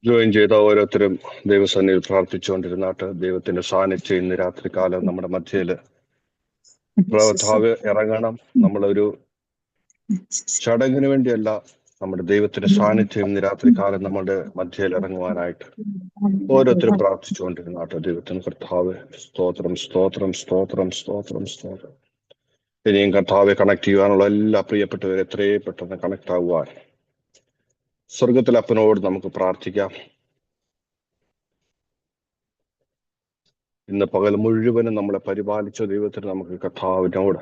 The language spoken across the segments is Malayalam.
ജോയിൻ ചെയ്ത ഓരോരുത്തരും ദൈവസന്നിധിയിൽ പ്രാർത്ഥിച്ചുകൊണ്ടിരുന്നാട്ട് ദൈവത്തിന്റെ സാന്നിധ്യം ഇന്ന് രാത്രികാലം നമ്മുടെ മധ്യയില് പ്രവൃത്താവ് ഇറങ്ങണം. നമ്മളൊരു ചടങ്ങിന് വേണ്ടിയല്ല, നമ്മുടെ ദൈവത്തിന്റെ സാന്നിധ്യം ഇന്ന് രാത്രികാലം നമ്മുടെ മധ്യയിൽ ഇറങ്ങുവാനായിട്ട് ഓരോരുത്തരും പ്രാർത്ഥിച്ചുകൊണ്ടിരുന്നാട്ട് ദൈവത്തിന് കർത്താവ് സ്തോത്രം സ്തോത്രം സ്തോത്രം സ്തോത്രം സ്തോത്രം. ഇനിയും കർത്താവെ കണക്ട് ചെയ്യുവാനുള്ള എല്ലാ പ്രിയപ്പെട്ടവരെ എത്രയും പെട്ടെന്ന് കണക്ട് ആകുവാൻ സ്വർഗത്തിലെ അപ്പനോട് നമുക്ക് പ്രാർത്ഥിക്കാം. ഇന്ന് പകൽ മുഴുവനും നമ്മളെ പരിപാലിച്ച ദൈവത്തിന് നമുക്ക് കർത്താവിനോട്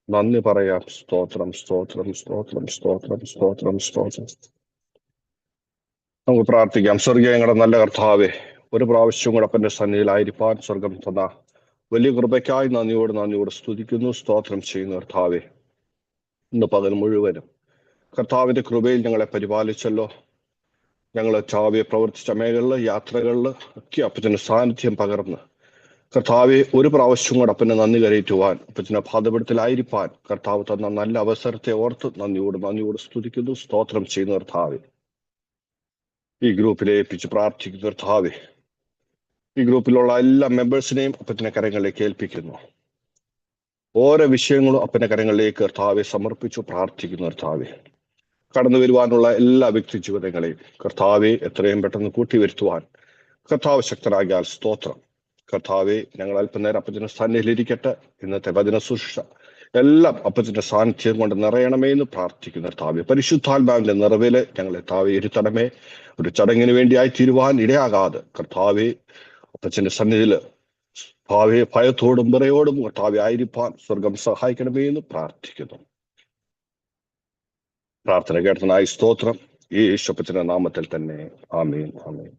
നന്ദി പറയാം. സ്തോത്രം സ്തോത്രം സ്തോത്രം സ്തോത്രം സ്തോത്രം സ്തോത്രം. നമുക്ക് പ്രാർത്ഥിക്കാം. സ്വർഗീയ ഞങ്ങളുടെ നല്ല കർത്താവെ, ഒരു പ്രാവശ്യം കൂടെ അപ്പന്റെ സന്നിധിയിലായിരിക്കാൻ സ്വർഗം തന്ന വലിയ കൃപയ്ക്കായി നന്ദിയോട് സ്തുതിക്കുന്നു, സ്തോത്രം ചെയ്യുന്നു. കർത്താവെ, ഇന്ന് പകൽ മുഴുവനും കർത്താവിന്റെ കൃപയിൽ ഞങ്ങളെ പരിപാലിച്ചല്ലോ. ഞങ്ങൾ ചാവിയെ പ്രവർത്തിച്ച മേഖലകളിൽ യാത്രകളിൽ ഒക്കെ അപ്പച്ചന്റെ സാന്നിധ്യം പകർന്ന് കർത്താവെ, ഒരു പ്രാവശ്യം കൂടെ അപ്പനെ നന്ദി കരയറ്റുവാൻ, അപ്പച്ചന്റെ പാദപീഠത്തിലായിരിക്കാൻ കർത്താവ് തന്ന നല്ല അവസരത്തെ ഓർത്ത് നന്ദിയോട് സ്തുതിക്കുന്നു, സ്തോത്രം ചെയ്യുന്നു. കർത്താവെ, ഈ ഗ്രൂപ്പിലെ ഏൽപ്പിച്ച് പ്രാർത്ഥിക്കുന്നു. കർത്താവെ, ഈ ഗ്രൂപ്പിലുള്ള എല്ലാ മെമ്പേഴ്സിനെയും അപ്പച്ചന്റെ കരങ്ങളിലേക്ക് ഏൽപ്പിക്കുന്നു. ഓരോ വിഷയങ്ങളും അപ്പന്റെ കരങ്ങളിലേക്ക് കർത്താവെ സമർപ്പിച്ചു പ്രാർത്ഥിക്കുന്നു. കർത്താവെ, കടന്നു വരുവാനുള്ള എല്ലാ വ്യക്തി ജീവിതങ്ങളെയും കർത്താവെ എത്രയും പെട്ടെന്ന് കൂട്ടി വരുത്തുവാൻ കർത്താവ് ശക്തനാകിയാൽ സ്തോത്രം. കർത്താവെ, ഞങ്ങൾ അല്പനേരം അപ്പച്ചന്റെ സന്നിധിയിലിരിക്കട്ടെ. ഇന്നത്തെ വചന ശുശ്രൂഷ എല്ലാം അപ്പച്ചന്റെ സാന്നിധ്യം കൊണ്ട് നിറയണമേ എന്ന് പ്രാർത്ഥിക്കുന്നു. കർത്താവെ, പരിശുദ്ധാത്മാവിന്റെ നിറവില് ഞങ്ങളെ താവെ ഇരുത്തണമേ. ഒരു ചടങ്ങിന് വേണ്ടിയായി തീരുവാൻ ഇടയാകാതെ കർത്താവെ അപ്പച്ചന്റെ സന്നിധിയില് ഭാവെ ഭയത്തോടും വിറയോടും കർത്താവെ ആയിരിക്കാൻ സ്വർഗം സഹായിക്കണമേ എന്ന് പ്രാർത്ഥിക്കുന്നു. പ്രാർത്ഥന കേട്ടനായി സ്തോത്രം. ഈ യേശുപ്പച്ചന്റെ നാമത്തിൽ തന്നെ ആമേൻ ആമേൻ.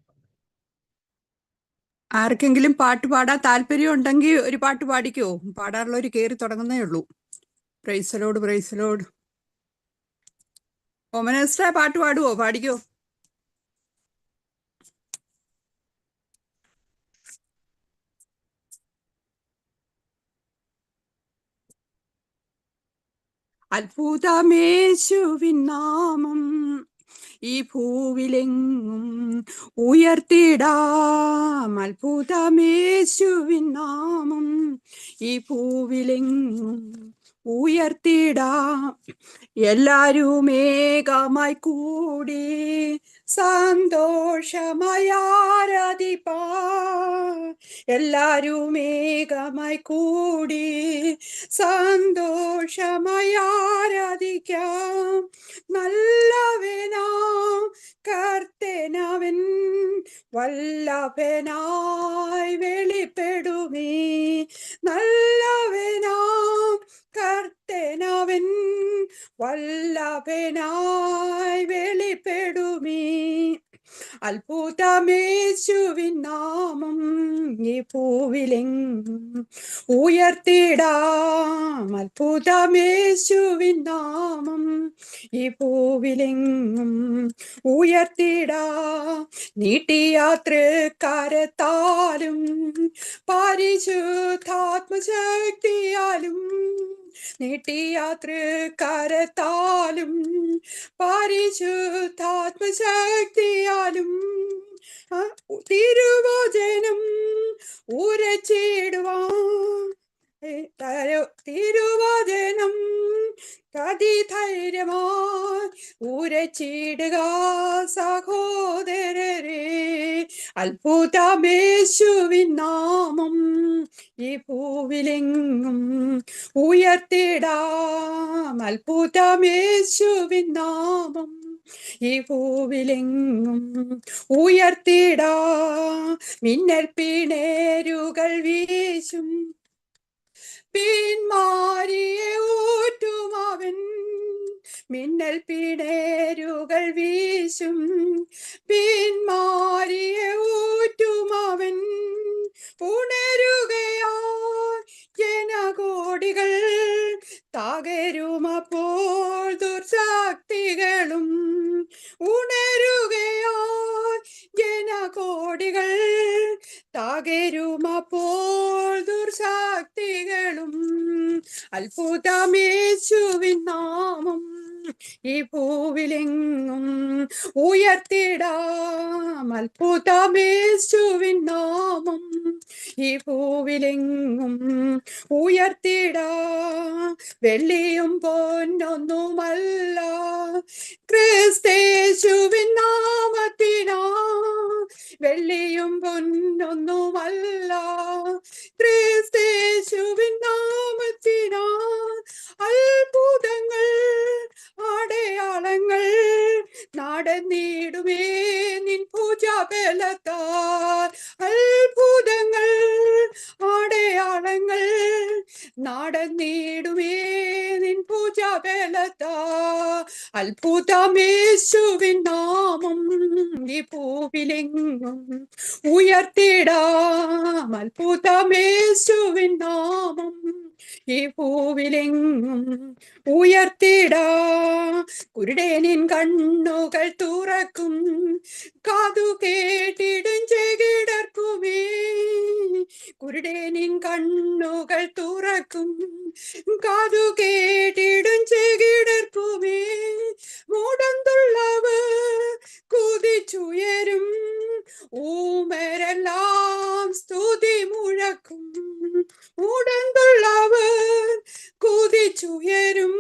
ആർക്കെങ്കിലും പാട്ട് പാടാൻ താല്പര്യം ഉണ്ടെങ്കിൽ ഒരു പാട്ട് പാടിക്കോ. പാടാനുള്ളവർ കയറി തുടങ്ങുന്നേ ഉള്ളൂ. Praise Lord praise Lord. ഓമനസ്റ്റാ പാട്ട് പാടുവോ? പാടിക്കോ. അത്ഭുതമേശുവിൻ നാമം ഈ ഭൂവിലെങ്ങും ഉയർത്തിടാം. അത്ഭുതമേശുവിൻ നാമം ഈ ഭൂവിലെങ്ങും ഉയർത്തിടാം. എല്ലാരും ഏകമായി കൂടി സന്തോഷമായി ആരാധിപ്പാൻ. എല്ലാരും ഏകമായി കൂടി സന്തോഷമായി ആരാധിക്കാം. നല്ലവനാം കർത്തനവൻ വല്ലഭനായി വെളിപ്പെടുമേ. നല്ലവനാം കർത്തനവൻ വല്ലഭനായി വെളിപ്പെടുമേ. അത്ഭുതമേശുവിൻ നാമം ഈ ഭൂവിലെങ്ങും ഉയർത്തിടാം. അത്ഭുതമേശുവിൻ നാമം ഈ ഭൂവിലെങ്ങും ഉയർത്തിടാം. നീട്ടിയാത്രക്കാരത്താലും പരിശുദ്ധാത്മശക്തിയാലും നീട്ടിയാത്രക്കാരത്താലും പരിശുദ്ധാത്മശക്തിയാലും തിരുവചനം ഉരച്ചിടുവാൻ തിരുവചനം അതിധൈര്യമായി ഉരച്ചിടുക സഹോദരരെ. അത്ഭുതമേശുവിൻ നാമം ഈ ഭൂവിലെങ്ങും ഉയർത്തിടാം. അത്ഭുതമേശുവിൻ നാമം ഈ ഭൂവിലെങ്ങും ഉയർത്തിടാം. മിന്നൽ പിണരുകൾ വീശും പിന്മാരിയെ ഊറ്റുമവൻ. മിന്നൽ പിണരുകൾ വീശും പിന്മാരിയെ ഊറ്റുമവൻ. ഉണരുകയാൽ ജനകോടികൾ തകരുമപ്പോൾ ദുർശക്തികളും. ഉണരുകയാൽ ജനകോടികൾ തകരുമപ്പോൾ ദുർശക്തികളും. അത്ഭുതമേശുവിൻ നാമം ഈ ഭൂവിലെങ്ങും ഉയർത്തിടാം അത്ഭുതമേശുവിൻ നാമം. ഈ ഭൂവിലെങ്ങും ഉയർത്തിടാം വെള്ളിയും പൊന്നൊന്നുമല്ല ക്രിസ്തേശുവിൻ നാമത്തിനാ. വെള്ളിയും പൊന്നൊന്നുമല്ല ക്രിസ്തേശുവിൻ നാമത്തിനാ. അത്ഭുതങ്ങൾ അടയാളങ്ങൾ നടന്നിടുമേ നിൻ ഭുജബലത്താൽ. അത്ഭുതങ്ങൾ അടയാളങ്ങൾ നടന്നിടുമേ നിൻ ഭുജബലത്താൽ. അത്ഭുതമേശുവിൻ നാമം ഈ ഭൂവിലെങ്ങും ഉയർത്തിടാം അത്ഭുതമേശുവിൻ നാമം. ഈ ഭൂവിലെങ്ങും ഉയർത്തിടാം. കുരുടേനിൻ കണ്ണുകൾ തുറക്കും കാതു കേട്ടിടും ചെകിടർക്കുമേ. കുരുടേനിൻ കണ്ണുകൾ തുറക്കും കാതു കേട്ടിടും ചെകിടർക്കുമേ. മൂടന്തുള്ളവർ കുതിച്ചുയരും ഊമരെല്ലാം സ്തുതി മുഴക്കും. മൂടന്തുള്ളവർ കുതിച്ചുയരും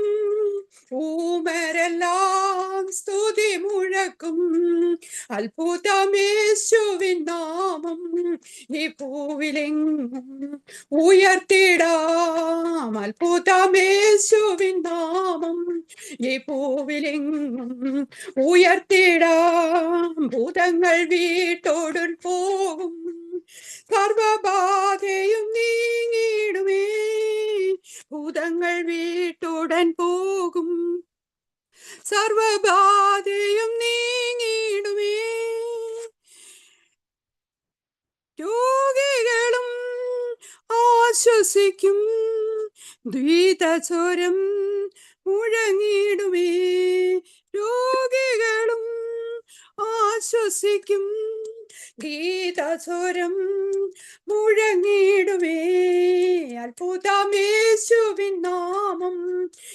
ഊമരെല്ലാം സ്തുതി മുഴക്കും. അത്ഭുതമേശുവിൻ നാമം ഈ ഭൂവിലെങ്ങും ഉയർത്തിടാം അത്ഭുതമേശുവിൻ നാമം. ഈ ഭൂവിലെങ്ങും ഉയർത്തിടാം. ഭൂതങ്ങൾ വീട്ടോടും പോകും സർവബാധയും നീങ്ങിടുമേ. ഭൂതങ്ങൾ വീട്ടുടൻ പോകും സർവബാധയും നീങ്ങിടുമേ. രോഗികളും ആശ്വസിക്കും ദ്വീതസ്വരം മുഴങ്ങിടുമേ. രോഗികളും ആശ്വസിക്കും ഗീതസ്വരം മുഴങ്ങിടുമേ. അത്ഭുതമേശുവിൻ നാമം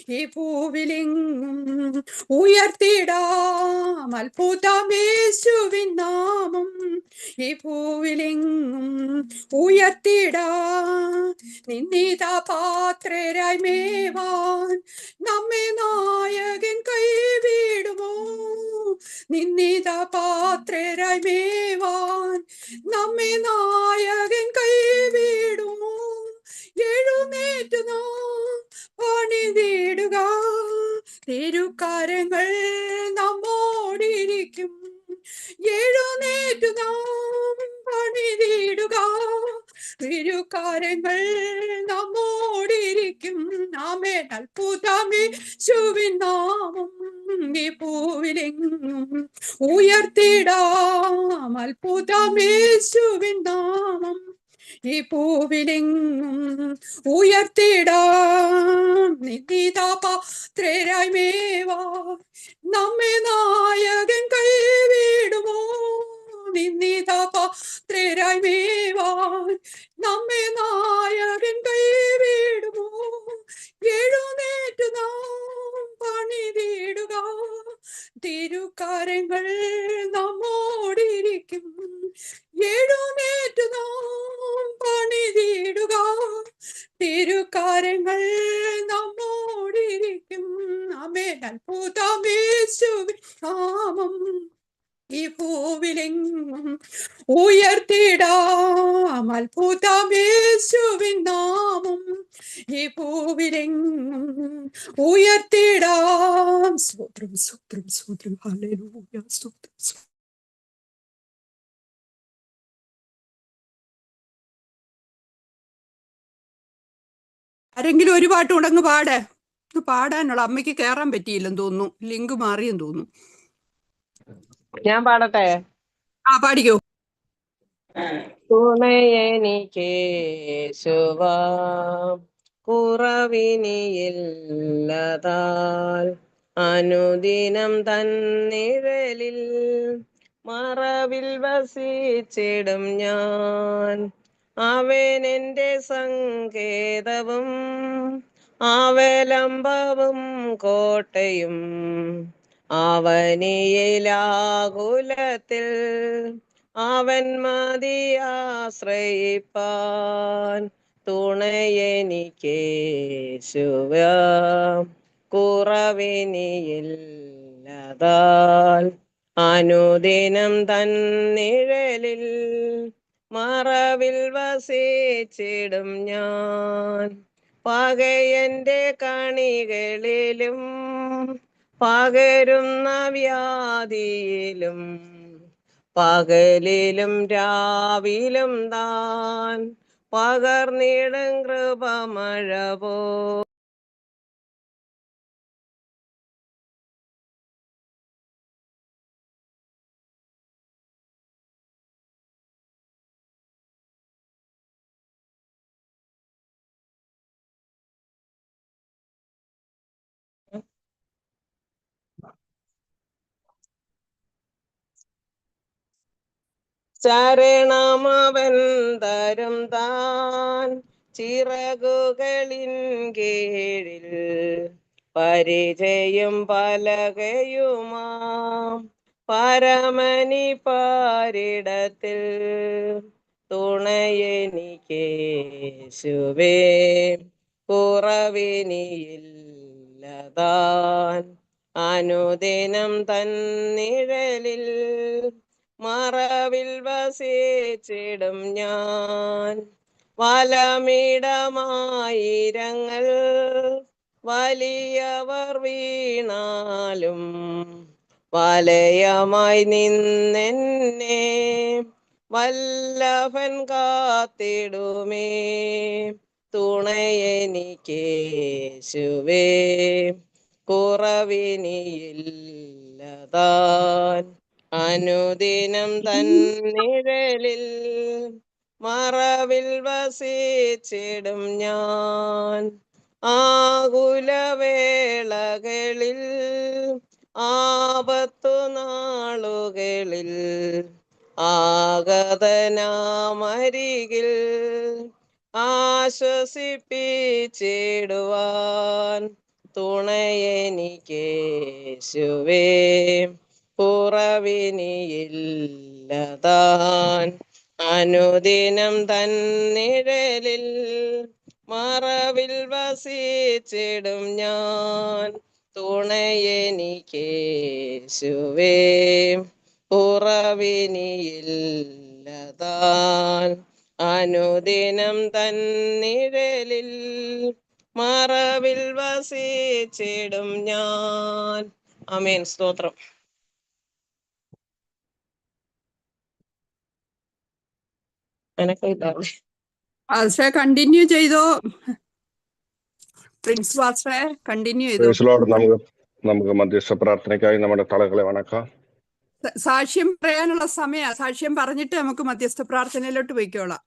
ഈ ഭൂവിലെങ്ങും ഉയർത്തിടാം അത്ഭുതമേശുവിൻ നാമം. ഈ ഭൂവിലെങ്ങും ഉയർത്തിടാം. നിന്ദിത പാത്രരായി മേവാൻ നമ്മെ നായകൻ കൈവിടുമോ. നിന്ദിത പാത്രരായി മേവാൻ നമ്മെ നായകൻ കൈവിടുമോ. എഴുന്നേറ്റു നാം പണിതിടുക തിരുക്കരങ്ങൾ നമ്മോടിരിക്കും. എഴുന്നേറ്റു നാം പണിതിടുക തിരുക്കരങ്ങൾ നമ്മോടിരിക്കും. ആമേൻ. അത്ഭുതമേശുവിൻ നാമം ഈ ഭൂവിലെങ്ങും ഉയർത്തിടാം അത്ഭുതമേശുവിൻ നാമം. ഈ ഭൂവിലെങ്ങും ഉയർത്തിടാം. നിന്ദിത പാത്രരായി മേവാൻ നമ്മെ നായകൻ കൈവിടുമോ. നിന്ദിത പാത്രരായി മേവാൻ നമ്മെ നായകൻ കൈവിടുമോ. എഴുന്നേറ്റു നാം പണിതിടുക തിരുക്കരങ്ങൾ നമ്മോടിരിക്കും. എഴുന്നേറ്റു നാം പണിതിടുക തിരുക്കരങ്ങൾ നമ്മോടിരിക്കും. ആമേൻ. അത്ഭുതമേശുവിൻ നാമം ഈ ഭൂവിലെങ്ങും ഉയർത്തിടാം അത്ഭുതമേശുവിൻ നാമം. ഈ ഭൂവിലെങ്ങും ഉയർത്തിടാം. സ്തോത്രം സ്തോത്രം സ്തോത്രം. ഹല്ലേലൂയ. സ്തോത്രം. ആരെങ്കിലും ഒരു പാട്ട് ഉടങ്ങ് പാട്. പാടാനുള്ള അമ്മയ്ക്ക് കേറാൻ പറ്റിയില്ലെന്ന് തോന്നുന്നു. ലിങ്ക് മാറിയെന്ന് തോന്നുന്നു. ഞാൻ പാടട്ടെ? ആ, പാടിക്കോ. തുണയെനിക്കേശുവാ കുറവിനിയില്ലതാൽ അനുദിനം തന്നിഴലിൽ മറവിൽ വസിച്ചിടും ഞാൻ. അവൻ എൻ്റെ സങ്കേതവും അവലംബവും കോട്ടയും അവനിയിലാകുലത്തിൽ അവൻ മതിയാശ്രയിപ്പാൻ തുണയെനിക്കേശുവ കുറവിനിയില്ലതാൽ അനുദിനം തന്നിഴലിൽ മറവിൽ വസിച്ചിടും ഞാൻ പകയന്റെ കണികളിലും പകരുന്ന വ്യാധിയിലും പകലിലും രാവിലും താൻ പകർന്നിടും കൃപമഴ പോ ശരണമവൻ തരും താൻ ചിറകുകളിൻ കീഴിൽ പരിചയം പലകയുമാം പരമനി പാരിടത്തിൽ തുണയെനിക്കേശുവേ കുറവിനിയില്ലതാൻ അനുദിനം തന്നിഴലിൽ മറവിൽ വസിച്ചിടും ഞാൻ വലമിടമായിരങ്ങൾ വലിയവർ വീണാലും വലയമായി നിന്നെന്നെ വല്ലഭൻ കാത്തിടുമേ തുണയെനിക്കേശുവേ കുറവിനിയില്ലതാൻ അനുദിനം തന്നിഴലിൽ മറവിൽ വസിച്ചിടും ഞാൻ ആകുലവേളകളിൽ ആപത്തു നാളുകളിൽ ആഗതനാമരികിൽ ആശ്വസിപ്പിച്ചിടുവാൻ തുണയെനിക്കേശുവേ കുറവിനിയില്ലതാൻ അനുദിനം തന്നിഴലിൽ മറവിൽ വസിച്ചിടും ഞാൻ തുണയെനിക്കേശുവേ കുറവിനിയില്ലതാൻ അനുദിനം തന്നിഴലിൽ മറവിൽ വസിച്ചിടും ഞാൻ. ആമേൻ. സ്തോത്രം. പാസ്റ്ററെ കണ്ടിന്യൂ ചെയ്തോ. പ്രിൻസ് പാസ്റ്ററെ കണ്ടിന്യൂ ചെയ്തോ. നമുക്ക് മധ്യസ്ഥ പ്രാർത്ഥനയ്ക്കായി നമ്മുടെ തലകളെ വണക്കാം. സാക്ഷ്യം പറയാനുള്ള സമയ സാക്ഷ്യം പറഞ്ഞിട്ട് നമുക്ക് മധ്യസ്ഥ പ്രാർത്ഥനയിലോട്ട് പോയിക്കോളാം.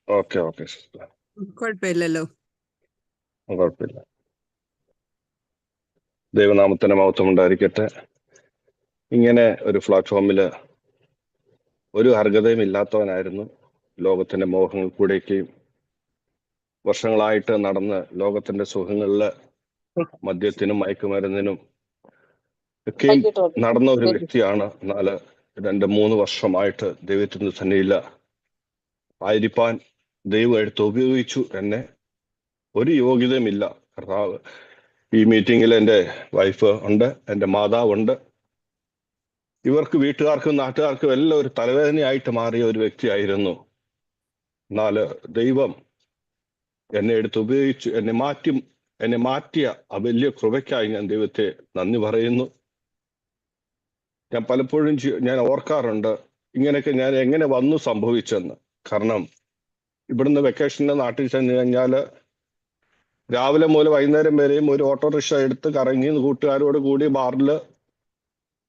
ഓക്കെ. കുഴപ്പമില്ലല്ലോ. കുഴപ്പമില്ല. ദൈവനാമത്തിന് മഹത്വം ഉണ്ടായിരിക്കട്ടെ. ഇങ്ങനെ ഒരു പ്ലാറ്റ്ഫോമില് ഒരു അർഹതയും ഇല്ലാത്തവനായിരുന്നു. ലോകത്തിന്റെ മോഹങ്ങൾ കൂടെയൊക്കെയും വർഷങ്ങളായിട്ട് നടന്ന് ലോകത്തിന്റെ സുഖങ്ങളില് മദ്യത്തിനും മയക്കുമരുന്നിനും ഒക്കെ നടന്ന ഒരു വ്യക്തിയാണ്. 2-3 വർഷമായിട്ട് ദൈവത്തിന്റെ സന്നിധിയിൽ ആയിരിക്കാൻ ദൈവം എടുത്ത് ഉപയോഗിച്ചു. എന്നെ ഒരു യോഗ്യതയുമില്ല. കർത്താവ് ഈ മീറ്റിങ്ങിൽ എൻ്റെ വൈഫ് ഉണ്ട്, എൻ്റെ മാതാവുണ്ട്. ഇവർക്ക് വീട്ടുകാർക്കും നാട്ടുകാർക്കും എല്ലാം ഒരു തലവേദനയായിട്ട് മാറിയ ഒരു വ്യക്തിയായിരുന്നു. എന്നാൽ ദൈവം എന്നെ എടുത്ത് ഉപയോഗിച്ചു, എന്നെ മാറ്റിയ ആ വലിയ കൃപയ്ക്കായി ഞാൻ ദൈവത്തെ നന്ദി പറയുന്നു. ഞാൻ പലപ്പോഴും ഞാൻ ഓർക്കാറുണ്ട് ഇങ്ങനെയൊക്കെ ഞാൻ എങ്ങനെ വന്നു സംഭവിച്ചെന്ന്. കാരണം ഇവിടുന്ന് വെക്കേഷന് നാട്ടിൽ ചെന്ന് കഴിഞ്ഞാൽ രാവിലെ മുതൽ വൈകുന്നേരം വരെയും ഒരു ഓട്ടോറിക്ഷ എടുത്ത് കറങ്ങി കൂട്ടുകാരോട് കൂടി ബാറിൽ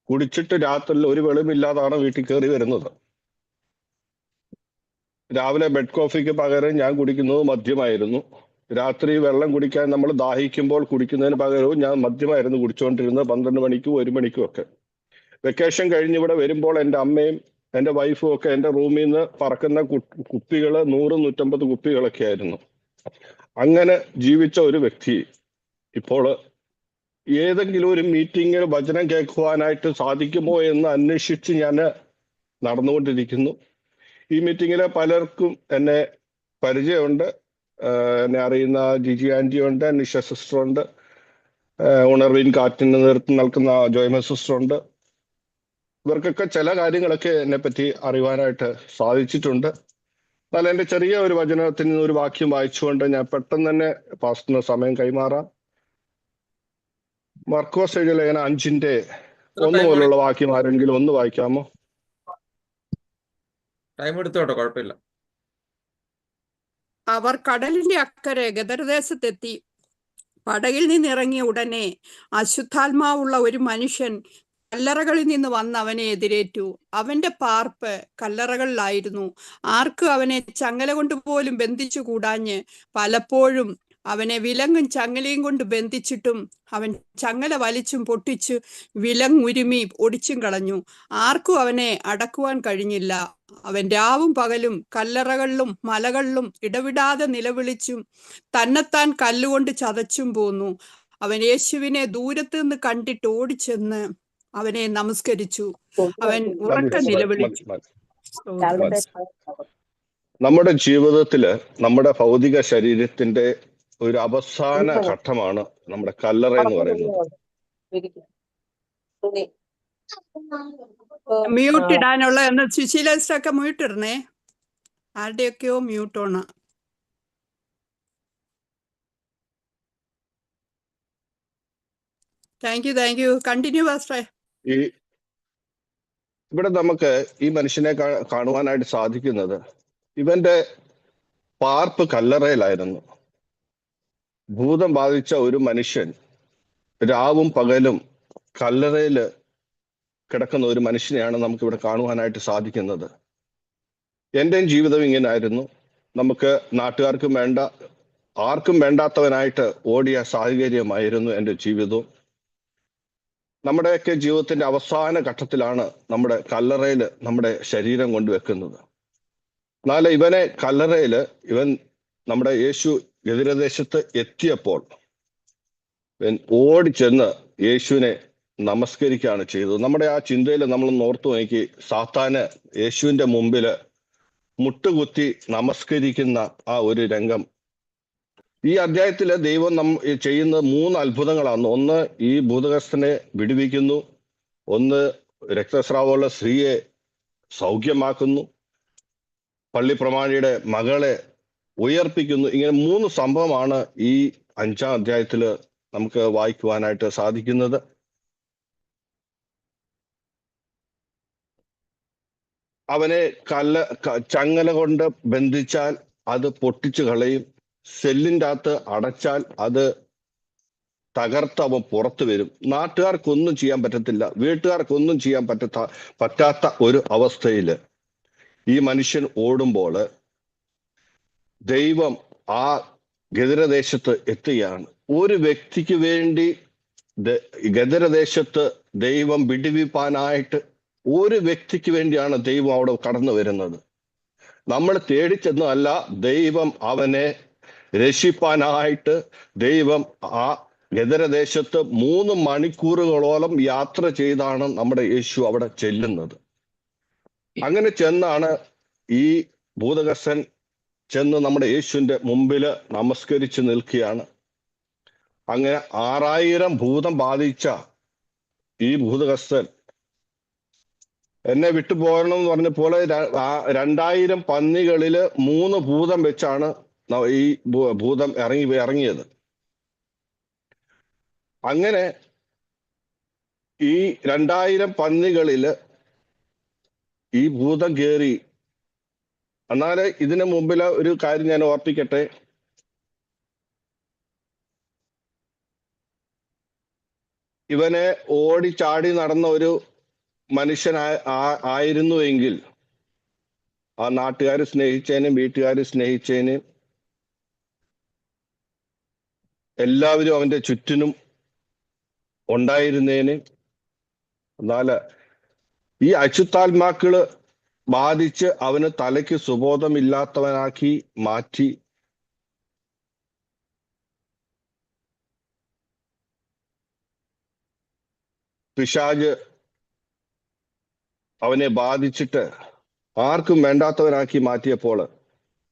കുടിച്ചിട്ട് രാത്രിയിൽ ഒരു വെളിമില്ലാതാണ് വീട്ടിൽ കയറി വരുന്നത്. രാവിലെ ബെഡ് കോഫിക്ക് പകരം ഞാൻ കുടിക്കുന്നത് മദ്യമായിരുന്നു. രാത്രി വെള്ളം കുടിക്കാൻ നമ്മൾ ദാഹിക്കുമ്പോൾ കുടിക്കുന്നതിന് പകരവും ഞാൻ മദ്യമായിരുന്നു കുടിച്ചുകൊണ്ടിരുന്നത്, 12 മണിക്കും 1 മണിക്കും ഒക്കെ. വെക്കേഷൻ കഴിഞ്ഞ് ഇവിടെ വരുമ്പോൾ എൻ്റെ അമ്മയും എൻ്റെ വൈഫും ഒക്കെ എൻ്റെ റൂമിൽ നിന്ന് പറക്കുന്ന കുപ്പികൾ 100-150 കുപ്പികളൊക്കെ ആയിരുന്നു. അങ്ങനെ ജീവിച്ച ഒരു വ്യക്തി ഇപ്പോൾ ഏതെങ്കിലും ഒരു മീറ്റിങ്ങിൽ വചനം കേൾക്കുവാനായിട്ട് സാധിക്കുമോ എന്ന് അന്വേഷിച്ച് ഞാൻ നടന്നുകൊണ്ടിരിക്കുന്നു. ഈ മീറ്റിങ്ങിലെ പലർക്കും എന്നെ പരിചയമുണ്ട്. എന്നെ അറിയുന്ന ജിജി ആന്റി ഉണ്ട്, നിഷ സിസ്റ്റർ ഉണ്ട്, ഉണർവിൻ കാറ്റിന് നേതൃത്വം നൽകുന്ന ജോയ്മ സിസ്റ്റർ ഉണ്ട്. ഇവർക്കൊക്കെ ചില കാര്യങ്ങളൊക്കെ എന്നെ പറ്റി അറിയുവാനായിട്ട് സാധിച്ചിട്ടുണ്ട്. എന്നാൽ എൻ്റെ ചെറിയ ഒരു വചനത്തിൽ നിന്ന് ഒരു വാക്യം വായിച്ചുകൊണ്ട് ഞാൻ പെട്ടെന്ന് തന്നെ പാസ്റ്ററിന് സമയം കൈമാറാം. മർക്കോസ് എഴുതിയ ലേഖനം 5:1 മുതലുള്ള വാക്യം ആരെങ്കിലും ഒന്ന് വായിക്കാമോ? ടൈം എടുത്തോട്ടോ, കുഴപ്പമില്ല. അവർ കടലിന്റെ അക്കരെ ഗദർദേശത്തെത്തി. പടകിൽ നിന്നിറങ്ങിയ ഉടനെ അശുദ്ധാത്മാവുള്ള ഒരു മനുഷ്യൻ കല്ലറകളിൽ നിന്ന് വന്ന് അവനെ എതിരേറ്റു. അവന്റെ പാർപ്പ് കല്ലറകളിലായിരുന്നു. ആർക്കും അവനെ ചങ്ങല കൊണ്ട് പോലും ബന്ധിച്ചു കൂടാഞ്ഞ് പലപ്പോഴും അവനെ വിലങ്ങും ചങ്ങലയും കൊണ്ട് ബന്ധിച്ചിട്ടും അവൻ ചങ്ങല വലിച്ചും പൊട്ടിച്ചു വിലങ്ങുരുമി ഒടിച്ചും കളഞ്ഞു. ആർക്കും അവനെ അടക്കുവാൻ കഴിഞ്ഞില്ല. അവൻ രാവും പകലും കല്ലറകളിലും മലകളിലും ഇടവിടാതെ നിലവിളിച്ചും തന്നെത്താൻ കല്ലുകൊണ്ട് ചതച്ചും പോന്നു. അവൻ യേശുവിനെ ദൂരത്ത് നിന്ന് കണ്ടിട്ട് ഓടിച്ചെന്ന് അവനെ നമസ്കരിച്ചു. അവൻ ഉറക്കെ നിലവിളിച്ചു. നമ്മുടെ ജീവിതത്തില് നമ്മുടെ ഭൗതിക ശരീരത്തിന്റെ ഒരു അവസാന ഘട്ടമാണ് നമ്മുടെ കല്ലറ എന്ന് പറയുന്നത്. മ്യൂട്ട് ഇടാനുള്ള എന്ന് സുശീലൊക്കെ മ്യൂട്ട് ഇടണേ. ആരുടെയൊക്കെയോ മ്യൂട്ടോണ്. താങ്ക് യു കണ്ടിന്യൂ പാസ്റ്ററെ. ഇവിടെ നമുക്ക് ഈ മനുഷ്യനെ കാണുവാനായിട്ട് സാധിക്കുന്നത് ഇവന്റെ പാർപ്പ് കല്ലറയിലായിരുന്നു. ഭൂതം ബാധിച്ച ഒരു മനുഷ്യൻ രാവും പകലും കല്ലറയിൽ കിടക്കുന്ന ഒരു മനുഷ്യനെയാണ് നമുക്കിവിടെ കാണുവാനായിട്ട് സാധിക്കുന്നത്. എൻ്റെയും ജീവിതം ഇങ്ങനായിരുന്നു. നമുക്ക് നാട്ടുകാർക്കും വേണ്ട, ആർക്കും വേണ്ടാത്തവനായിട്ട് ഓടിയ സാഹചര്യമായിരുന്നു എൻ്റെ ജീവിതവും. നമ്മുടെയൊക്കെ ജീവിതത്തിന്റെ അവസാന ഘട്ടത്തിലാണ് നമ്മുടെ കല്ലറയിൽ നമ്മുടെ ശരീരം കൊണ്ടുവെക്കുന്നത്. എന്നാൽ ഇവനെ കല്ലറയിൽ ഇവൻ നമ്മുടെ യേശു ഗദരദേശത്ത് എത്തിയപ്പോൾ ഇവൻ ഓടിച്ചെന്ന് യേശുവിനെ നമസ്കരിക്കുകയാണ് ചെയ്തത്. നമ്മുടെ ആ ചിന്തയിൽ നമ്മൾ ഓർത്തു നോക്കി, സാത്താന് യേശുവിന്റെ മുമ്പില് മുട്ടുകുത്തി നമസ്കരിക്കുന്ന ആ ഒരു രംഗം ഈ അധ്യായത്തില് ദൈവം ചെയ്യുന്ന 3 അത്ഭുതങ്ങളാണ്. ഒന്ന്, ഈ ഭൂതഗ്രസ്തനെ വിടുവിക്കുന്നു. ഒന്ന്, രക്തസ്രാവമുള്ള സ്ത്രീയെ സൗഖ്യമാക്കുന്നു. പള്ളി പ്രമാണിയുടെ മകളെ ഉയർപ്പിക്കുന്നു. ഇങ്ങനെ 3 സംഭവമാണ് ഈ 5-ാം അധ്യായത്തില് നമുക്ക് വായിക്കുവാനായിട്ട് സാധിക്കുന്നത്. അവനെ ചങ്ങല കൊണ്ട് ബന്ധിച്ചാൽ അത് പൊട്ടിച്ചു കളയും. സെല്ലിൻ്റെ അകത്ത് അടച്ചാൽ അത് തകർത്ത് അവൻ പുറത്തു വരും. നാട്ടുകാർക്കൊന്നും ചെയ്യാൻ പറ്റത്തില്ല, വീട്ടുകാർക്കൊന്നും ചെയ്യാൻ പറ്റാത്ത ഒരു അവസ്ഥയിൽ ഈ മനുഷ്യൻ ഓടുമ്പോൾ ദൈവം ആ ഗദരദേശത്ത് എത്തുകയാണ്. ഒരു വ്യക്തിക്ക് വേണ്ടി ഗദരദേശത്ത് ദൈവം വിടുവിപ്പാനായിട്ട് ഒരു വ്യക്തിക്ക് വേണ്ടിയാണ് ദൈവം അവിടെ കടന്നു വരുന്നത്. നമ്മൾ തേടിച്ചെന്നല്ല, ദൈവം അവനെ രക്ഷിപ്പാനായിട്ട് ദൈവം ആ ഗദരദേശത്ത് 3 മണിക്കൂറുകളോളം യാത്ര ചെയ്താണ് നമ്മുടെ യേശു അവിടെ ചെല്ലുന്നത്. അങ്ങനെ ചെന്നാണ് ഈ ഭൂതഗ്രസ്തൻ ചെന്ന് നമ്മുടെ യേശുവിന്റെ മുമ്പില് നമസ്കരിച്ച് നിൽക്കുകയാണ്. അങ്ങനെ 6000 ഭൂതം ബാധിച്ച ഈ ഭൂതഗ്രസ്തൻ എന്നെ വിട്ടുപോകണം എന്ന് പറഞ്ഞ പോലെ 2000 പന്നികളില് 3 ഭൂതം വെച്ചാണ് ഈ ഭൂതം ഇറങ്ങിയത്. അങ്ങനെ ഈ 2000 പന്നികളില് ഈ ഭൂതം കയറി. എന്നാല് ഇതിനു മുമ്പില് ഒരു കാര്യം ഞാൻ ഓർപ്പിക്കട്ടെ. ഇവനെ ഓടിച്ചാടി നടന്ന ഒരു മനുഷ്യനായിരുന്നുവെങ്കിൽ ആ നാട്ടുകാർ സ്നേഹിച്ചതിനും വീട്ടുകാർ സ്നേഹിച്ചതിനും എല്ലാവരും അവന്റെ ചുറ്റിനും ഉണ്ടായിരുന്നേന്. എന്നാൽ ഈ അശുദ്ധാത്മാക്കള് ബാധിച്ച് അവന് തലയ്ക്ക് സുബോധമില്ലാത്തവനാക്കി മാറ്റി പിശാച് അവനെ ബാധിച്ചിട്ട് ആർക്കും വേണ്ടാത്തവനാക്കി മാറ്റിയപ്പോൾ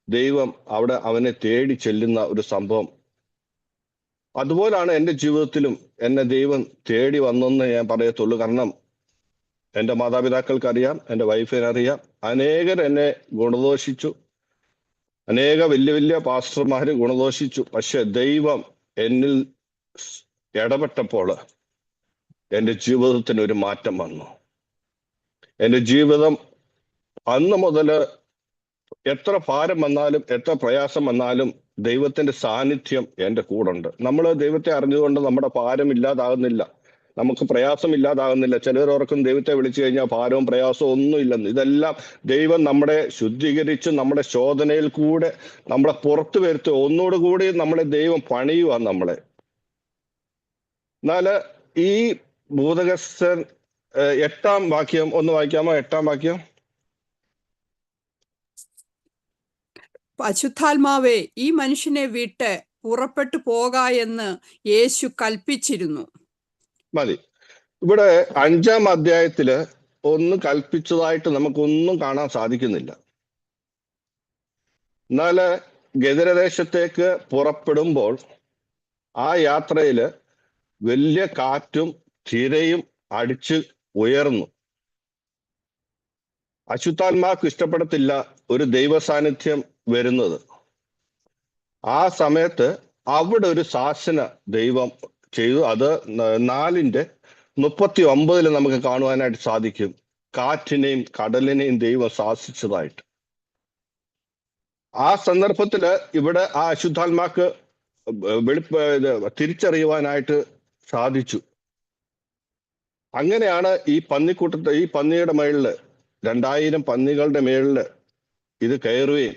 ദൈവം അവിടെ അവനെ തേടി ചെല്ലുന്ന ഒരു സംഭവം. അതുപോലാണ് എൻ്റെ ജീവിതത്തിലും എന്നെ ദൈവം തേടി വന്നെന്ന് ഞാൻ പറയത്തുള്ളൂ. കാരണം എൻ്റെ മാതാപിതാക്കൾക്കറിയാം, എൻ്റെ വൈഫിനറിയാം, അനേകർ എന്നെ ഗുണദോഷിച്ചു, അനേക വലിയ വലിയ പാസ്റ്റർമാര് ഗുണദോഷിച്ചു. പക്ഷെ ദൈവം എന്നിൽ ഇടപെട്ടപ്പോൾ എൻ്റെ ജീവിതത്തിന് ഒരു മാറ്റം വന്നു. എൻ്റെ ജീവിതം അന്ന് മുതൽ എത്ര ഭാരം വന്നാലും എത്ര പ്രയാസം വന്നാലും ദൈവത്തിന്റെ സാന്നിധ്യം എൻ്റെ കൂടുണ്ട്. നമ്മൾ ദൈവത്തെ അറിഞ്ഞുകൊണ്ട് നമ്മുടെ ഭാരം ഇല്ലാതാകുന്നില്ല, നമുക്ക് പ്രയാസം ഇല്ലാതാകുന്നില്ല. ചിലരോർക്കും ദൈവത്തെ വിളിച്ചു കഴിഞ്ഞാൽ ഭാരവും പ്രയാസവും ഒന്നും ഇല്ലെന്ന്. ഇതെല്ലാം ദൈവം നമ്മളെ ശുദ്ധീകരിച്ച് നമ്മുടെ ശോധനയിൽ കൂടെ നമ്മളെ പുറത്തു വരുത്തി ഒന്നുകൂടെ കൂടി നമ്മളെ ദൈവം പണിയുവാൻ നമ്മളെ. എന്നാൽ ഈ ഭൂതഗ്രസ്തൻ 8-ാം വാക്യം ഒന്ന് വായിക്കാമോ? 8-ാം വാക്യം. അശുദ്ധാത്മാവേ, ഈ മനുഷ്യനെ വിട്ട് പുറപ്പെട്ടു പോക എന്ന് യേശു കൽപ്പിച്ചിരുന്നു. മതി. ഇവിടെ 5-ാം അധ്യായത്തില് ഒന്ന് കൽപ്പിച്ചതായിട്ട് നമുക്കൊന്നും കാണാൻ സാധിക്കുന്നില്ല. എന്നാൽ ഗദരദേശത്തേക്ക് പുറപ്പെടുമ്പോൾ ആ യാത്രയില് വലിയ കാറ്റും തിരയും അടിച്ച് ഉയർന്നു. അശുദ്ധാത്മാക്ക് ഇഷ്ടപ്പെടത്തില്ല ഒരു ദൈവ സാന്നിധ്യം വരുന്നത്. ആ സമയത്ത് അവിടെ ഒരു ശാസന ദൈവം ചെയ്തു. അത് 4:39 നമുക്ക് കാണുവാനായിട്ട് സാധിക്കും. കാറ്റിനെയും കടലിനെയും ദൈവം ശാസിച്ചതായിട്ട്. ആ സന്ദർഭത്തില് ഇവിടെ ആ അശുദ്ധാത്മാക്ക് തിരിച്ചറിയുവാനായിട്ട് സാധിച്ചു. അങ്ങനെയാണ് ഈ പന്നിയുടെ മേളില് 2000 പന്നികളുടെ മേളില് ഇത് കയറുകയും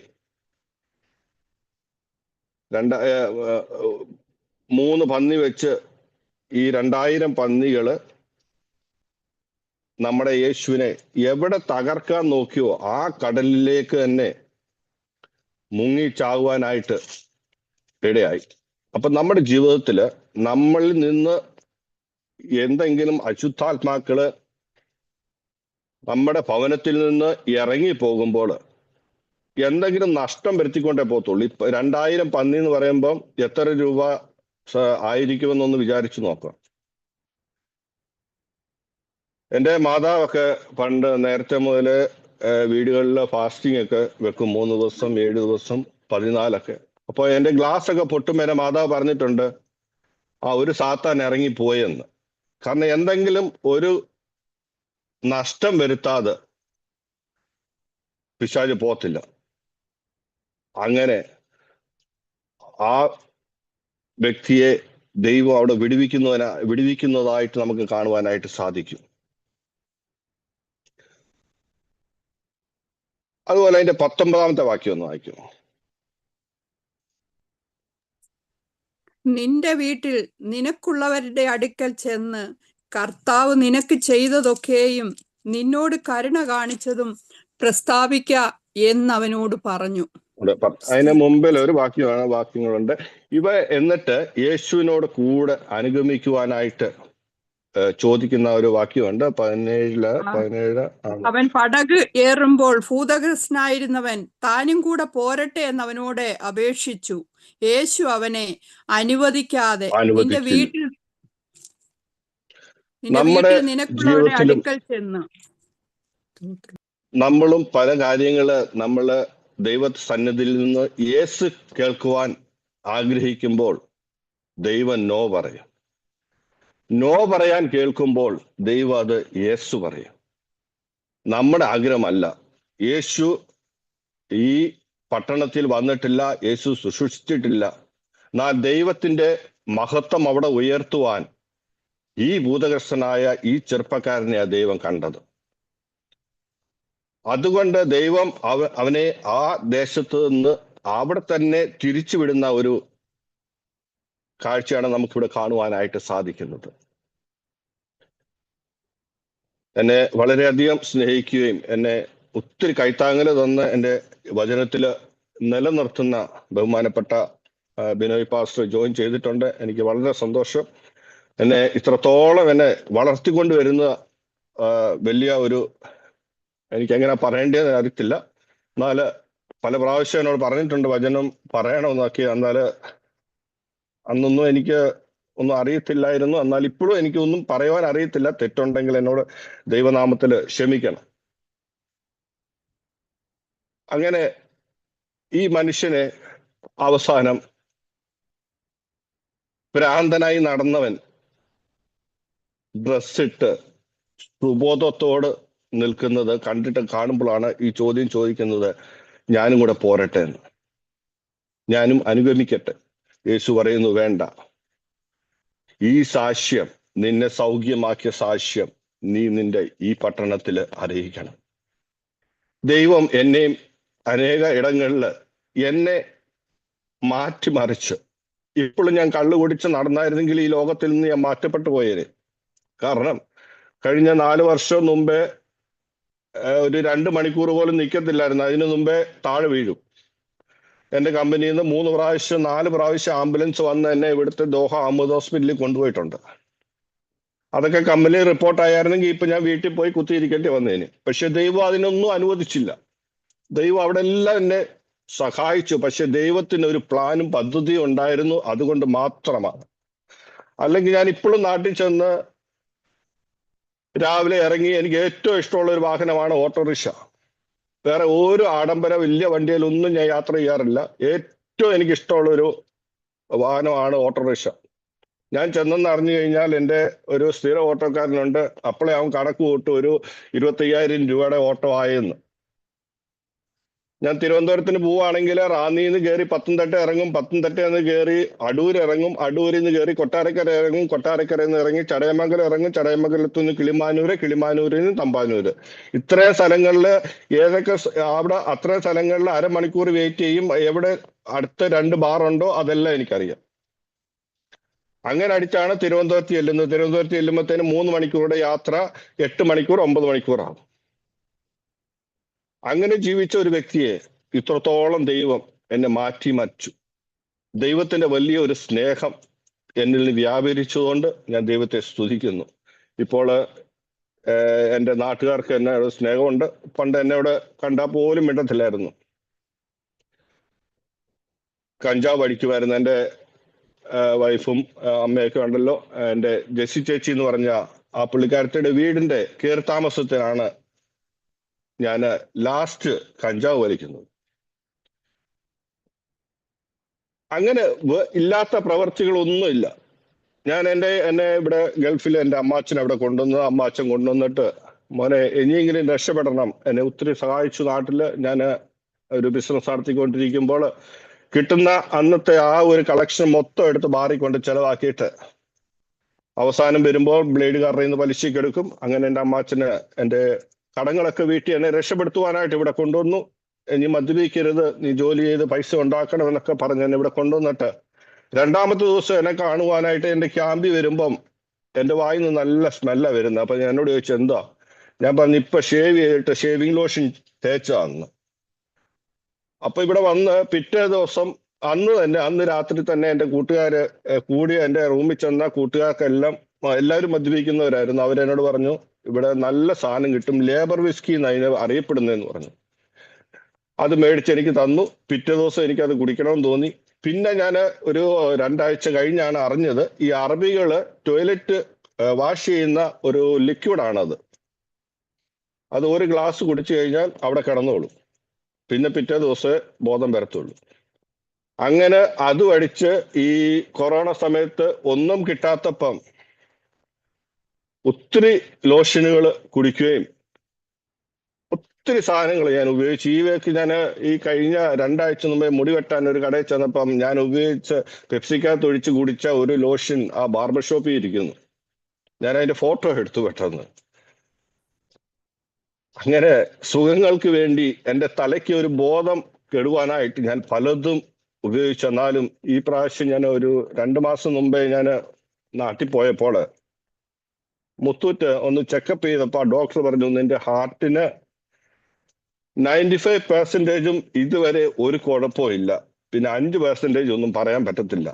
3 പന്നി വെച്ച് ഈ 2000 പന്നികള് നമ്മുടെ യേശുവിനെ എവിടെ തകർക്കാൻ നോക്കിയോ ആ കടലിലേക്ക് തന്നെ മുങ്ങിച്ചാകുവാനായിട്ട് ഇടയായി. അപ്പൊ നമ്മുടെ ജീവിതത്തില് നമ്മളിൽ നിന്ന് എന്തെങ്കിലും അശുദ്ധാത്മാക്കള് നമ്മുടെ ഭവനത്തിൽ നിന്ന് ഇറങ്ങി പോകുമ്പോൾ എന്തെങ്കിലും നഷ്ടം വരുത്തിക്കൊണ്ടേ പോകത്തുള്ളൂ. 2000 പന്നി എന്ന് പറയുമ്പം എത്ര രൂപ ആയിരിക്കുമെന്നൊന്ന് വിചാരിച്ചു നോക്കാം. എൻ്റെ മാതാവൊക്കെ പണ്ട് നേരത്തെ മുതല് വീടുകളിൽ ഫാസ്റ്റിംഗ് ഒക്കെ വെക്കും. 3 ദിവസം, 7 ദിവസം, 14 അപ്പൊ എൻ്റെ ഗ്ലാസ് ഒക്കെ പൊട്ടുമ്പോൾ എൻ്റെ മാതാവ് പറഞ്ഞിട്ടുണ്ട്, ഒരു സാത്താൻ ഇറങ്ങിപ്പോയെന്ന്. കാരണം എന്തെങ്കിലും ഒരു നഷ്ടം വരുത്താതെ പിശാച് പോത്തില്ല. അങ്ങനെ ആ വ്യക്തിയെ ദൈവം അവിടെ വിടുവിക്കുന്നതായിട്ട് നമുക്ക് കാണുവാനായിട്ട് സാധിക്കും. അതുപോലെ അതിന്റെ 19-ാമത്തെ വാക്യം ഒന്ന് വായിക്കുമോ? നിന്റെ വീട്ടിൽ നിനക്കുള്ളവരുടെ അടുക്കൽ ചെന്ന് കർത്താവ് നിനക്ക് ചെയ്തതൊക്കെയും നിന്നോട് കരുണ കാണിച്ചതും പ്രസ്താവിക്ക എന്നവനോട് പറഞ്ഞു. അതിന് മുമ്പിൽ ഒരു വാക്യങ്ങളുണ്ട്. ഇവ എന്നിട്ട് യേശുവിനോട് കൂടെ അനുഗമിക്കുവാനായിട്ട് ചോദിക്കുന്ന ഒരു വാക്യമുണ്ട്. 17 അവൻ പടക് ഏറുമ്പോൾ ഭൂതഗ്രസ്തനായിരുന്നവൻ താനും കൂടെ പോരട്ടെ എന്നവനോട് അപേക്ഷിച്ചു. യേശു അവനെ അനുവദിക്കാതെ നിന്റെ വീട്ടിൽ നിനക്കുള്ളവരുടെ അടുക്കൽ ചെന്ന്. നമ്മളും പല കാര്യങ്ങള് നമ്മള് ദൈവ സന്നിധിയിൽ നിന്ന് യേശു കേൾക്കുവാൻ ആഗ്രഹിക്കുമ്പോൾ ദൈവം നോ പറയും. നോ പറയാൻ കേൾക്കുമ്പോൾ ദൈവം അത് യേശു പറയും. നമ്മുടെ ആഗ്രഹമല്ല. യേശു ഈ പട്ടണത്തിൽ വന്നിട്ടില്ല, യേശു ശുശ്രൂഷിച്ചിട്ടില്ല. എന്നാൽ ദൈവത്തിന്റെ മഹത്വം അവിടെ ഉയർത്തുവാൻ ഈ ഭൂതഗ്രസ്തനായ ഈ ചെറുപ്പക്കാരനെയാ ദൈവം കണ്ടത്. അതുകൊണ്ട് ദൈവം അവനെ ആ ദേശത്ത് നിന്ന് അവിടെ തന്നെ തിരിച്ചുവിടുന്ന ഒരു കാഴ്ചയാണ് നമുക്കിവിടെ കാണുവാനായിട്ട് സാധിക്കുന്നത്. എന്നെ വളരെയധികം സ്നേഹിക്കുകയും എന്നെ ഒത്തിരി കൈത്താങ്ങല് തന്ന് എൻ്റെ വചനത്തില് നിലനിർത്തുന്ന ബഹുമാനപ്പെട്ട ബിനോയ് പാസ്റ്റർ ജോയിൻ ചെയ്തിട്ടുണ്ട്. എനിക്ക് വളരെ സന്തോഷം. എന്നെ ഇത്രത്തോളം എന്നെ വളർത്തിക്കൊണ്ട് വരുന്ന വലിയ ഒരു, എനിക്ക് എങ്ങനെ പറയേണ്ടതെന്ന് അറിയത്തില്ല. എന്നാൽ പല പ്രാവശ്യം എന്നോട് പറഞ്ഞിട്ടുണ്ട് വചനം പറയണമെന്നൊക്കെ. എന്നാൽ അന്നൊന്നും എനിക്ക് ഒന്നും അറിയത്തില്ലായിരുന്നു. എന്നാൽ ഇപ്പോഴും എനിക്കൊന്നും പറയുവാൻ അറിയത്തില്ല. തെറ്റുണ്ടെങ്കിൽ എന്നോട് ദൈവനാമത്തിൽ ക്ഷമിക്കണം. അങ്ങനെ ഈ മനുഷ്യനെ അവസാനം ഭ്രാന്തനായി നടന്നവൻ ഡ്രസ്സിട്ട് സുബോധത്തോട് നിൽക്കുന്നത് കണ്ടിട്ട് കാണുമ്പോഴാണ് ഈ ചോദ്യം ചോദിക്കുന്നത്, ഞാനും കൂടെ പോരട്ടെ എന്ന്, ഞാനും അനുഗമിക്കട്ടെ. യേശു പറയുന്നു, വേണ്ട. ഈ സാക്ഷ്യം, നിന്നെ സൗഖ്യമാക്കിയ സാക്ഷ്യം നീ നിന്റെ ഈ പട്ടണത്തിൽ അറിയിക്കണം. ദൈവം എന്നെയും അനേക ഇടങ്ങളിൽ എന്നെ മാറ്റിമറിച്ച്, ഇപ്പോഴും ഞാൻ കള്ളു കുടിച്ച് നടന്നായിരുന്നെങ്കിൽ ഈ ലോകത്തിൽ നിന്ന് ഞാൻ മാറ്റപ്പെട്ടു പോയേനെ. കാരണം കഴിഞ്ഞ 4 വർഷം മുമ്പേ ഒരു 2 മണിക്കൂർ പോലും നിൽക്കത്തില്ലായിരുന്നു. അതിനു മുമ്പേ താഴെ വീഴും. എന്റെ കമ്പനിയിൽ നിന്ന് 3 പ്രാവശ്യം 4 പ്രാവശ്യം ആംബുലൻസ് വന്ന് എന്നെ ഇവിടുത്തെ ദോഹ അഹമ്മദ് ഹോസ്പിറ്റലിൽ കൊണ്ടുപോയിട്ടുണ്ട്. അതൊക്കെ കമ്പനി റിപ്പോർട്ട് ആയിരുന്നെങ്കിൽ ഇപ്പൊ ഞാൻ വീട്ടിൽ പോയി കുത്തിയിരിക്കേണ്ടി വന്നേന്. പക്ഷെ ദൈവം അതിനൊന്നും അനുവദിച്ചില്ല. ദൈവം അവിടെ എല്ലാം എന്നെ സഹായിച്ചു. പക്ഷെ ദൈവത്തിന് ഒരു പ്ലാനും പദ്ധതിയും ഉണ്ടായിരുന്നു. അതുകൊണ്ട് മാത്രമാണ്. അല്ലെങ്കിൽ ഞാൻ ഇപ്പോഴും നാട്ടിൽ ചെന്ന് രാവിലെ ഇറങ്ങി, എനിക്ക് ഏറ്റവും ഇഷ്ടമുള്ള ഒരു വാഹനമാണ് ഓട്ടോറിക്ഷ. വേറെ ഒരു ആഡംബര വലിയ വണ്ടിയിലൊന്നും ഞാൻ യാത്ര ചെയ്യാറില്ല. ഏറ്റവും എനിക്ക് ഇഷ്ടമുള്ള ഒരു വാഹനമാണ് ഓട്ടോറിക്ഷ. ഞാൻ ചെന്നെന്ന് അറിഞ്ഞു കഴിഞ്ഞാൽ എൻ്റെ ഒരു സ്ഥിര ഓട്ടോക്കാരനുണ്ട്. അപ്പോഴേ അവൻ കണക്ക് കൂട്ടും ഒരു 25,000 രൂപയുടെ ഓട്ടോ ആയെന്ന്. ഞാൻ തിരുവനന്തപുരത്തിന് പോവുകയാണെങ്കിൽ റാന്നിയിൽ നിന്ന് കയറി പത്തനംതിട്ട ഇറങ്ങും, പത്തനംതിട്ടയിൽ നിന്ന് കയറി അടൂർ ഇറങ്ങും, അടൂരിൽ നിന്ന് കയറി കൊട്ടാരക്കര ഇറങ്ങും, കൊട്ടാരക്കരയിൽ നിന്ന് ഇറങ്ങി ചടയമംഗലം ഇറങ്ങും, ചടയമംഗലത്തു നിന്ന് കിളിമാനൂര്, കിളിമാനൂരിൽ നിന്ന് തമ്പാനൂര്. ഇത്രയും സ്ഥലങ്ങളിൽ ഏതൊക്കെ അവിടെ അത്രയും സ്ഥലങ്ങളിൽ അരമണിക്കൂർ വെയിറ്റ് ചെയ്യും. എവിടെ അടുത്ത 2 ബാർ ഉണ്ടോ അതെല്ലാം എനിക്കറിയാം. അങ്ങനെ അടിച്ചാണ് തിരുവനന്തപുരത്ത് ചെല്ലുന്നത്. തിരുവനന്തപുരത്ത് ചെല്ലുമ്പോഴത്തേന് 3 മണിക്കൂറുടെ യാത്ര 8 മണിക്കൂർ 9 മണിക്കൂറാകും. അങ്ങനെ ജീവിച്ച ഒരു വ്യക്തിയെ ഇത്രത്തോളം ദൈവം എന്നെ മാറ്റിമറിച്ചു. ദൈവത്തിന്റെ വലിയ ഒരു സ്നേഹം എന്നിൽ വ്യാപരിച്ചുകൊണ്ട് ഞാൻ ദൈവത്തെ സ്തുതിക്കുന്നു. ഇപ്പോൾ എൻ്റെ നാട്ടുകാർക്ക് എന്നെ ഒരു സ്നേഹമുണ്ട്. പണ്ട് എന്നോട് കണ്ടാൽ പോലും മിണ്ടത്തില്ലായിരുന്നു. കഞ്ചാവ് അടിക്കുമായിരുന്നു. എൻ്റെ വൈഫും അമ്മയൊക്കെ ഉണ്ടല്ലോ. എൻ്റെ ജെസ്സി ചേച്ചി എന്ന് പറഞ്ഞ ആ പുള്ളിക്കാരത്തിയുടെ വീടിന്റെ കയറിത്താമസത്തിനാണ് ഞാൻ ലാസ്റ്റ് കഞ്ചാവ് വലിക്കുന്നത്. അങ്ങനെ ഇല്ലാത്ത പ്രവർത്തികളൊന്നുമില്ല. ഞാൻ എന്നെ ഇവിടെ ഗൾഫിൽ എൻ്റെ അമ്മാച്ചൻ അവിടെ കൊണ്ടുവന്ന്, അമ്മാച്ചൻ കൊണ്ടുവന്നിട്ട്, മോനെ ഇനിയെങ്കിലും രക്ഷപ്പെടണം, എന്നെ ഒത്തിരി സഹായിച്ചു. നാട്ടിൽ ഞാൻ ഒരു ബിസിനസ് നടത്തിക്കൊണ്ടിരിക്കുമ്പോൾ കിട്ടുന്ന അന്നത്തെ ആ ഒരു കളക്ഷൻ മൊത്തം എടുത്ത് ബാറിക്കൊണ്ട് ചെലവാക്കിയിട്ട് അവസാനം വരുമ്പോൾ ബ്ലേഡുകാരുടെ നിന്ന് പലിശയ്ക്ക് എടുക്കും. അങ്ങനെ എൻ്റെ അമ്മാച്ചന് എൻ്റെ കടങ്ങളൊക്കെ വീട്ടി എന്നെ രക്ഷപ്പെടുത്തുവാനായിട്ട് ഇവിടെ കൊണ്ടുവന്നു. നീ മദ്യപിക്കരുത്, നീ ജോലി ചെയ്ത് പൈസ ഉണ്ടാക്കണം എന്നൊക്കെ പറഞ്ഞ് എന്നെ ഇവിടെ കൊണ്ടുവന്നിട്ട് 2ാമത്തെ ദിവസം എന്നെ കാണുവാനായിട്ട് എൻ്റെ ക്യാമ്പിൽ വരുമ്പം എൻ്റെ വായിൽ നിന്ന് നല്ല സ്മെല്ലാണ് വരുന്നത്. അപ്പൊ ഞാൻ എന്നോട് ചോദിച്ചു, എന്താ? ഞാൻ പറഞ്ഞു, ഇപ്പൊ ഷേവ് ചെയ്തിട്ട് ഷേവിങ് ലോഷൻ തേച്ചാന്ന്. അപ്പൊ ഇവിടെ വന്ന് പിറ്റേ ദിവസം അന്ന് രാത്രി തന്നെ എൻ്റെ കൂട്ടുകാര് കൂടി എൻ്റെ റൂമിൽ ചെന്ന കൂട്ടുകാർക്കെല്ലാം എല്ലാവരും മദ്യപിക്കുന്നവരായിരുന്നു. അവരെന്നോട് പറഞ്ഞു, ഇവിടെ നല്ല സാധനം കിട്ടും, ലേബർ വിസ്കി എന്ന് അതിനെ അറിയപ്പെടുന്നതെന്ന് പറഞ്ഞു. അത് മേടിച്ച് എനിക്ക് തന്നു. പിറ്റേ ദിവസം എനിക്കത് കുടിക്കണമെന്ന് തോന്നി. പിന്നെ ഞാൻ ഒരു 2 ആഴ്ച കഴിഞ്ഞാണ് അറിഞ്ഞത്, ഈ അറബികള് ടോയ്ലറ്റ് വാഷ് ചെയ്യുന്ന ഒരു ലിക്വിഡാണത്. അത് ഒരു ഗ്ലാസ് കുടിച്ചു കഴിഞ്ഞാൽ അവിടെ കിടന്നോളും. പിന്നെ പിറ്റേ ദിവസമേ ബോധം വരത്തുള്ളൂ. അങ്ങനെ അതും അടിച്ച് ഈ കൊറോണ സമയത്ത് ഒന്നും കിട്ടാത്തപ്പം ഒത്തിരി ലോഷനുകൾ കുടിക്കുകയും ഒത്തിരി സാധനങ്ങൾ ഞാൻ ഉപയോഗിച്ചു. ഈ വേക്ക് ഞാൻ ഈ കഴിഞ്ഞ 2 ആഴ്ച മുമ്പേ മുടി വെട്ടാൻ ഒരു കടയിൽ ചെന്നപ്പം ഞാൻ ഉപയോഗിച്ച് പെപ്സിക്കകത്ത് ഒഴിച്ച് കുടിച്ച ഒരു ലോഷൻ ആ ബാർബർ ഷോപ്പിൽ ഇരിക്കുന്നു. ഞാൻ അതിന്റെ ഫോട്ടോ എടുത്തു പെട്ടെന്ന്. അങ്ങനെ സുഖങ്ങൾക്ക് വേണ്ടി എൻ്റെ തലയ്ക്ക് ഒരു ബോധം കെടുവാനായിട്ട് ഞാൻ പലതും ഉപയോഗിച്ചെന്നാലും ഈ പ്രാവശ്യം ഞാൻ ഒരു 2 മാസം മുമ്പേ ഞാൻ നാട്ടിൽ പോയപ്പോൾ മുത്തൂറ്റ് ഒന്ന് ചെക്കപ്പ് ചെയ്തപ്പോൾ ഡോക്ടർ പറഞ്ഞു, നിന്റെ ഹാർട്ടിന് 95% ഇതുവരെ ഒരു കുഴപ്പവും ഇല്ല, പിന്നെ 5% ഒന്നും പറയാൻ പറ്റത്തില്ല,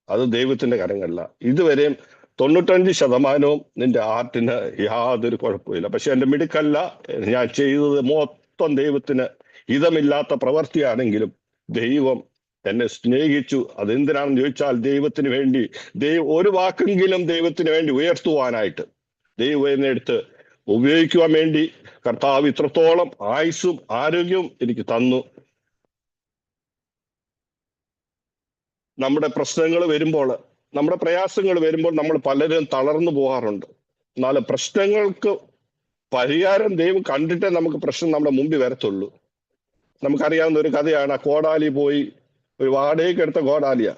അത് ദൈവത്തിന്റെ കരങ്ങളില്ല. ഇതുവരെയും 95% നിന്റെ ആർട്ടിന് യാതൊരു കുഴപ്പമില്ല. പക്ഷെ എൻ്റെ മിടുക്കല്ല, ഞാൻ ചെയ്തത് മൊത്തം ദൈവത്തിന് ഹിതമില്ലാത്ത പ്രവൃത്തിയാണെങ്കിലും ദൈവം എന്നെ സ്നേഹിച്ചു. അതെന്തിനാണെന്ന് ചോദിച്ചാൽ ദൈവത്തിന് വേണ്ടി ഒരു വാക്കെങ്കിലും ദൈവത്തിന് വേണ്ടി ഉയർത്തുവാനായിട്ട് ദൈവം എന്നെ എടുത്ത് ഉപയോഗിക്കുവാൻ വേണ്ടി കർത്താവ് ഇത്രത്തോളം ആയുസ്സും ആരോഗ്യവും എനിക്ക് തന്നു. നമ്മുടെ പ്രശ്നങ്ങൾ വരുമ്പോൾ, നമ്മുടെ പ്രയാസങ്ങൾ വരുമ്പോൾ നമ്മൾ പലരും തളർന്നു പോകാറുണ്ട്. എന്നാൽ പ്രശ്നങ്ങൾക്ക് പരിഹാരം ദൈവം കണ്ടിട്ടേ നമുക്ക് പ്രശ്നം നമ്മുടെ മുമ്പിൽ വരത്തുള്ളൂ. നമുക്കറിയാവുന്ന ഒരു കഥയാണ്. ആ കോടാലി പോയി, ഒരു വാടകയ്ക്ക് എടുത്ത കോടാലിയാ.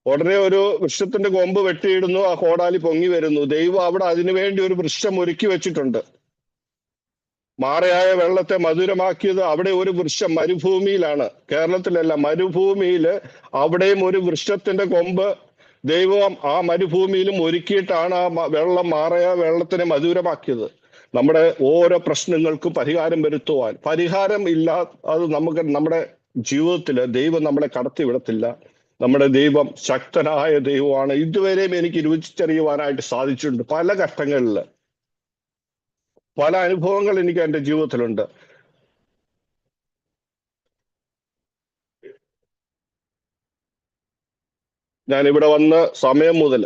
ഉടനെ ഒരു വൃക്ഷത്തിന്റെ കൊമ്പ് വെട്ടിയിടുന്നു, ആ കോടാലി പൊങ്ങി വരുന്നു. ദൈവം അവിടെ അതിനുവേണ്ടി ഒരു വൃക്ഷം ഒരുക്കി വെച്ചിട്ടുണ്ട്. മാറയായ വെള്ളത്തെ മധുരമാക്കിയത് അവിടെ ഒരു വൃക്ഷം മരുഭൂമിയിലാണ്, കേരളത്തിലല്ല, മരുഭൂമിയില് അവിടെയും ഒരു വൃക്ഷത്തിന്റെ കൊമ്പ് ദൈവം ആ മരുഭൂമിയിലും ഒരുക്കിയിട്ടാണ് ആ വെള്ളം, മാറയായ വെള്ളത്തിനെ മധുരമാക്കിയത്. നമ്മുടെ ഓരോ പ്രശ്നങ്ങൾക്കും പരിഹാരം വരുത്തുവാൻ. പരിഹാരം ഇല്ല, അത് നമുക്ക് നമ്മുടെ ജീവിതത്തില് ദൈവം നമ്മളെ കടത്തിവിടത്തില്ല. നമ്മുടെ ദൈവം ശക്തനായ ദൈവമാണ്. ഇതുവരെയും എനിക്ക് രുചിച്ചറിയുവാനായിട്ട് സാധിച്ചിട്ടുണ്ട്. പല ഘട്ടങ്ങളില് പല അനുഭവങ്ങൾ എനിക്ക് എൻ്റെ ജീവിതത്തിലുണ്ട്. ഞാൻ ഇവിടെ വന്ന സമയം മുതൽ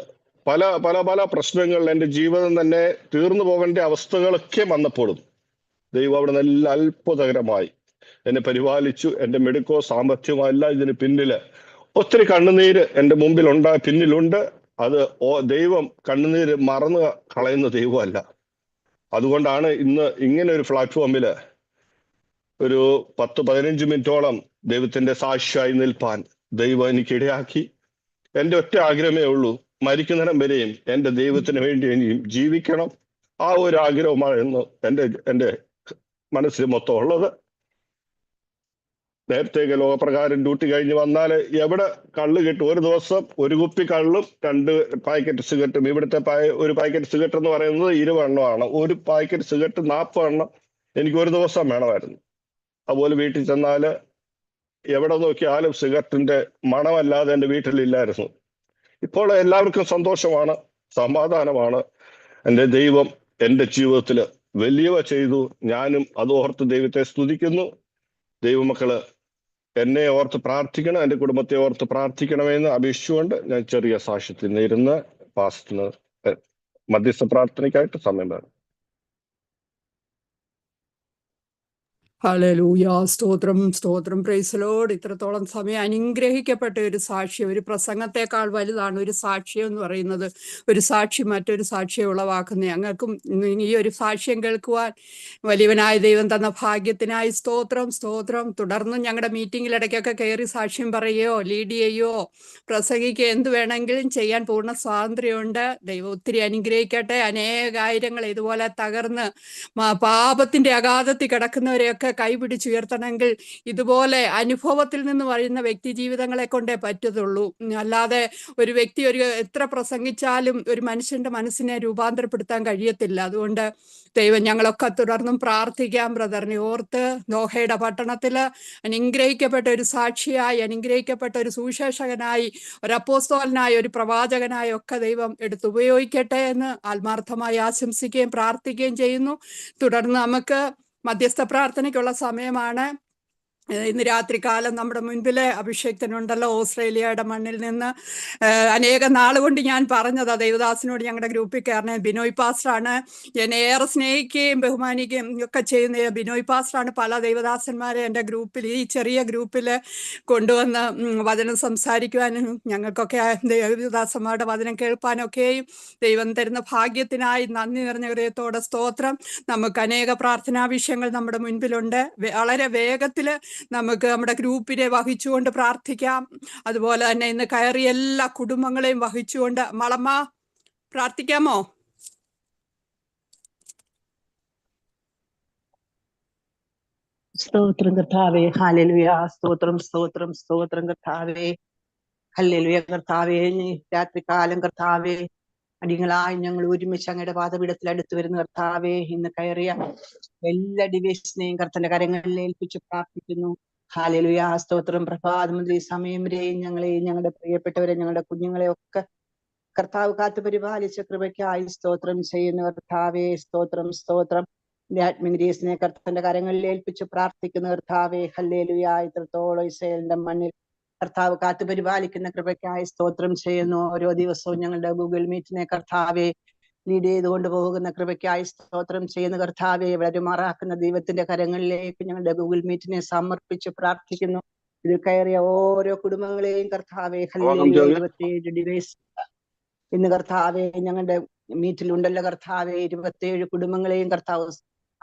പല പല പല പ്രശ്നങ്ങൾ, എൻ്റെ ജീവിതം തന്നെ തീർന്നു പോകേണ്ട അവസ്ഥകളൊക്കെ വന്നപ്പോഴും ദൈവം അവിടെ നല്ല അത്ഭുതകരമായി എന്നെ പരിപാലിച്ചു. എൻ്റെ മെടുക്കോ സാമ്പത്തികമോ അല്ല ഇതിന് പിന്നില്. ഒത്തിരി കണ്ണുനീര് എൻ്റെ പിന്നിലുണ്ട്. അത് ദൈവം കണ്ണുനീര് മറന്നു കളയുന്ന ദൈവമല്ല. അതുകൊണ്ടാണ് ഇന്ന് ഇങ്ങനെ ഒരു പ്ലാറ്റ്ഫോമില് ഒരു 10-15 മിനിറ്റോളം ദൈവത്തിന്റെ സാക്ഷിയായി നിൽപ്പാൻ ദൈവം എനിക്ക് ഇടയാക്കി. എൻ്റെ ഒറ്റ ആഗ്രഹമേ ഉള്ളൂ, മരിക്കുന്നിടം വരെയും എൻ്റെ ദൈവത്തിന് വേണ്ടി ഇനിയും ജീവിക്കണം. ആ ഒരു ആഗ്രഹമാണ് ഇന്ന് എൻ്റെ മനസ്സിൽ മൊത്തം ഉള്ളത്. നേരത്തേക്ക് ലോകപ്രകാരം ഡ്യൂട്ടി കഴിഞ്ഞ് വന്നാൽ എവിടെ കള്ള് കിട്ടും? ഒരു ദിവസം ഒരു കുപ്പി കള്ളും 2 പാക്കറ്റ് സിഗരറ്റും. ഇവിടുത്തെ ഒരു പാക്കറ്റ് സിഗരറ്റ് എന്ന് പറയുന്നത് 20 എണ്ണമാണ്. ഒരു പാക്കറ്റ് സിഗരറ്റ് 40 എണ്ണം എനിക്ക് ഒരു ദിവസം വേണമായിരുന്നു. അതുപോലെ വീട്ടിൽ ചെന്നാല് എവിടെ നോക്കിയാലും സിഗരറ്റിന്റെ മണമല്ലാതെ എൻ്റെ വീട്ടിലില്ലായിരുന്നു. ഇപ്പോൾ എല്ലാവർക്കും സന്തോഷമാണ്, സമാധാനമാണ്. എൻ്റെ ദൈവം എൻ്റെ ജീവിതത്തിൽ വലിയവ ചെയ്തു. ഞാനും അത് ഓർത്ത് ദൈവത്തെ സ്തുതിക്കുന്നു. ദൈവമക്കള് എന്നെ ഓർത്ത് പ്രാർത്ഥിക്കണം, എൻ്റെ കുടുംബത്തെ ഓർത്ത് പ്രാർത്ഥിക്കണമെന്ന് അപേക്ഷിച്ചുകൊണ്ട് ഞാൻ ചെറിയ സാക്ഷ്യത്തിൽ നേരുന്ന പാസ്റ്ററിന് മധ്യസ്ഥ പ്രാർത്ഥനയ്ക്കായിട്ട് സമയം വേണം. ഹല്ലേലൂയ, സ്തോത്രം സ്തോത്രം, പ്രൈസ് ലോർഡ്. ഇത്രത്തോളം സമയം അനുഗ്രഹിക്കപ്പെട്ട ഒരു സാക്ഷ്യം, ഒരു പ്രസംഗത്തെക്കാൾ വലുതാണ് ഒരു സാക്ഷ്യം എന്ന് പറയുന്നത്. ഒരു സാക്ഷി മറ്റൊരു സാക്ഷിയെ ഉളവാക്കുന്ന ഞങ്ങൾക്കും ഈ ഒരു സാക്ഷ്യം കേൾക്കുവാൻ വലിയവനായ ദൈവം തന്ന ഭാഗ്യത്തിനായി സ്തോത്രം സ്തോത്രം. തുടർന്നും ഞങ്ങളുടെ മീറ്റിങ്ങിലിടയ്ക്കൊക്കെ കയറി സാക്ഷ്യം പറയുകയോ ലീഡ് ചെയ്യുകയോ പ്രസംഗിക്കുകയോ എന്ത് വേണമെങ്കിലും ചെയ്യാൻ പൂർണ്ണ സ്വാതന്ത്ര്യമുണ്ട്. ദൈവം ഒത്തിരി അനുഗ്രഹിക്കട്ടെ. അനേകായിരങ്ങൾ ഇതുപോലെ തകർന്ന് പാപത്തിന്റെ അഗാധത്തിൽ കിടക്കുന്നവരെയൊക്കെ കൈപിടിച്ചുയർത്തണമെങ്കിൽ ഇതുപോലെ അനുഭവത്തിൽ നിന്ന് വരുന്ന വ്യക്തി ജീവിതങ്ങളെ കൊണ്ടേ പറ്റത്തുള്ളൂ. അല്ലാതെ ഒരു വ്യക്തി എത്ര പ്രസംഗിച്ചാലും ഒരു മനുഷ്യന്റെ മനസ്സിനെ രൂപാന്തരപ്പെടുത്താൻ കഴിയത്തില്ല. അതുകൊണ്ട് ദൈവം ഞങ്ങളൊക്കെ തുടർന്നും പ്രാർത്ഥിക്കാം. ബ്രദറിനെ ഓർത്ത് ദോഹയുടെ പട്ടണത്തില് അനുഗ്രഹിക്കപ്പെട്ട ഒരു സാക്ഷിയായി, അനുഗ്രഹിക്കപ്പെട്ട ഒരു സുവിശേഷകനായി, ഒരു അപ്പോസ്തലനായി, ഒരു പ്രവാചകനായി ഒക്കെ ദൈവം എടുത്തുപയോഗിക്കട്ടെ എന്ന് ആത്മാർത്ഥമായി ആശംസിക്കുകയും പ്രാർത്ഥിക്കുകയും ചെയ്യുന്നു. തുടർന്ന് നമുക്ക് മധ്യസ്ഥ പ്രാർത്ഥനയ്ക്കുള്ള സമയമാണ്. ഇന്ന് രാത്രികാലം നമ്മുടെ മുൻപിലെ അഭിഷേക്തനുണ്ടല്ലോ, ഓസ്ട്രേലിയയുടെ മണ്ണിൽ നിന്ന്. അനേക നാളുകൊണ്ട് ഞാൻ പറഞ്ഞതാ ദൈവദാസിനോട് ഞങ്ങളുടെ ഗ്രൂപ്പിൽ കയറണേ. ബിനോയ് പാസ്റ്ററാണ് എന്നെ ഏറെ സ്നേഹിക്കുകയും ബഹുമാനിക്കുകയും ഒക്കെ ചെയ്യുന്ന ബിനോയ് പാസ്റ്ററാണ് പല ദൈവദാസന്മാരെ എൻ്റെ ഗ്രൂപ്പിൽ, ഈ ചെറിയ ഗ്രൂപ്പിൽ കൊണ്ടുവന്ന് വചനം സംസാരിക്കുവാനും ഞങ്ങൾക്കൊക്കെ ദൈവദാസന്മാരുടെ വചനം കേൾപ്പാനൊക്കെയും ദൈവം തരുന്ന ഭാഗ്യത്തിനായി നന്ദി നിറഞ്ഞ ഹൃദയത്തോടെ സ്തോത്രം. നമുക്ക് അനേക പ്രാർത്ഥനാ വിഷയങ്ങൾ നമ്മുടെ മുൻപിലുണ്ട്. വളരെ വേഗത്തിൽ നമുക്ക് നമ്മുടെ ഗ്രൂപ്പിനെ വഹിച്ചുകൊണ്ട് പ്രാർത്ഥിക്കാം. അതുപോലെ തന്നെ ഇന്ന് കയറിയ എല്ലാ കുടുംബങ്ങളെയും വഹിച്ചുകൊണ്ട് മളമ്മ പ്രാർത്ഥിക്കാമോ? സ്തോത്രം കർത്താവേ, ഹല്ലേലൂയ. സ്തോത്രം സ്തോത്രം സ്തോത്രം കർത്താവേ, ഹല്ലേലൂയ. കർത്താവേ, രാത്രികാലം കർത്താവേ, അടികളായി ഞങ്ങൾ ഒരുമിച്ച് അങ്ങയുടെ പാദപീഠത്തിൽ അടുത്ത് വരുന്ന കർത്താവേ, ഇന്ന് കയറിയ എല്ലാ ഡിവിഷനെയും കർത്തന്റെ കരങ്ങളിൽ ഏൽപ്പിച്ച് പ്രാർത്ഥിക്കുന്നു. ഹല്ലേലൂയ. സ്തോത്രം. പ്രഭാതം മുതൽ ഈ സമയം വരെയും ഞങ്ങളെയും ഞങ്ങളുടെ പ്രിയപ്പെട്ടവരെ, ഞങ്ങളുടെ കുഞ്ഞുങ്ങളെ ഒക്കെ കർത്താവ് കാത്തു പരിപാലിച്ച കൃപയ്ക്കായി സ്തോത്രം ചെയ്യുന്നു കർത്താവേ. സ്തോത്രം സ്തോത്രം. ആത്മീയനെ കർത്തന്റെ കരങ്ങളിൽ ഏൽപ്പിച്ച് പ്രാർത്ഥിക്കുന്ന കർത്താവേ. ഹല്ലേലൂയ. ഇത്രത്തോളം ഇസ്രായേലിന്റെ മണ്ണിൽ കർത്താവ് കാത്തു പരിപാലിക്കുന്ന കൃപയ്ക്കായി സ്തോത്രം ചെയ്യുന്നു. ഓരോ ദിവസവും ഞങ്ങളുടെ ഗൂഗിൾ മീറ്റിനെ കർത്താവെ ലീഡ് ചെയ്തുകൊണ്ട് പോകുന്ന കൃപയ്ക്കായി സ്തോത്രം ചെയ്യുന്ന കർത്താവെ. വളരുമാറാക്കുന്ന ദൈവത്തിന്റെ കരങ്ങളിലേക്ക് ഞങ്ങളുടെ ഗൂഗിൾ മീറ്റിനെ സമർപ്പിച്ച് പ്രാർത്ഥിക്കുന്നു. ഇതിൽ കയറിയ ഓരോ കുടുംബങ്ങളെയും കർത്താവെ. ഹല്ലേലൂയ. 27 ഡിവൈസ് ഇന്ന് കർത്താവെ ഞങ്ങളുടെ മീറ്റിലുണ്ടല്ലോ കർത്താവെ. 27 കുടുംബങ്ങളെയും കർത്താവ്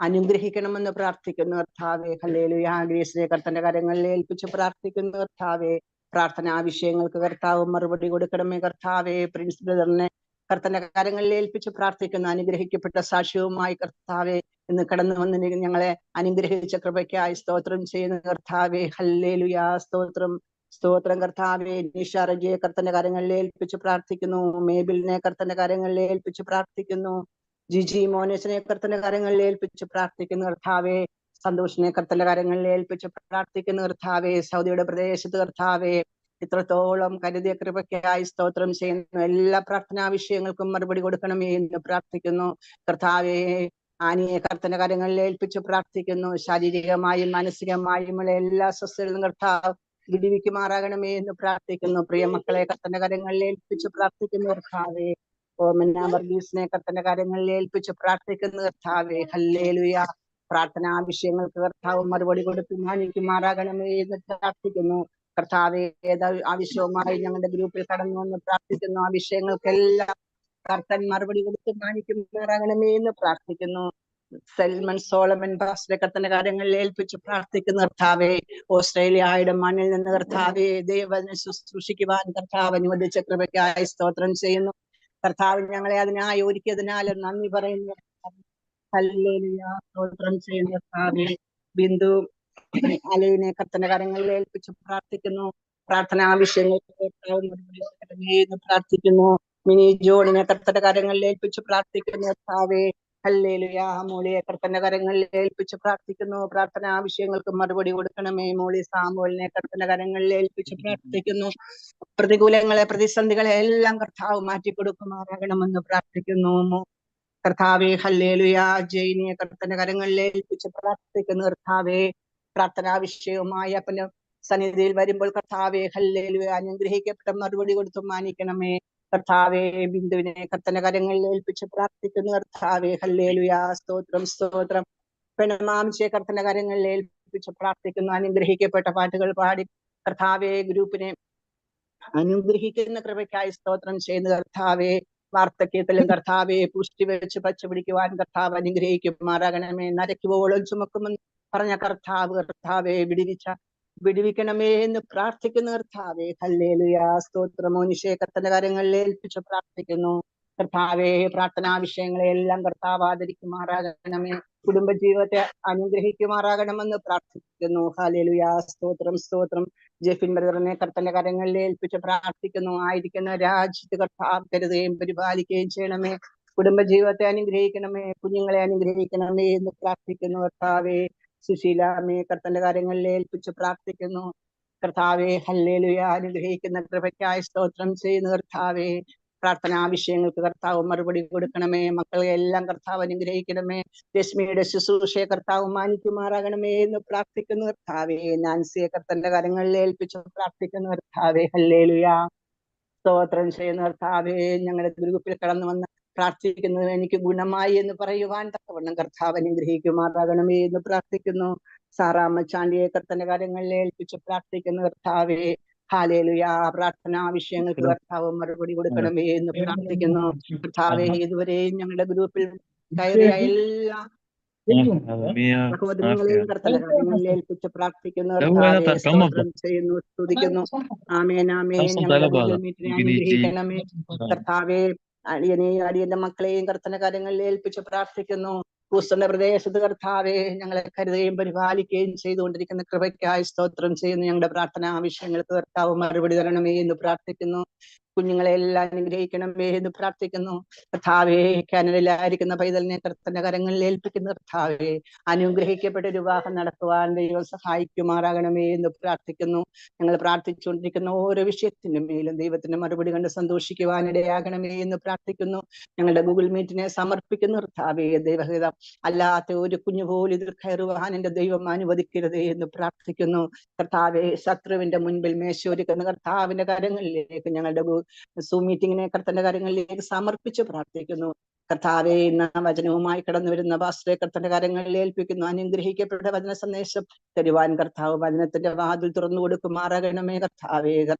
അനുഗ്രഹിക്കണമെന്ന് പ്രാർത്ഥിക്കുന്നു കർത്താവെ. ഹല്ലേലൂയ. ഗ്രേസിനെ കർത്തന്റെ കരങ്ങളിൽ ഏൽപ്പിച്ച് പ്രാർത്ഥിക്കുന്നു കർത്താവെ. പ്രാർത്ഥനാ വിഷയങ്ങൾക്ക് കർത്താവ് മറുപടി കൊടുക്കണമേ കർത്താവെ. പ്രിൻസ് ബ്രദറിനെ കർത്തന്റെ കരങ്ങളിൽ ഏൽപ്പിച്ച് പ്രാർത്ഥിക്കുന്നു. അനുഗ്രഹിക്കപ്പെട്ട സാക്ഷ്യവുമായി കർത്താവെ ഇന്ന് കടന്നു വന്ന് ഞങ്ങളെ അനുഗ്രഹിച്ച കൃപയ്ക്കായി സ്തോത്രം ചെയ്യുന്ന കർത്താവെ. ഹല്ലേലൂയ. സ്തോത്രം സ്തോത്രം കർത്താവെ. നിഷാറജിയെ കർത്തന്റെ കരങ്ങളിൽ ഏൽപ്പിച്ച് പ്രാർത്ഥിക്കുന്നു. മേബിലിനെ കർത്തന്റെ കരങ്ങളിൽ ഏൽപ്പിച്ച് പ്രാർത്ഥിക്കുന്നു. ജിജി മോനസിനെ കർത്തന്റെ കരങ്ങളിൽ ഏൽപ്പിച്ച് പ്രാർത്ഥിക്കുന്നു കർത്താവെ. സന്തോഷിനെ കർത്തന്റെ കരങ്ങളിൽ ഏൽപ്പിച്ച് പ്രാർത്ഥിക്കുന്നു കർത്താവെ. സൗദിയുടെ പ്രദേശത്ത് കർത്താവെ ഇത്രത്തോളം കരുതിയ കൃപയ്ക്കായി സ്തോത്രം ചെയ്യുന്നു. എല്ലാ പ്രാർത്ഥനാ വിഷയങ്ങൾക്കും മറുപടി കൊടുക്കണമേ എന്ന് പ്രാർത്ഥിക്കുന്നു കർത്താവെ. ആനിയെ കർത്തന്റെ കരങ്ങളിൽ ഏൽപ്പിച്ച് പ്രാർത്ഥിക്കുന്നു. ശാരീരികമായും മാനസികമായും ഉള്ള എല്ലാ സ്വസ്ഥതകളും കർത്താവ് വിടിവിക്കുമാറാകണമേ എന്ന് പ്രാർത്ഥിക്കുന്നു. പ്രിയ മക്കളെ കർത്തന്റെ കരങ്ങളിൽ ഏൽപ്പിച്ച് പ്രാർത്ഥിക്കുന്നു കർത്താവെ. ഓമന വർഗീസിനെ കർത്തന്റെ കരങ്ങളിൽ ഏൽപ്പിച്ച് പ്രാർത്ഥിക്കുന്നു കർത്താവെ. ഹല്ലേലൂയ. പ്രാർത്ഥനാ വിഷയങ്ങൾക്ക് കർത്താവ് മറുപടി കൊടുത്ത് മാനിക്കുമാറാകണമേ എന്ന് പ്രാർത്ഥിക്കുന്നു കർത്താവെ. ഏത് ആവശ്യവുമായി ഞങ്ങളുടെ ഗ്രൂപ്പിൽ കടന്നു വന്ന് പ്രാർത്ഥിക്കുന്നു. ആ വിഷയങ്ങൾക്കെല്ലാം കർത്തൻ മറുപടി കൊടുത്ത് മാനിക്കുമാറാകണമേ എന്ന് പ്രാർത്ഥിക്കുന്നു. സെൽമൻ സോളമൻ പാസ്റ്ററെ കർത്തന്റെ കാര്യങ്ങളിൽ ഏൽപ്പിച്ച് പ്രാർത്ഥിക്കുന്ന കർത്താവെ. ഓസ്ട്രേലിയയുടെ മണ്ണിൽ നിന്ന് കർത്താവെ ദൈവവചനം ശുശ്രൂഷിക്കുവാൻ കർത്താവ് അനുവദിച്ച കൃപയ്ക്കായി സ്തോത്രം ചെയ്യുന്നു കർത്താവ്. ഞങ്ങളെ അതിനായി ഒരുക്കിയതിനാൽ നന്ദി പറയുന്നു. ഹല്ലേലൂയ. സ്തോത്രം ചെയ്യുന്ന കർത്താവെ. ബിന്ദു അലവിനെ കർത്തന്റെ കരങ്ങളിൽ ഏൽപ്പിച്ച് പ്രാർത്ഥിക്കുന്നു. പ്രാർത്ഥനാ വിഷയങ്ങൾക്ക് പ്രാർത്ഥിക്കുന്നു. മിനി ജോണിനെ കർത്തന്റെ കരങ്ങളിൽ ഏൽപ്പിച്ച് പ്രാർത്ഥിക്കുന്നു കർത്താവെ. ഹല്ലേലൂയ. മോളിയെ കർത്തന്റെ കരങ്ങളിൽ ഏൽപ്പിച്ച് പ്രാർത്ഥിക്കുന്നു. പ്രാർത്ഥനാ വിഷയങ്ങൾക്ക് മറുപടി കൊടുക്കണമേ. മോളി സാമുവലിനെ കർത്തന്റെ കരങ്ങളിൽ ഏൽപ്പിച്ച് പ്രാർത്ഥിക്കുന്നു. പ്രതികൂലങ്ങളെ പ്രതിസന്ധികളെ എല്ലാം കർത്താവ് മാറ്റിക്കൊടുക്കുമാറാകണമെന്ന് പ്രാർത്ഥിക്കുന്നു കർത്താവെ. ഹല്ലേലൂയ. ജയിനിയെ കർത്തന്റെ കരങ്ങളിൽ ഏൽപ്പിച്ച് പ്രാർത്ഥിക്കുന്നു കർത്താവെ. പ്രാർത്ഥനാ വിഷയവുമായി അപ്പന്റെ സന്നിധിയിൽ വരുമ്പോൾ കർത്താവെ ഹല്ലേലൂയ അനുഗ്രഹിക്കപ്പെട്ട മറുപടി കൊടുത്തു മാനിക്കണമേ കർത്താവെ. ബിന്ദുവിനെ കർത്തന്റെ കരങ്ങളിൽ ഏൽപ്പിച്ച് പ്രാർത്ഥിക്കുന്നു കർത്താവെ. ഹല്ലേലൂയ. സ്തോത്രം സ്തോത്രം. പെണ്ണമാംശയെ കർത്തന്റെ കരങ്ങളിൽ ഏൽപ്പിച്ച് പ്രാർത്ഥിക്കുന്നു. അനുഗ്രഹിക്കപ്പെട്ട പാട്ടുകൾ പാടി കർത്താവെ ഗ്രൂപ്പിനെ അനുഗ്രഹിക്കുന്ന കൃപയ്ക്കായി സ്തോത്രം ചെയ്യുന്ന കർത്താവെ. വാർദ്ധക്യത്തിലും കർത്താവെ പുഷ്ടി വെച്ച് പച്ചപിടിക്കുവാൻ കർത്താവ് അനുഗ്രഹിക്കുമാറാകണമേ. നരയ്ക്കുവോളം ചുമക്കുമെന്ന് പറഞ്ഞ കർത്താവെ വിടുവിക്കണമേ എന്ന് പ്രാർത്ഥിക്കുന്ന കർത്താവെ. ഹല്ലേലൂയ. സ്തോത്രം. മോനിഷയെ കർത്തന്റെ കാര്യങ്ങളിൽ ഏൽപ്പിച്ച് പ്രാർത്ഥിക്കുന്നു കർത്താവെ. പ്രാർത്ഥനാ വിഷയങ്ങളെ എല്ലാം കർത്താവ് ആദരിക്കുമാറാകണമേ. കുടുംബജീവിതത്തെ അനുഗ്രഹിക്കുമാറാകണമെന്ന് പ്രാർത്ഥിക്കുന്നു. ഹല്ലേലൂയ. സ്തോത്രം സ്തോത്രം. ജെഫിൻ ബ്രദറിനെ കർത്തന്റെ കരങ്ങളിൽ ഏൽപ്പിച്ച് പ്രാർത്ഥിക്കുന്നു. ആയിരിക്കുന്ന രാജ്യത്ത് കർത്താവ് കരുതുകയും പരിപാലിക്കുകയും ചെയ്യണമേ. കുടുംബജീവിതത്തെ അനുഗ്രഹിക്കണമേ. കുഞ്ഞുങ്ങളെ അനുഗ്രഹിക്കണമേ എന്ന് പ്രാർത്ഥിക്കുന്നു കർത്താവെ. സുശീലാമേ കർത്തന്റെ കാര്യങ്ങളിൽ ഏൽപ്പിച്ച് പ്രാർത്ഥിക്കുന്നു കർത്താവെ. ഹല്ലേലൂയ. അനുഗ്രഹിക്കുന്ന കൃപയ്ക്കായി സ്തോത്രം ചെയ്യുന്ന കർത്താവെ. പ്രാർത്ഥനാ വിഷയങ്ങൾക്ക് കർത്താവ് മറുപടി കൊടുക്കണമേ. മക്കളെ എല്ലാം കർത്താവ് അനുഗ്രഹിക്കണമേ. രശ്മിയുടെ ശുശ്രൂഷയെ കർത്താവ് മാനിക്കുമാറാകണമേ എന്ന് പ്രാർത്ഥിക്കുന്ന കർത്താവെ. നാൻസിയെ കർത്തന്റെ കരങ്ങളിൽ ഏൽപ്പിച്ച് പ്രാർത്ഥിക്കുന്ന കർത്താവെ. ഹല്ലേലൂയ. സ്തോത്രം ചെയ്യുന്ന കർത്താവെ. ഞങ്ങളുടെ ഗ്രൂപ്പിൽ കടന്നു വന്ന് പ്രാർത്ഥിക്കുന്നത് എനിക്ക് ഗുണമായി എന്ന് പറയുവാൻ തക്കവണ്ണം കർത്താവ് അനുഗ്രഹിക്കുമാറാകണമേ എന്ന് പ്രാർത്ഥിക്കുന്നു. സാറാമ്മച്ചാണ്ടിയെ കർത്തന്റെ കാര്യങ്ങളിൽ ഏൽപ്പിച്ച് പ്രാർത്ഥിക്കുന്ന കർത്താവെ. ഹല്ലേലൂയ. പ്രാർത്ഥനാ വിഷയങ്ങൾക്ക് കർത്താവ് മറുപടി കൊടുക്കണമേ എന്ന് പ്രാർത്ഥിക്കുന്നു കർത്താവെ. ഇതുവരെയും ഞങ്ങളുടെ ഗ്രൂപ്പിൽ കയറിയ എല്ലാ സഹോദരങ്ങളെയും കർത്തന്റെ കാര്യങ്ങളിൽ ഏൽപ്പിച്ച് പ്രാർത്ഥിക്കുന്ന കർത്താവെ. സ്തോത്രം ചെയ്യുന്നു സ്തുതിക്കുന്നു. ആമേൻ ആമേൻ. ഞങ്ങളുടെ ഗൂഗിൾ മീറ്റിനെ അനുഗ്രഹിക്കണമേ കർത്താവെ. അടിയന്റെ മക്കളെയും കർത്തന്റെ കാര്യങ്ങളിൽ ഏൽപ്പിച്ച് പ്രാർത്ഥിക്കുന്നു. കൂസ്തന്റെ പ്രദേശത്ത് കർത്താവെ ഞങ്ങളെ കരുതുകയും പരിപാലിക്കുകയും ചെയ്തുകൊണ്ടിരിക്കുന്ന കൃപയ്ക്കായി സ്തോത്രം ചെയ്യുന്നു. ഞങ്ങളുടെ പ്രാർത്ഥനാ വിഷയങ്ങൾക്ക് കർത്താവ് മറുപടി തരണമേ എന്ന് പ്രാർത്ഥിക്കുന്നു കുഞ്ഞുങ്ങളെ എല്ലാം അനുഗ്രഹിക്കണമേ എന്ന് പ്രാർത്ഥിക്കുന്നു. കർത്താവേ, കാനഡയിലായിരിക്കുന്ന പൈതലിനെ കർത്തന്റെ കരങ്ങളിൽ ഏൽപ്പിക്കുന്ന കർത്താവേ, അനുഗ്രഹിക്കപ്പെട്ട ഒരു വിവാഹം നടത്തുവാൻ ദൈവം സഹായിക്കുമാറാകണമേ എന്ന് പ്രാർത്ഥിക്കുന്നു. ഞങ്ങൾ പ്രാർത്ഥിച്ചുകൊണ്ടിരിക്കുന്ന ഓരോ വിഷയത്തിന്റെ മേലും ദൈവത്തിന്റെ മറുപടി കണ്ട് സന്തോഷിക്കുവാനിടയാകണമേ എന്ന് പ്രാർത്ഥിക്കുന്നു. ഞങ്ങളുടെ ഗൂഗിൾ മീറ്റിനെ സമർപ്പിക്കുന്ന കർത്താവേ, ദൈവഹിതം അല്ലാത്ത ഒരു കുഞ്ഞു പോലും ഇതിൽ കയറുവാൻ എന്റെ ദൈവം അനുവദിക്കരുതേ എന്ന് പ്രാർത്ഥിക്കുന്നു. കർത്താവെ, ശത്രുവിന്റെ മുൻപിൽ മേശൊരുക്കുന്ന കർത്താവിന്റെ കരങ്ങളിലേക്ക് ഞങ്ങളുടെ സൂം മീറ്റിങ്ങിനെ കർത്തന്റെ കരങ്ങളിലേക്ക് സമർപ്പിച്ച് പ്രാർത്ഥിക്കുന്നു. കർത്താവെ, ഇന്ന് വചനവുമായി കടന്നു വരുന്ന പാസ്റ്ററെ കർത്തന്റെ കരങ്ങളിൽ ഏൽപ്പിക്കുന്നു. അനുഗ്രഹിക്കപ്പെട്ട വചന സന്ദേശം തരുവാൻ കർത്താവ് വചനത്തിന്റെ വാതിൽ തുറന്നു കൊടുക്കുമാറാകണമേ.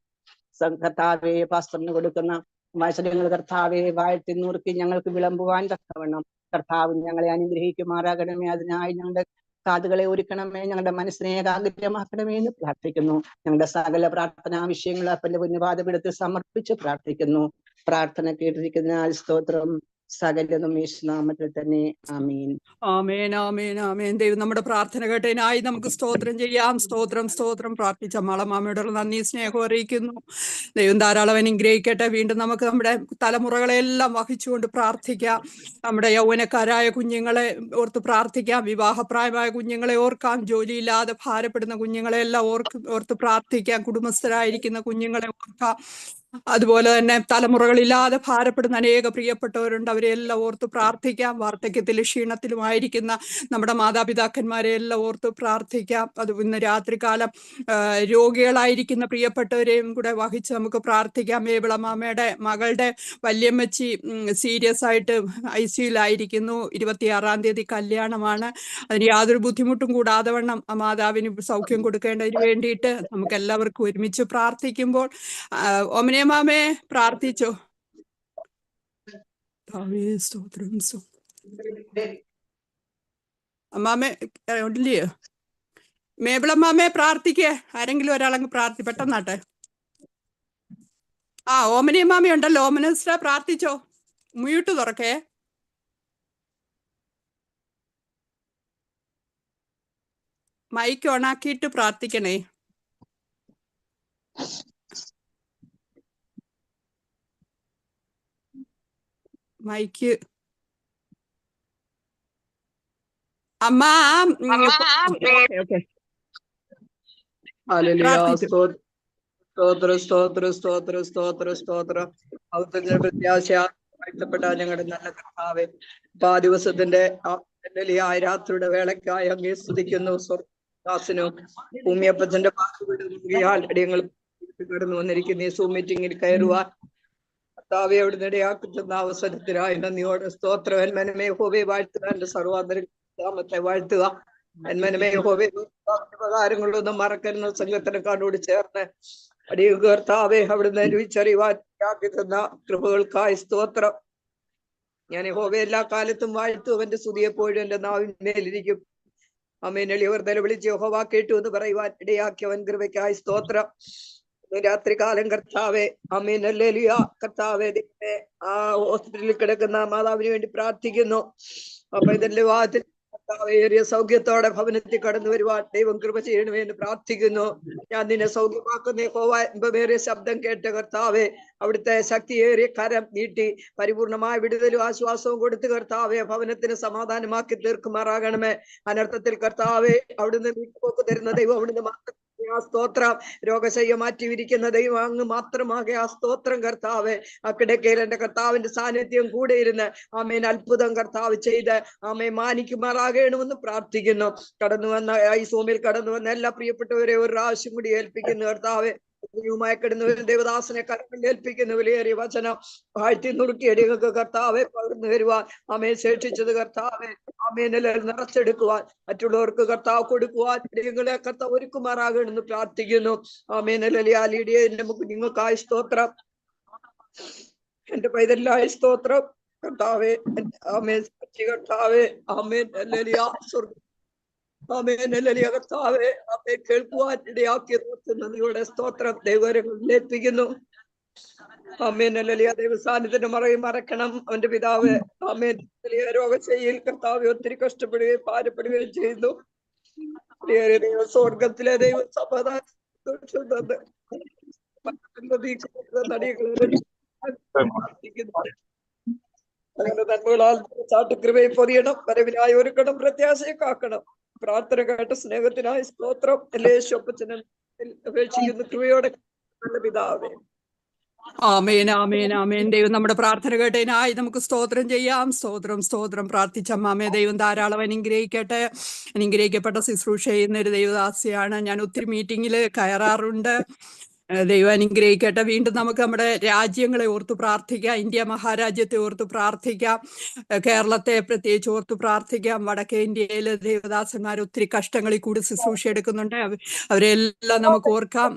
കർത്താവെ, പാസ്റ്ററിന് കൊടുക്കുന്ന വചനങ്ങൾ കർത്താവെ വാഴ്ത്തി നുറുക്കി ഞങ്ങൾക്ക് വിളമ്പുവാൻ തക്കവണ്ണം കർത്താവ് ഞങ്ങളെ അനുഗ്രഹിക്കുമാറാകണമേ. അതിനായി ഞങ്ങളുടെ കാതുകളെ ഒരുക്കണമേ, ഞങ്ങളുടെ മനസ്സിനെ ഏകാഗ്രമാക്കണമേ എന്ന് പ്രാർത്ഥിക്കുന്നു. ഞങ്ങളുടെ സകല പ്രാർത്ഥനാ വിഷയങ്ങൾ അപ്പന്റെ പുണ്യപാദപീഠത്തിൽ സമർപ്പിച്ച് പ്രാർത്ഥിക്കുന്നു. പ്രാർത്ഥന കേട്ടിരിക്കുന്നതിനാൽ സ്തോത്രം. സകലതും യേശുനാമത്തിൽ തന്നെ. ആമീൻ. ആമേൻ, ആമേൻ, ആമേൻ. ദൈവം നമ്മുടെ പ്രാർത്ഥന കേട്ടതിനായി നമുക്ക് സ്തോത്രം ചെയ്യാം. സ്തോത്രം, സ്തോത്രം. പ്രാർത്ഥിച്ച മാളമാമയുടെ നന്ദി സ്നേഹം അറിയിക്കുന്നു. ദൈവം ധാരാളം അനുഗ്രഹിക്കട്ടെ. വീണ്ടും നമുക്ക് നമ്മുടെ തലമുറകളെല്ലാം വഹിച്ചുകൊണ്ട് പ്രാർത്ഥിക്കാം. നമ്മുടെ യൗവനക്കാരായ കുഞ്ഞുങ്ങളെ ഓർത്ത് പ്രാർത്ഥിക്കാം. വിവാഹപ്രായമായ കുഞ്ഞുങ്ങളെ ഓർക്കാം. ജോലിയില്ലാതെ ഭാരപ്പെടുന്ന കുഞ്ഞുങ്ങളെ എല്ലാം ഓർത്ത് പ്രാർത്ഥിക്കാം. കുടുംബസ്ഥരായിരിക്കുന്ന കുഞ്ഞുങ്ങളെ ഓർക്കാം. അതുപോലെ തന്നെ തലമുറകളില്ലാതെ ഭാരപ്പെടുന്ന അനേക പ്രിയപ്പെട്ടവരുണ്ട്. അവരെല്ലാം ഓർത്ത് പ്രാർത്ഥിക്കാം. വാർദ്ധക്യത്തിലും ക്ഷീണത്തിലുമായിരിക്കുന്ന നമ്മുടെ മാതാപിതാക്കന്മാരെ എല്ലാം ഓർത്ത് പ്രാർത്ഥിക്കാം. അത് ഇന്ന് രാത്രികാലം രോഗികളായിരിക്കുന്ന പ്രിയപ്പെട്ടവരെയും കൂടെ വഹിച്ച് നമുക്ക് പ്രാർത്ഥിക്കാം. മേബിളമാമയുടെ മകളുടെ വല്യമ്മച്ചി സീരിയസ് ആയിട്ട് ICUലായിരിക്കുന്നു. 26-ാം തീയതി കല്യാണമാണ്. അതിന് യാതൊരു ബുദ്ധിമുട്ടും കൂടാതെ വണ്ണം ആ മാതാവിന് സൗഖ്യം കൊടുക്കേണ്ടതിന് വേണ്ടിയിട്ട് നമുക്ക് എല്ലാവർക്കും ഒരുമിച്ച് പ്രാർത്ഥിക്കുമ്പോൾ ഓമനെ മാമേ പ്രാർത്ഥിച്ചോ. അമ്മാമേ ഇല്ലയോ? മേബിളമ്മാമേ പ്രാർത്ഥിക്കേ. ആരെങ്കിലും ഒരാളങ്ങ് പെട്ടെന്നാട്ടെ. ഓമനിയമ്മാമ ഉണ്ടല്ലോ. ഓമനസ്റ്റാ പ്രാർത്ഥിച്ചോ. മ്യൂട്ട് തുറക്കേ. മൈക്ക് ഓണാക്കിയിട്ട് പ്രാർത്ഥിക്കണേ. മൈക്ക് അമ്മ. പ്രത്യാശപ്പെട്ട ഞങ്ങളുടെ നല്ല കർത്താവേ, ആ ദിവസത്തിന്റെ രാത്രിയുടെ വേളയ്ക്കായി അങ്ങേ സ്തുതിക്കുന്നു. സ്വർഗ്ഗാസനവും ഭൂമിയപ്പച്ചന്റെ അടിയങ്ങൾ കടന്നു വന്നിരിക്കുന്ന ഈ സൂം മീറ്റിംഗിൽ കയറുവാൻ കർത്താവെ അവിടുന്ന് ഇടയാക്കുന്ന അവസരത്തിനായി നന്ദിയോടെ സ്തോത്രം. എന്മനമേ ഹോവേ വാഴ്ത്തുക, എന്റെ സർവാന്തരത്തെ വാഴ്ത്തുക. എന്മനമേ ഹോവേ ഉപകാരങ്ങളൊന്നും മറക്കരുന്ന സംഘത്തിനെക്കാരോട് ചേർന്ന് അടിയ കർത്താവെ അവിടുന്ന് രുചിച്ചറിയുവാൻ തന്ന കൃപകൾക്കായി സ്തോത്രം. ഞാൻ ഹോവേ എല്ലാ കാലത്തും വാഴ്ത്തും. അവന്റെ സ്തുതി എപ്പോഴും എന്റെ നാവിന്മേലിരിക്കും. അമ്മേൻ എളിയവർ നിലവിളിച്ച് യഹോവ കേട്ടു എന്ന് പറയുവാൻ ഇടയാക്കിയവൻ കൃപയ്ക്കായി സ്തോത്രം. രാത്രികാലം കർത്താവെ അമ്മീൻ ഹല്ലേലൂയ. കർത്താവെ ആ ഹോസ്പിറ്റലിൽ കിടക്കുന്ന മാതാവിന് വേണ്ടി പ്രാർത്ഥിക്കുന്നു. അപ്പൊ ഇതിന്റെ വാതിൽ കർത്താവെ ഏറിയ സൗഖ്യത്തോടെ ഭവനത്തിൽ കടന്നു വരുവാൻ ദൈവം കൃപ ചെയ്യണമേ എന്ന് പ്രാർത്ഥിക്കുന്നു. ഞാൻ നിന്നെ സൗഖ്യമാക്കുന്ന യഹോവയുടെ ശബ്ദം കേട്ട കർത്താവെ അവിടുത്തെ ശക്തിയേറിയ കരം നീട്ടി പരിപൂർണമായ വിടുതലും ആശ്വാസവും കൊടുത്ത് കർത്താവെ ഭവനത്തിന് സമാധാനമാക്കി തീർക്കുമാറാകണമേ. അനർത്ഥത്തിൽ കർത്താവെ അവിടുന്ന് വീട്ടുപോക്ക് തരുന്ന ദൈവം അവിടുന്ന് മാത്രം ആ സ്തോത്രം. രോഗശയ്യ മാറ്റിവിരിക്കുന്ന ദൈവം അങ്ങ് മാത്രമാകെ ആ സ്തോത്രം കർത്താവെ. ആ കിടക്കയിൽ എന്റെ കർത്താവിന്റെ സാന്നിധ്യം കൂടെ ഇരുന്ന് ആമേൻ അത്ഭുതം കർത്താവ് ചെയ്ത് ആമേ മാനിക്കുമാറാകണമെന്ന് പ്രാർത്ഥിക്കുന്നു. കടന്നു വന്ന ഈ സൂമിൽ കടന്നു വന്ന എല്ലാ പ്രിയപ്പെട്ടവരെ ഒരു പ്രാവശ്യം കൂടി ഏൽപ്പിക്കുന്നു കർത്താവെ. ുമായി കിടന്നു ദേവദാസനെ കരങ്ങളിൽ ഏൽപ്പിക്കുന്ന വിലയേറിയ വചനം വാഴ്ത്തി നുറുക്കി അടികൾക്ക് കർത്താവെ പകർന്നു വരുവാൻ അമ്മയെ ശേഷിച്ചത് കർത്താവെ അമ്മേനെ നിറച്ചെടുക്കുവാൻ മറ്റുള്ളവർക്ക് കർത്താവ് കൊടുക്കുവാൻ അടികളെ കർത്താവ് ഒരുക്കുമാറാകണമെന്ന് പ്രാർത്ഥിക്കുന്നു. ആമേനലിയാലിയുടെ നമുക്ക് നിങ്ങൾക്കായി സ്തോത്രം. എന്റെ പൈതലായി സ്തോത്രം കർത്താവെ. ആമേൻ കർത്താവെ. ആമേൻ അല്ലലിയാ സ്വർഗ്ഗ കർത്താവെ അമ്മയെ കേൾക്കുവാൻ ഇടയാക്കിയ നന്ദിയുടെ സ്തോത്രം ദൈവകരങ്ങളിൽ ഏൽപ്പിക്കുന്നു. ആമേൻ അല്ലലിയ. ദൈവസാന്നിധ്യത്തിന്റെ മറക്കണം അവന്റെ പിതാവ്. ആമേൻ രോഗശൈലിയിൽ കർത്താവെ ഒത്തിരി കഷ്ടപ്പെടുകയും ഭാരപ്പെടുകയും ചെയ്തു. ദൈവ സ്വർഗത്തിലെ ദൈവ സമാധാനം അങ്ങനെ നന്മകളാൽ ചാട്ടുകൃപയെ പൊതിയണം, വരവിനായി ഒരുക്കണം, പ്രത്യാശയെ കാക്കണം. പ്രാർത്ഥന കേട്ട സ്നേഹത്തിനായി സ്തോത്രം. യേശുവപ്പച്ചനെ അപേക്ഷിക്കുന്ന കൃപയോടെ നല്ല പിതാവേ. ആമേൻ, ആമേൻ, ആമേൻ. ദൈവം നമ്മുടെ പ്രാർത്ഥന കേട്ടതിനായി നമുക്ക് സ്തോത്രം ചെയ്യാം. സ്തോത്രം, സ്തോത്രം. പ്രാർത്ഥിച്ചമ്മാമേ ദൈവം ധാരാളം അനുഗ്രഹിക്കട്ടെ. അനുഗ്രഹിക്കപ്പെട്ട ശുശ്രൂഷ ചെയ്യുന്ന ഒരു ദൈവദാസിയാണ് ഞാൻ. ഒത്തിരി മീറ്റിങ്ങിൽ കയറാറുണ്ട്. ദൈവം അനുഗ്രഹിക്കട്ടെ. വീണ്ടും നമുക്ക് നമ്മുടെ രാജ്യങ്ങളെ ഓർത്ത് പ്രാർത്ഥിക്കാം. ഇന്ത്യ മഹാരാജ്യത്തെ ഓർത്ത് പ്രാർത്ഥിക്കാം. കേരളത്തെ പ്രത്യേകിച്ച് ഓർത്ത് പ്രാർത്ഥിക്കാം. വടക്കേ ഇന്ത്യയിലെ ദേവദാസന്മാർ ഒത്തിരി കഷ്ടങ്ങളിൽ കൂടി ശുശ്രൂഷ എടുക്കുന്നുണ്ട്. അവരെല്ലാം നമുക്ക് ഓർക്കാം.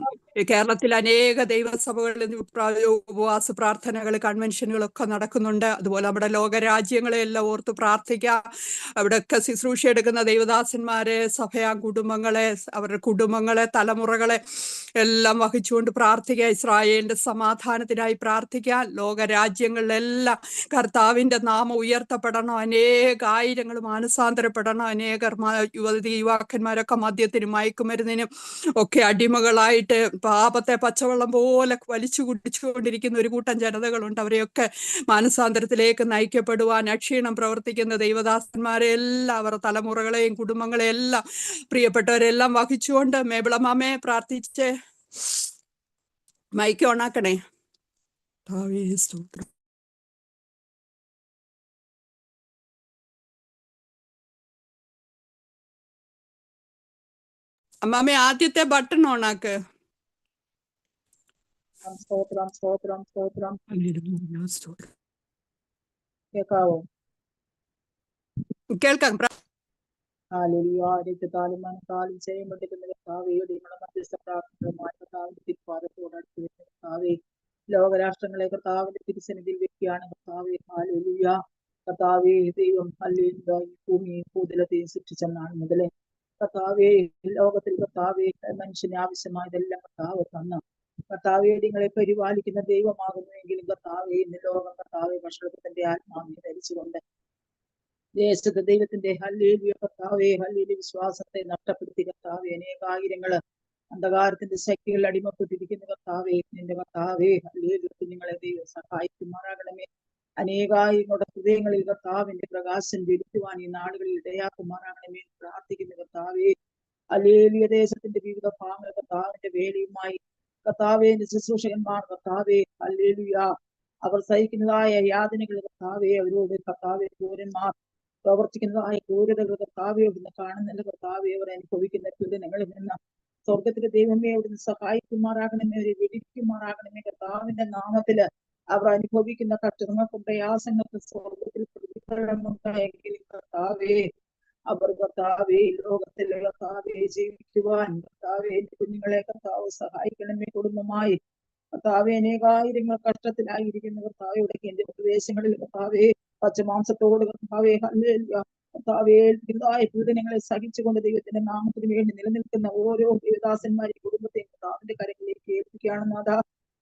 കേരളത്തിൽ അനേക ദൈവസഭകളിൽ ഉപവാസ പ്രാർത്ഥനകൾ, കൺവെൻഷനുകളൊക്കെ നടക്കുന്നുണ്ട്. അതുപോലെ നമ്മുടെ ലോകരാജ്യങ്ങളെല്ലാം ഓർത്ത് പ്രാർത്ഥിക്കാം. അവിടെയൊക്കെ ശുശ്രൂഷ എടുക്കുന്ന ദൈവദാസന്മാരെ, സഭയാകുടുംബങ്ങളെ, അവരുടെ കുടുംബങ്ങളെ, തലമുറകളെ എല്ലാം വഹിച്ചുകൊണ്ട് പ്രാർത്ഥിക്കുക. ഇസ്രായേലിന്റെ സമാധാനത്തിനായി പ്രാർത്ഥിക്കാൻ. ലോകരാജ്യങ്ങളിലെല്ലാം കർത്താവിന്റെ നാമം ഉയർത്തപ്പെടണം. അനേകായിരങ്ങൾ മാനസാന്തരപ്പെടണം. അനേകർ യുവാക്കന്മാരൊക്കെ മദ്യത്തിനും മയക്കുമരുന്നിനും ഒക്കെ അടിമകളായിട്ട് പാപത്തെ പച്ചവെള്ളം പോലെ വലിച്ചു കുടിച്ചുകൊണ്ടിരിക്കുന്ന ഒരു കൂട്ടം ജനതകളുണ്ട്. അവരെയൊക്കെ മാനസാന്തരത്തിലേക്ക് നയിക്കപ്പെടുവാൻ അക്ഷീണം പ്രവർത്തിക്കുന്ന ദൈവദാസന്മാരെ എല്ലാം, അവരുടെ തലമുറകളെയും കുടുംബങ്ങളെയും എല്ലാം, പ്രിയപ്പെട്ടവരെല്ലാം വഹിച്ചുകൊണ്ട് മേബിളമാമയെ പ്രാർത്ഥിച്ച് മൈക്ക് ഓണാക്കണേ. അമ്മാമേ ആദ്യത്തെ ബട്ടൺ ഓണാക്ക്. സ്തോത്രം, സ്തോത്രം, സ്തോത്രം. കേൾക്കാവോ? കേൾക്കാം. താലും ചെയ്യപ്പെട്ടിരിക്കുന്ന കർത്താവയുടെ മധ്യസ്ഥ പ്രാർത്ഥനകളുമായി കർത്താവിന്റെ തിരുപ്പാദത്തോട് അടുത്ത് വരുന്ന കർത്താവെ, ലോകരാഷ്ട്രങ്ങളെ കർത്താവിന്റെ തിരുസന്നിധിയിൽ വെക്കുകയാണ് കർത്താവെ. ഹല്ലേലൂയ. കർത്താവെ, ദൈവം ഹല്ലേലൂയ ഈ ഭൂമിയെ ഭൂതലത്തെയും സൃഷ്ടിച്ചെന്നാണ് മുതലേ കർത്താവെ, ലോകത്തിൽ കർത്താവെ മനുഷ്യന് ആവശ്യമായതെല്ലാം കർത്താവ് തന്ന കർത്താവെ, നിങ്ങളെ പരിപാലിക്കുന്ന ദൈവമാകുന്നുവെങ്കിലും കർത്താവെ, ഇന്ന് ലോകം കർത്താവെ ഭക്ഷണത്തിന്റെ ആത്മാവിനെ ധരിച്ചുകൊണ്ട് ദേശത്ത് ദൈവത്തിന്റെ ഹല്ലേലൂയ കർത്താവെ, ഹല്ലേലൂയ വിശ്വാസത്തെ നഷ്ടപ്പെടുത്തി കർത്താവെ, അനേകായിരങ്ങള് അന്ധകാരത്തിന്റെ ശക്തികൾ അടിമപ്പെട്ടിരിക്കുന്ന കർത്താവെ, നിന്റെ കർത്താവെ ഹല്ലേലൂയ കുഞ്ഞുങ്ങളെ ദൈവം സഹായിക്കുമാറാകണമേ. അനേകായിരങ്ങളുടെ ഹൃദയങ്ങളിൽ കർത്താവിന്റെ പ്രകാശം ജ്വലിക്കുവാൻ ഈ നാടുകളിൽ ഇടയാക്കുമാറാകണമേ പ്രാർത്ഥിക്കുന്ന കർത്താവെ. ഹല്ലേലൂയ ദേശത്തിന്റെ വിവിധ ഭാഗങ്ങൾ കർത്താവിന്റെ വേലയുമായി കർത്താവെ ശുശ്രൂഷകന്മാർ കർത്താവെ ഹല്ലേലൂയ അവർ സഹിക്കുന്നതായ യാതനകൾ കർത്താവെ, അവരോട് കർത്താവെ ക്രൂരന്മാർ പ്രവർത്തിക്കുന്നതായ ക്രൂരതകൾ കർത്താവെ അവിടുന്ന് കാണുന്നില്ല കർത്താവെ, അവർ അനുഭവിക്കുന്ന പീഡനങ്ങളിൽ നിന്ന് സ്വർഗത്തിലെ ദൈവമേ അവിടുന്ന് സഹായിക്കുമാറാകണമേ, അവരെ വെടിക്കുമാറാകണമേ. കർത്താവിന്റെ നാമത്തില് അവർ അനുഭവിക്കുന്ന കഷ്ടങ്ങൾക്കും പ്രയാസങ്ങൾക്കും സ്വർഗത്തിൽ പ്രതിഫലമുണ്ടായെങ്കിലും കർത്താവെ, അവർ കർത്താവെ ലോകത്തിൽ കർത്താവെ ജീവിക്കുവാൻ കർത്താവെ കുഞ്ഞുങ്ങളെ കർത്താവ് സഹായിക്കണമേ. കുടുംബമായി കർത്താവെ അനേകായിരങ്ങൾ കഷ്ടത്തിലായിരിക്കുന്ന കർത്താവെ കേന്ദ്ര പ്രദേശങ്ങളിൽ കർത്താവെ പച്ചമാംസത്തോട് കർത്താവെ ഹല്ലേലൂയ കർത്താവെ പീഡനങ്ങളെ സഹിച്ചുകൊണ്ട് ദൈവത്തിന്റെ നാമത്തിന് വേണ്ടി നിലനിൽക്കുന്ന ഓരോ ദേവദാസന്മാരെ കുടുംബത്തെയും കർത്താവിന്റെ കരങ്ങളിലേക്ക് ഏൽപ്പിക്കുകയാണ് നാഥ.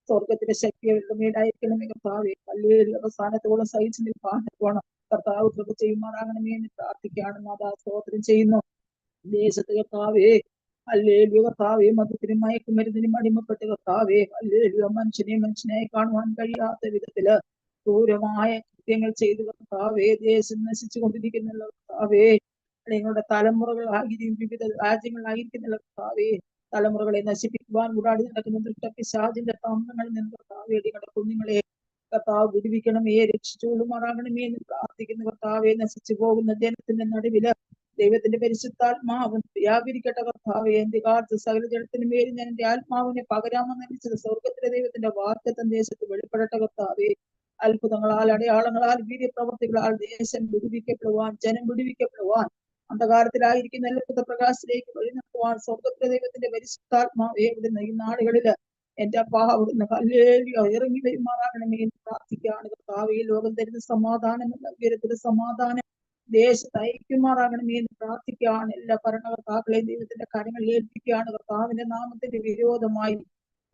സ്വർഗത്തിന്റെ ശക്തി അവരുടെ മേലായിരിക്കണമേ കർത്താവെ. ഹല്ലേലൂയ അവസാനത്തോളം സഹിച്ചു നിൽപ്പാൻ കർത്താവ് കൃപ ചെയ്യുമാറാകണമേ എന്ന് പ്രാർത്ഥിക്കുകയാണ് നാഥ. സ്തോത്രം ചെയ്യുന്നു. ദേശത്ത് കർത്താവെ ഹല്ലേലൂയ കർത്താവെ മദ്യത്തിനും മയക്കുമരുന്നിനും അടിമപ്പെട്ട് കർത്താവെ ഹല്ലേലൂയ മനുഷ്യനായി കാണുവാൻ കഴിയാത്ത വിധത്തില് ക്രൂരമായ കൃത്യങ്ങൾ ചെയ്ത് കർത്താവെ ദേശം നശിച്ചു കൊണ്ടിരിക്കുന്ന കർത്താവെ, നിങ്ങളുടെ തലമുറകളായിരിക്കും വിവിധ രാജ്യങ്ങളായിരിക്കുന്ന കർത്താവെ, തലമുറകളെ നശിപ്പിക്കുവാൻ കൂടാടി നടക്കുന്ന ദുഷ്ടപിശാചിന്റെ തന്ത്രങ്ങളിൽ നിന്ന് കർത്താവെ നിങ്ങളുടെ കുഞ്ഞുങ്ങളെ കർത്താവ് വിടുവിക്കണമേ, രക്ഷിച്ചുകൊള്ളുമാറാകണമേ എന്ന് പ്രാർത്ഥിക്കുന്ന കർത്താവെ. നശിച്ചു പോകുന്ന ജനത്തിന്റെ നടുവില് ദൈവത്തിന്റെ പരിശുദ്ധാത്മാവ് വ്യാപരിക്കട്ടെ കർത്താവെ. എന്റെ കാലത്ത് സകല ജനത്തിന് മേലും ഞാൻ എന്റെ ആത്മാവിനെ പകരാമെന്ന് നടിച്ചത് സ്വർഗത്തിലെ ദൈവത്തിന്റെ വാഗ്ദത്തം ദേശത്ത് വെളിപ്പെടട്ടെ കർത്താവെ. അത്ഭുതങ്ങളാൽ അടയാളങ്ങളാൽ വീര്യപ്രവർത്തികളാൽ ദേശം വിടുവിക്കപ്പെടുവാൻ, ജനം വിടുവിക്കപ്പെടുവാൻ, അന്ധകാരത്തിലായിരിക്കുന്ന അത്ഭുത പ്രകാശത്തിലേക്ക് വഴി നടത്തുവാൻ സ്വർഗത്തിലെ ദൈവത്തിന്റെ പരിശുദ്ധാത്മാവെ ഇവിടുന്ന് ഈ നാടുകളില് എന്റെ അപ്പാ അവിടുന്ന് ഹല്ലേലൂയ ഇറങ്ങി വരുമാറാകണമേ എന്ന് പ്രാർത്ഥിക്കുകയാണ് കർത്താവെ. ലോകം തരുന്ന സമാധാനം ഉയരത്തിലെ സമാധാനം ദേശത്ത് അയക്കുമാറാകണമേ എന്ന് പ്രാർത്ഥിക്കുകയാണ്. എല്ലാ ഭരണകർത്താക്കളെയും ദൈവത്തിന്റെ കരങ്ങളിൽ ഏൽപ്പിക്കുകയാണ്. കർത്താവിന്റെ നാമത്തിന്റെ വിരോധമായി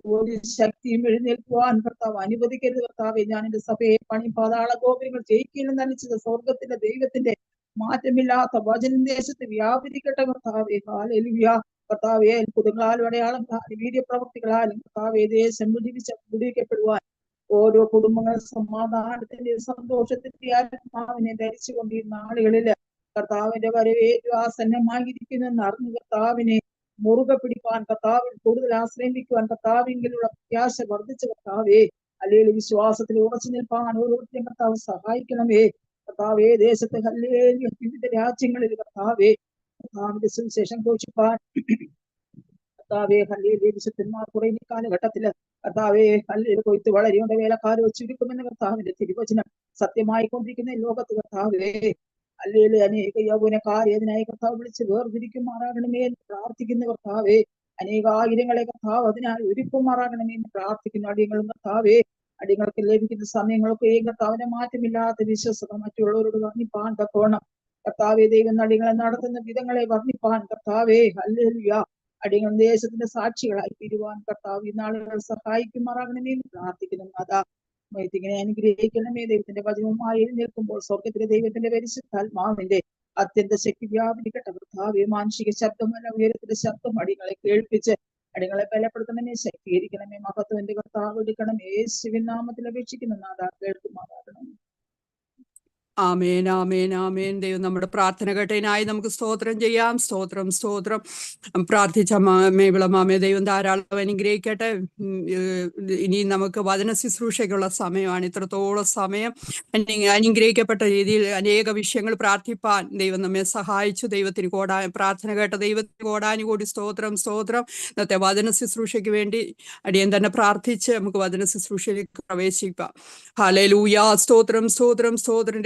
ഒരു ശക്തിയും എഴുന്നേൽക്കുവാൻ കർത്താവ് അനുവദിക്കരുത് കർത്താവെ. ഞാൻ എന്റെ സഭയെ പണി പാതാള ഗോപുരങ്ങൾ ജയിക്കില്ലെന്ന് നടിച്ചത് സ്വർഗത്തിന്റെ ദൈവത്തിന്റെ മാറ്റമില്ലാത്ത വചനം ദേശത്ത് വ്യാപരിക്കട്ടെ കർത്താവെ. ഹല്ലേലൂയ കർത്താവെ അത്ഭുതങ്ങളാലും അടയാളങ്ങളാലും വീര്യപ്രവൃത്തികളാലും കർത്താവെ ദേശം വിടുവിക്കപ്പെടുവാൻ ഓരോ കുടുംബങ്ങൾ സമാധാനത്തിന്റെ സന്തോഷത്തിന്റെ ആത്മാവിനെ ധരിച്ചുകൊണ്ട് ഈ നാളുകളില് കർത്താവിന്റെ വരവേറ്റു ആസന്നമായിരിക്കുന്നെന്ന് അറിഞ്ഞു കർത്താവിനെ മുറുകെ പിടിക്കാൻ, കർത്താവിൽ കൂടുതൽ ആശ്രയിക്കുവാൻ, കർത്താവിലുള്ള പ്രത്യാശ വർദ്ധിച്ച കർത്താവെ അല്ലെങ്കിൽ വിശ്വാസത്തിൽ ഉറച്ചു നിൽപ്പാൻ ഓരോരുത്തരും കർത്താവ് സഹായിക്കണമേ. കർത്താവെ ദേശത്തെ ഹല്ലേലൂയ വിവിധ രാജ്യങ്ങളിൽ കർത്താവെ കർത്താവിന്റെ സുവിശേഷം ഘോഷിപ്പാൻ കർത്താവെ ഹല്ലേലൂയ വിശുദ്ധന്മാർ കുറെ ഈ കാലഘട്ടത്തില് കർത്താവെ ഹല്ലേലൂയ കൊയ്ത്ത് വളരെയുണ്ട് വേലക്കാരെ ചുരുക്കുമെന്ന് കർത്താവിന്റെ തിരുവചനം സത്യമായി കൊണ്ടിരിക്കുന്ന ലോകത്ത് കർത്താവെ ഹല്ലേലൂയ അനേക യൗവനക്കാരെ അതിനായി കർത്താവ് വിളിച്ച് വേർതിരിക്കുമാറാകണമേ എന്ന് പ്രാർത്ഥിക്കുന്ന കർത്താവെ അനേകായിരങ്ങളെ കർത്താവ് അതിനായി ഒരുക്കുമാറാകണമേ എന്ന് പ്രാർത്ഥിക്കുന്ന അടിയങ്ങളും കർത്താവെ അടിയങ്ങൾക്ക് ലഭിക്കുന്ന സമയങ്ങളൊക്കെ കർത്താവിന്റെ മാറ്റമില്ലാത്ത വിശ്വസത മറ്റുള്ളവരോട് വർണ്ണിപ്പാൻ തക്കോണം കർത്താവെ ദൈവം അടിയങ്ങളെ നടത്തുന്ന വിധങ്ങളെ വർണ്ണിപ്പാൻ കർത്താവെ ഹല്ലേലൂയ അടിയങ്ങൾ ദേശത്തിന്റെ സാക്ഷികളായി തീരുവാൻ കർത്താവ് ഈ നാളുകൾ സഹായിക്കുമാറാകണമേ എന്ന് പ്രാർത്ഥിക്കുന്നു. അതാ ഇങ്ങനെ അനുഗ്രഹിക്കണമേ. ദൈവത്തിന്റെ വചനവുമായി എഴുന്നേൽക്കുമ്പോൾ സ്വർഗത്തിലെ ദൈവത്തിന്റെ പരിശുദ്ധാത്മാവിന്റെ അത്യന്ത ശക്തി വ്യാപരിക്കട്ടെ കർത്താവെ. മാനുഷിക ശബ്ദമല്ല ഉയരത്തിന്റെ ശബ്ദം അടിയങ്ങളെ കേൾപ്പിച്ച് അടിയങ്ങളെ ബലപ്പെടുത്തണമേ, ശക്തീകരിക്കണമേ. മഹത്വന്റെ കർത്താവ് എടുക്കണമേ. യേശുവിൻ നാമത്തിൽ അപേക്ഷിക്കുന്ന നാഥാ കേൾക്കുമാറാകണം. ആമേൻ ആമേൻ ആമേൻ. ദൈവം നമ്മുടെ പ്രാർത്ഥന കേട്ടതിനായി നമുക്ക് സ്തോത്രം ചെയ്യാം. സ്തോത്രം സ്തോത്രം. പ്രാർത്ഥിച്ച മേവിളമാമേ ദൈവം ധാരാളം അനുഗ്രഹിക്കട്ടെ. ഇനി നമുക്ക് വചന ശുശ്രൂഷയ്ക്കുള്ള സമയമാണ്. ഇത്രത്തോളം സമയം അനുഗ്രഹിക്കപ്പെട്ട രീതിയിൽ അനേക വിഷയങ്ങൾ പ്രാർത്ഥിപ്പാൻ ദൈവം നമ്മെ സഹായിച്ചു. ദൈവത്തിന് പ്രാർത്ഥന കേട്ട ദൈവത്തിന് കോടാനുകൂടി സ്തോത്രം സ്തോത്രം. ഇന്നത്തെ വചന ശുശ്രൂഷയ്ക്ക് വേണ്ടി അടിയൻ തന്നെ പ്രാർത്ഥിച്ച് നമുക്ക് വചന ശുശ്രൂഷയിലേക്ക് പ്രവേശിക്കാം. ഹല്ലേലൂയ. സ്തോത്രം സ്തോത്രം സ്തോത്രം.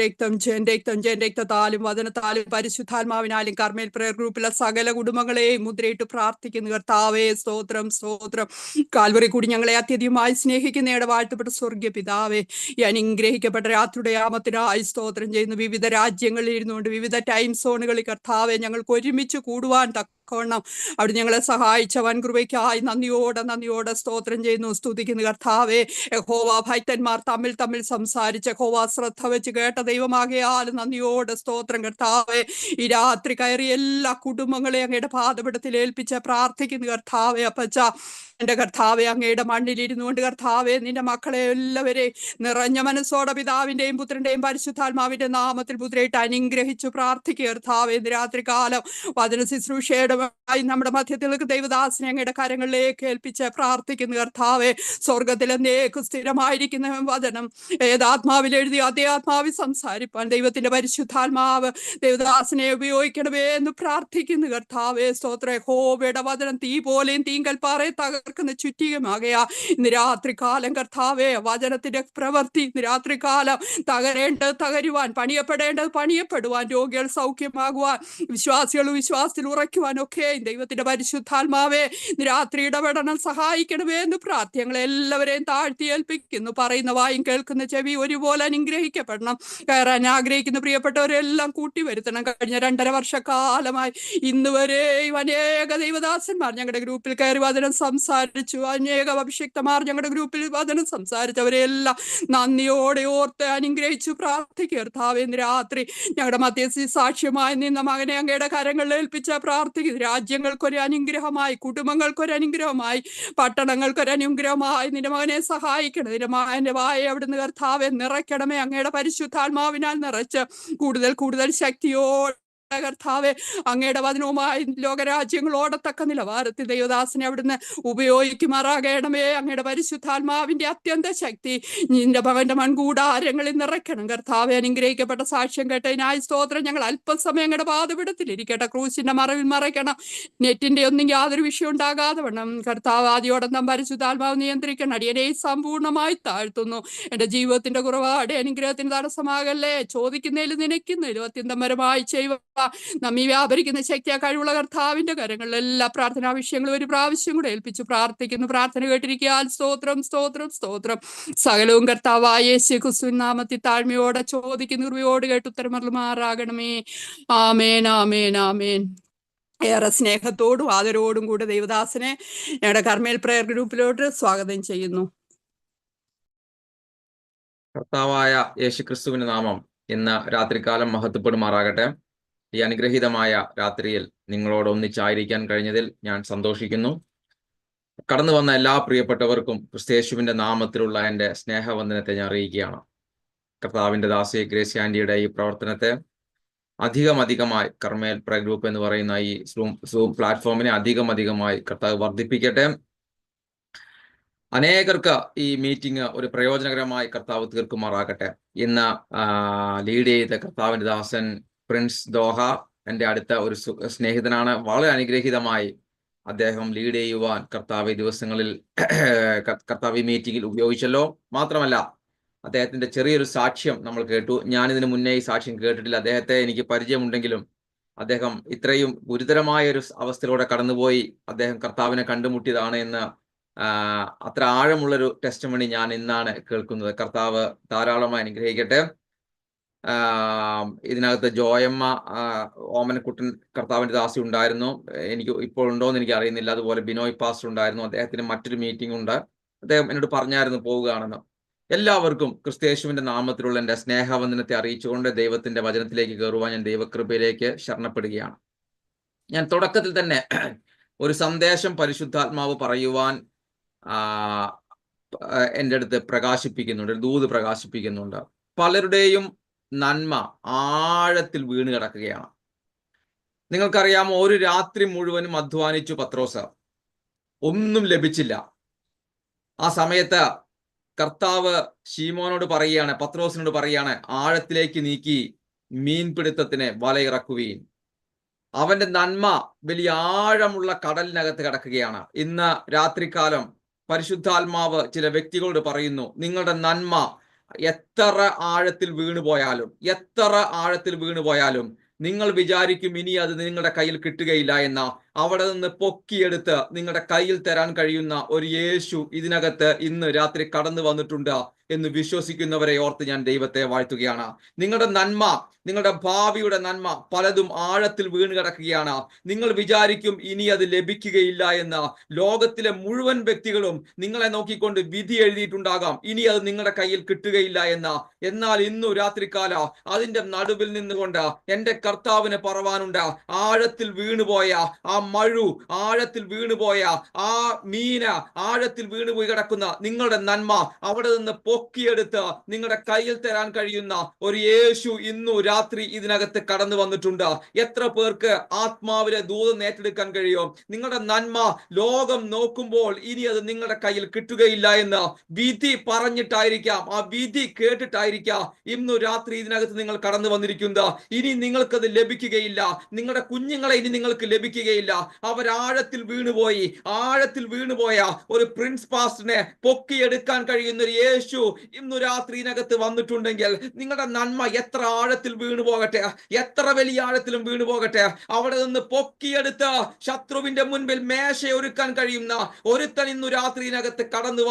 രക്തത്താലും വചനത്താലും പരിശുദ്ധാത്മാവിനാലും കർമ്മേൽ പ്രയർ ഗ്രൂപ്പിലെ സകല കുടുംബങ്ങളെയും മുദ്രയിട്ട് പ്രാർത്ഥിക്കുന്നു കർത്താവേ. സ്തോത്രം സ്തോത്രം. കാൽവറി കൂടി ഞങ്ങളെ അത്യധികമായി സ്നേഹിക്കുന്നയുടെ വാഴ്ത്തപ്പെട്ട സ്വർഗീയ പിതാവേ, ഈ അനുഗ്രഹിക്കപ്പെട്ട രാത്രിയുടെ യാമത്തിനായി സ്തോത്രം ചെയ്യുന്നു. വിവിധ രാജ്യങ്ങളിൽ ഇരുന്നുകൊണ്ട് വിവിധ ടൈം സോണുകളിൽ കർത്താവെ ഞങ്ങൾക്ക് ഒരുമിച്ച് കൂടുവാൻ തക്കവണ്ണം അവിടെ ഞങ്ങളെ സഹായിച്ച വൻകൃപയ്ക്കായി നന്ദിയോടെ സ്തോത്രം ചെയ്യുന്നു, സ്തുതിക്കുന്നു കർത്താവെ. യഹോവ ഭക്തന്മാർ തമ്മിൽ സംസാരിച്ച് യഹോവ ശ്രദ്ധ വെച്ച് കേട്ട ദൈവമാകയാൽ നന്ദിയോടെ സ്തോത്രം കർത്താവെ. ഈ രാത്രി കയറി എല്ലാ കുടുംബങ്ങളെ അങ്ങയുടെ പാദപീഠത്തിൽ ഏൽപ്പിച്ച് പ്രാർത്ഥിക്കുന്നു കർത്താവെ. അപ്പച്ച എന്റെ കർത്താവെ അങ്ങയുടെ മണ്ണിലിരുന്നു കൊണ്ട് കർത്താവെ നിന്റെ മക്കളെ എല്ലാവരെയും നിറഞ്ഞ മനസ്സോടെ പിതാവിന്റെയും പുത്രന്റെയും പരിശുദ്ധാത്മാവിന്റെ നാമത്തിൽ പുത്രയിട്ട് അനുഗ്രഹിച്ചു പ്രാർത്ഥിക്കുക കർത്താവെ. ഇന്ന് രാത്രി കാലം വചന ശുശ്രൂഷയുടെ നമ്മുടെ മധ്യത്തിൽ ദൈവദാസനെ അങ്ങയുടെ കരങ്ങളിലേക്ക് ഏൽപ്പിച്ച് പ്രാർത്ഥിക്കുന്നു കർത്താവെ. സ്വർഗത്തിൽ എന്നേക്കും സ്ഥിരമായിരിക്കുന്ന വചനം ഏതാത്മാവിൽ എഴുതി അതേ ആത്മാവിൽ സംസാരിപ്പാൻ ദൈവത്തിന്റെ പരിശുദ്ധാത്മാവ് ദൈവദാസനെ ഉപയോഗിക്കണമേ എന്ന് പ്രാർത്ഥിക്കുന്നു കർത്താവെ. സ്തോത്ര. യഹോവയുടെ വചനം തീ പോലെയും തീങ്കൽപ്പാറയെ തകർക്കുന്ന ചുറ്റികമാകയാ ഇന്ന് രാത്രികാലം കർത്താവെ. വചനത്തിന്റെ പ്രവൃത്തി ഇന്ന് രാത്രികാലം തകരേണ്ടത് തകരുവാൻ, പണിയപ്പെടേണ്ടത് പണിയപ്പെടുവാൻ, രോഗികൾ സൗഖ്യമാകുവാൻ, വിശ്വാസികൾ വിശ്വാസത്തിൽ ഉറയ്ക്കുവാൻ ഒക്കെ ദൈവത്തിന്റെ പരിശുദ്ധാത്മാവെ രാത്രി ഇടപെടണം, സഹായിക്കണമേ എന്ന് പ്രാർത്ഥനകളെ എല്ലാവരെയും താഴ്ത്തി ഏൽപ്പിക്കുന്നു. പറയുന്ന വായും കേൾക്കുന്ന ചെവി ഒരുപോലെ അനുഗ്രഹിക്കപ്പെടണം. കയറാൻ ആഗ്രഹിക്കുന്ന പ്രിയപ്പെട്ടവരെല്ലാം കൂട്ടി വരുത്തണം. കഴിഞ്ഞ 2.5 വർഷക്കാലമായി ഇന്ന് വരെയും അനേക ദൈവദാസന്മാർ ഞങ്ങളുടെ ഗ്രൂപ്പിൽ കയറി വചനം സംസാരിച്ചു. അനേക അഭിഷിക്തമാർ ഞങ്ങളുടെ ഗ്രൂപ്പിൽ വചനം സംസാരിച്ചവരെല്ലാം നന്ദിയോടെ ഓർത്ത് അനുഗ്രഹിച്ചു പ്രാർത്ഥിക്കുക കർത്താവേ. ഇന്ന് രാത്രി ഞങ്ങളുടെ മധ്യസ്ഥ സാക്ഷ്യമായി നിന്ന മകനെ അങ്ങയുടെ കരങ്ങളിൽ ഏൽപ്പിച്ച പ്രാർത്ഥിക്കുന്നു. രാജ്യങ്ങൾക്കൊരു അനുഗ്രഹമായി, കുടുംബങ്ങൾക്കൊരു അനുഗ്രഹമായി, പട്ടണങ്ങൾക്കൊരു അനുഗ്രഹമായി നിന്റെ മകനെ സഹായിക്കണം. നിന്റെ മകന്റെ വായ അവിടുന്ന് കർത്താവെ നിറയ്ക്കണമേ. അങ്ങയുടെ പരിശുദ്ധാത്മാവിനാൽ നിറച്ച് കൂടുതൽ ശക്തിയോടെ കർത്താവെ അങ്ങയുടെ വചനവുമായി ലോകരാജ്യങ്ങളോടത്തക്ക നിലവാരത്തിൽ ദൈവദാസനെ അവിടുന്ന് ഉപയോഗിക്കുമാറാകണമേ. അങ്ങയുടെ പരിശുദ്ധാത്മാവിന്റെ അത്യന്ത ശക്തി നിന്റെ മകന്റെ മൺകൂടാരങ്ങളിൽ നിറയ്ക്കണം കർത്താവെ. അനുഗ്രഹിക്കപ്പെട്ട സാക്ഷ്യം കേട്ടതിനായി സ്തോത്രം. ഞങ്ങൾ അല്പസമയം അങ്ങയുടെ പാദപീഠത്തിലിരിക്കട്ടെ. ക്രൂശിന്റെ മറവിൽ മറയ്ക്കണം. നെറ്റിന്റെ ഒന്നും യാതൊരു വിഷയം ഉണ്ടാകാതെ വേണം കർത്താവ്. ആദ്യോടന്തം പരിശുദ്ധാത്മാവ് നിയന്ത്രിക്കണം. അടിയനെ സമ്പൂർണ്ണമായി താഴ്ത്തുന്നു. എന്റെ ജീവിതത്തിന്റെ കുറവാടെ അനുഗ്രഹത്തിന് തടസ്സമാകല്ലേ. ചോദിക്കുന്നതിലും നിനയ്ക്കുന്നതിലും അത്യന്തപരമായി ചെയ്യുക നമ്മി വ്യാപരിക്കുന്ന ശക്തിയാ കഴിവുള്ള കർത്താവിന്റെ കരങ്ങളിൽ എല്ലാ പ്രാർത്ഥനാ വിഷയങ്ങളും ഒരു പ്രാവശ്യം കൂടെ ഏൽപ്പിച്ചു പ്രാർത്ഥിക്കുന്നു. പ്രാർത്ഥന കേട്ടിരിക്കാൻ സ്തോത്രം സ്തോത്രം സ്തോത്രം. സകലവും കർത്താവായ യേശു ക്രിസ്തുവിൻ നാമത്തിൽ താഴ്മയോടെ ചോദിക്കുന്നു. കൃപയോട് കേട്ട് ഉത്തരമരുളുമാറാകണമേ. ആമേൻ ആമേൻ ആമേൻ. ഏറെ സ്നേഹത്തോടും ആദരവോടും കൂടെ ദൈവദാസനെ ഞങ്ങളുടെ കർമ്മേൽ പ്രയർ ഗ്രൂപ്പിലോട്ട് സ്വാഗതം ചെയ്യുന്നു. കർത്താവായ യേശു ക്രിസ്തുവിന്റെ നാമം ഇന്ന് രാത്രികാലം മഹത്വപ്പെടുമാറാകട്ടെ. ഈ അനുഗ്രഹീതമായ രാത്രിയിൽ നിങ്ങളോട് ഒന്നിച്ചായിരിക്കാൻ കഴിഞ്ഞതിൽ ഞാൻ സന്തോഷിക്കുന്നു. കടന്നു വന്ന എല്ലാ പ്രിയപ്പെട്ടവർക്കും ക്രിസ്തയേശുവിന്റെ നാമത്തിലുള്ള എൻ്റെ സ്നേഹവന്ദനത്തെ ഞാൻ അറിയിക്കുകയാണ്. കർത്താവിന്റെ ദാസി ഗ്രേസ് ആൻഡിയുടെ ഈ പ്രവർത്തനത്തെ അധികമായി കർമ്മേൽ പ്രേ ഗ്രൂപ്പ് എന്ന് പറയുന്ന ഈ സൂം പ്ലാറ്റ്ഫോമിനെ അധികമായി കർത്താവ് വർദ്ധിപ്പിക്കട്ടെ. അനേകർക്ക് ഈ മീറ്റിംഗ് ഒരു പ്രയോജനകരമായി കർത്താവ് തീർക്കുമാറാകട്ടെ. ഇന്ന് ലീഡ് ചെയ്ത കർത്താവിന്റെ ദാസൻ പ്രിൻസ് ദോഹ എൻ്റെ അടുത്ത ഒരു സ്നേഹിതനാണ്. വളരെ അനുഗ്രഹീതമായി അദ്ദേഹം ലീഡ് ചെയ്യുവാൻ കർത്താവ് ഈ ദിവസങ്ങളിൽ കർത്താവ് ഈ മീറ്റിംഗിൽ ഉപയോഗിച്ചല്ലോ. മാത്രമല്ല അദ്ദേഹത്തിന്റെ ചെറിയൊരു സാക്ഷ്യം നമ്മൾ കേട്ടു. ഞാനിതിന് മുന്നേ ഈ സാക്ഷ്യം കേട്ടിട്ടില്ല. അദ്ദേഹത്തെ എനിക്ക് പരിചയമുണ്ടെങ്കിലും അദ്ദേഹം ഇത്രയും ഗുരുതരമായ ഒരു അവസ്ഥയിലൂടെ കടന്നുപോയി അദ്ദേഹം കർത്താവിനെ കണ്ടുമുട്ടിയതാണ് എന്ന് അത്ര ആഴമുള്ളൊരു ടെസ്റ്റിമണി ഞാൻ ഇന്നാണ് കേൾക്കുന്നത്. കർത്താവ് ധാരാളമായി അനുഗ്രഹിക്കട്ടെ. ഇതിനകത്ത് ജോയമ്മ ഓമനക്കുട്ടൻ കർത്താവിന്റെ ദാസി ഉണ്ടായിരുന്നു. എനിക്ക് ഇപ്പോൾ ഉണ്ടോയെന്ന് എനിക്ക് അറിയുന്നില്ല. അതുപോലെ ബിനോയ് പാസ്റ്റർ ഉണ്ടായിരുന്നു. അദ്ദേഹത്തിന് മറ്റൊരു മീറ്റിംഗ് ഉണ്ട്. അദ്ദേഹം എന്നോട് പറഞ്ഞായിരുന്നു പോവുകയാണെന്ന്. എല്ലാവർക്കും ക്രിസ്തയേശുവിന്റെ നാമത്തിലുള്ള എൻ്റെ സ്നേഹവന്ദനത്തെ അറിയിച്ചുകൊണ്ട് ദൈവത്തിന്റെ വചനത്തിലേക്ക് കയറുവാൻ ഞാൻ ദൈവകൃപയിലേക്ക് ശരണപ്പെടുകയാണ്. ഞാൻ തുടക്കത്തിൽ തന്നെ ഒരു സന്ദേശം പരിശുദ്ധാത്മാവ് പറയുവാൻ എൻ്റെ അടുത്ത് പ്രകാശിപ്പിക്കുന്നുണ്ട്, ഒരു ദൂത് പ്രകാശിപ്പിക്കുന്നുണ്ട്. പലരുടെയും നന്മ ആഴത്തിൽ വീണ് കിടക്കുകയാണ്. നിങ്ങൾക്കറിയാമോ, ഒരു രാത്രി മുഴുവനും അധ്വാനിച്ചു പത്രോസ്, ഒന്നും ലഭിച്ചില്ല. ആ സമയത്ത് കർത്താവ് ശീമോനോട് പറയുകയാണ്, പത്രോസിനോട് പറയുകയാണ്, ആഴത്തിലേക്ക് നീക്കി മീൻപിടുത്തത്തിന് വലയിറക്കുവീൻ. അവന്റെ നന്മ വലിയ ആഴമുള്ള കടലിനകത്ത് കിടക്കുകയാണ്. ഇന്ന് രാത്രികാലം പരിശുദ്ധാത്മാവ് ചില വ്യക്തികളോട് പറയുന്നു, നിങ്ങളുടെ നന്മ എത്ര ആഴത്തിൽ വീണുപോയാലും നിങ്ങൾ വിചാരിക്കും ഇനി അത് നിങ്ങളുടെ കയ്യിൽ കിട്ടുകയില്ല എന്ന. അവിടെ നിന്ന് പൊക്കിയെടുത്ത് നിങ്ങളുടെ കയ്യിൽ തരാൻ കഴിയുന്ന ഒരു യേശു ഇതിനകത്ത് ഇന്ന് രാത്രി കടന്നു വന്നിട്ടുണ്ട് എന്ന് വിശ്വസിക്കുന്നവരെ ഓർത്ത് ഞാൻ ദൈവത്തെ വാഴ്ത്തുകയാണ്. നിങ്ങളുടെ നന്മ, നിങ്ങളുടെ ഭാവിയുടെ നന്മ പലതും ആഴത്തിൽ വീണ് കിടക്കുകയാണ്. നിങ്ങൾ വിചാരിക്കും ഇനി അത് ലഭിക്കുകയില്ല എന്ന്. ലോകത്തിലെ മുഴുവൻ വ്യക്തികളും നിങ്ങളെ നോക്കിക്കൊണ്ട് വിധി എഴുതിയിട്ടുണ്ടാകാം, ഇനി അത് നിങ്ങളുടെ കയ്യിൽ കിട്ടുകയില്ല എന്ന്. എന്നാൽ ഇന്നു രാത്രികാല അതിന്റെ നടുവിൽ നിന്നുകൊണ്ട് എൻ്റെ കർത്താവിന് പറവാനുണ്ട്. ആഴത്തിൽ വീണുപോയ ആ മഴു, ആഴത്തിൽ വീണുപോയ ആ മീന, ആഴത്തിൽ വീണുപോയി കിടക്കുന്ന നിങ്ങളുടെ നന്മ അവിടെ നിന്ന് പൊക്കിയെടുത്ത് നിങ്ങളുടെ കയ്യിൽ തരാൻ കഴിയുന്ന ഒരു യേശു ഇന്നു രാത്രി ഇതിനകത്ത് കടന്നു വന്നിട്ടുണ്ട്. എത്ര പേർക്ക് ആത്മാവിലെ ദൂതം ഏറ്റെടുക്കാൻ കഴിയും? നിങ്ങളുടെ നന്മ ലോകം നോക്കുമ്പോൾ ഇനി അത് നിങ്ങളുടെ കയ്യിൽ കിട്ടുകയില്ല എന്ന് വിധി പറഞ്ഞിട്ടായിരിക്കാം, ആ വിധി കേട്ടിട്ടായിരിക്കാം ഇന്നു രാത്രി ഇതിനകത്ത് നിങ്ങൾ കടന്നു വന്നിരിക്കുന്നത്. ഇനി നിങ്ങൾക്കത് ലഭിക്കുകയില്ല. നിങ്ങളുടെ കുഞ്ഞുങ്ങളെ ഇനി നിങ്ങൾക്ക് ലഭിക്കുകയില്ല. അവരാഴത്തിൽ വീണുപോയ ഒരു പ്രിൻസ് പാസ്റ്ററിനെ പൊക്കിയെടുക്കാൻ കഴിയുന്ന ഒരു യേശു ഇന്നു രാത്രി ഇതിനകത്ത് വന്നിട്ടുണ്ടെങ്കിൽ നിങ്ങളുടെ നന്മ എത്ര ആഴത്തിൽ വീണു പോകട്ടെ, എത്ര വലിയ ആഴത്തിലും വീണു പോകട്ടെ, അവിടെ നിന്ന് പൊക്കിയെടുത്ത് ശത്രുവിന്റെ മുൻപിൽ മേശയൊരുക്കാൻ കഴിയുന്ന ഒരുത്തൻ ഇന്നു രാത്രിയിനകത്ത് കടന്നു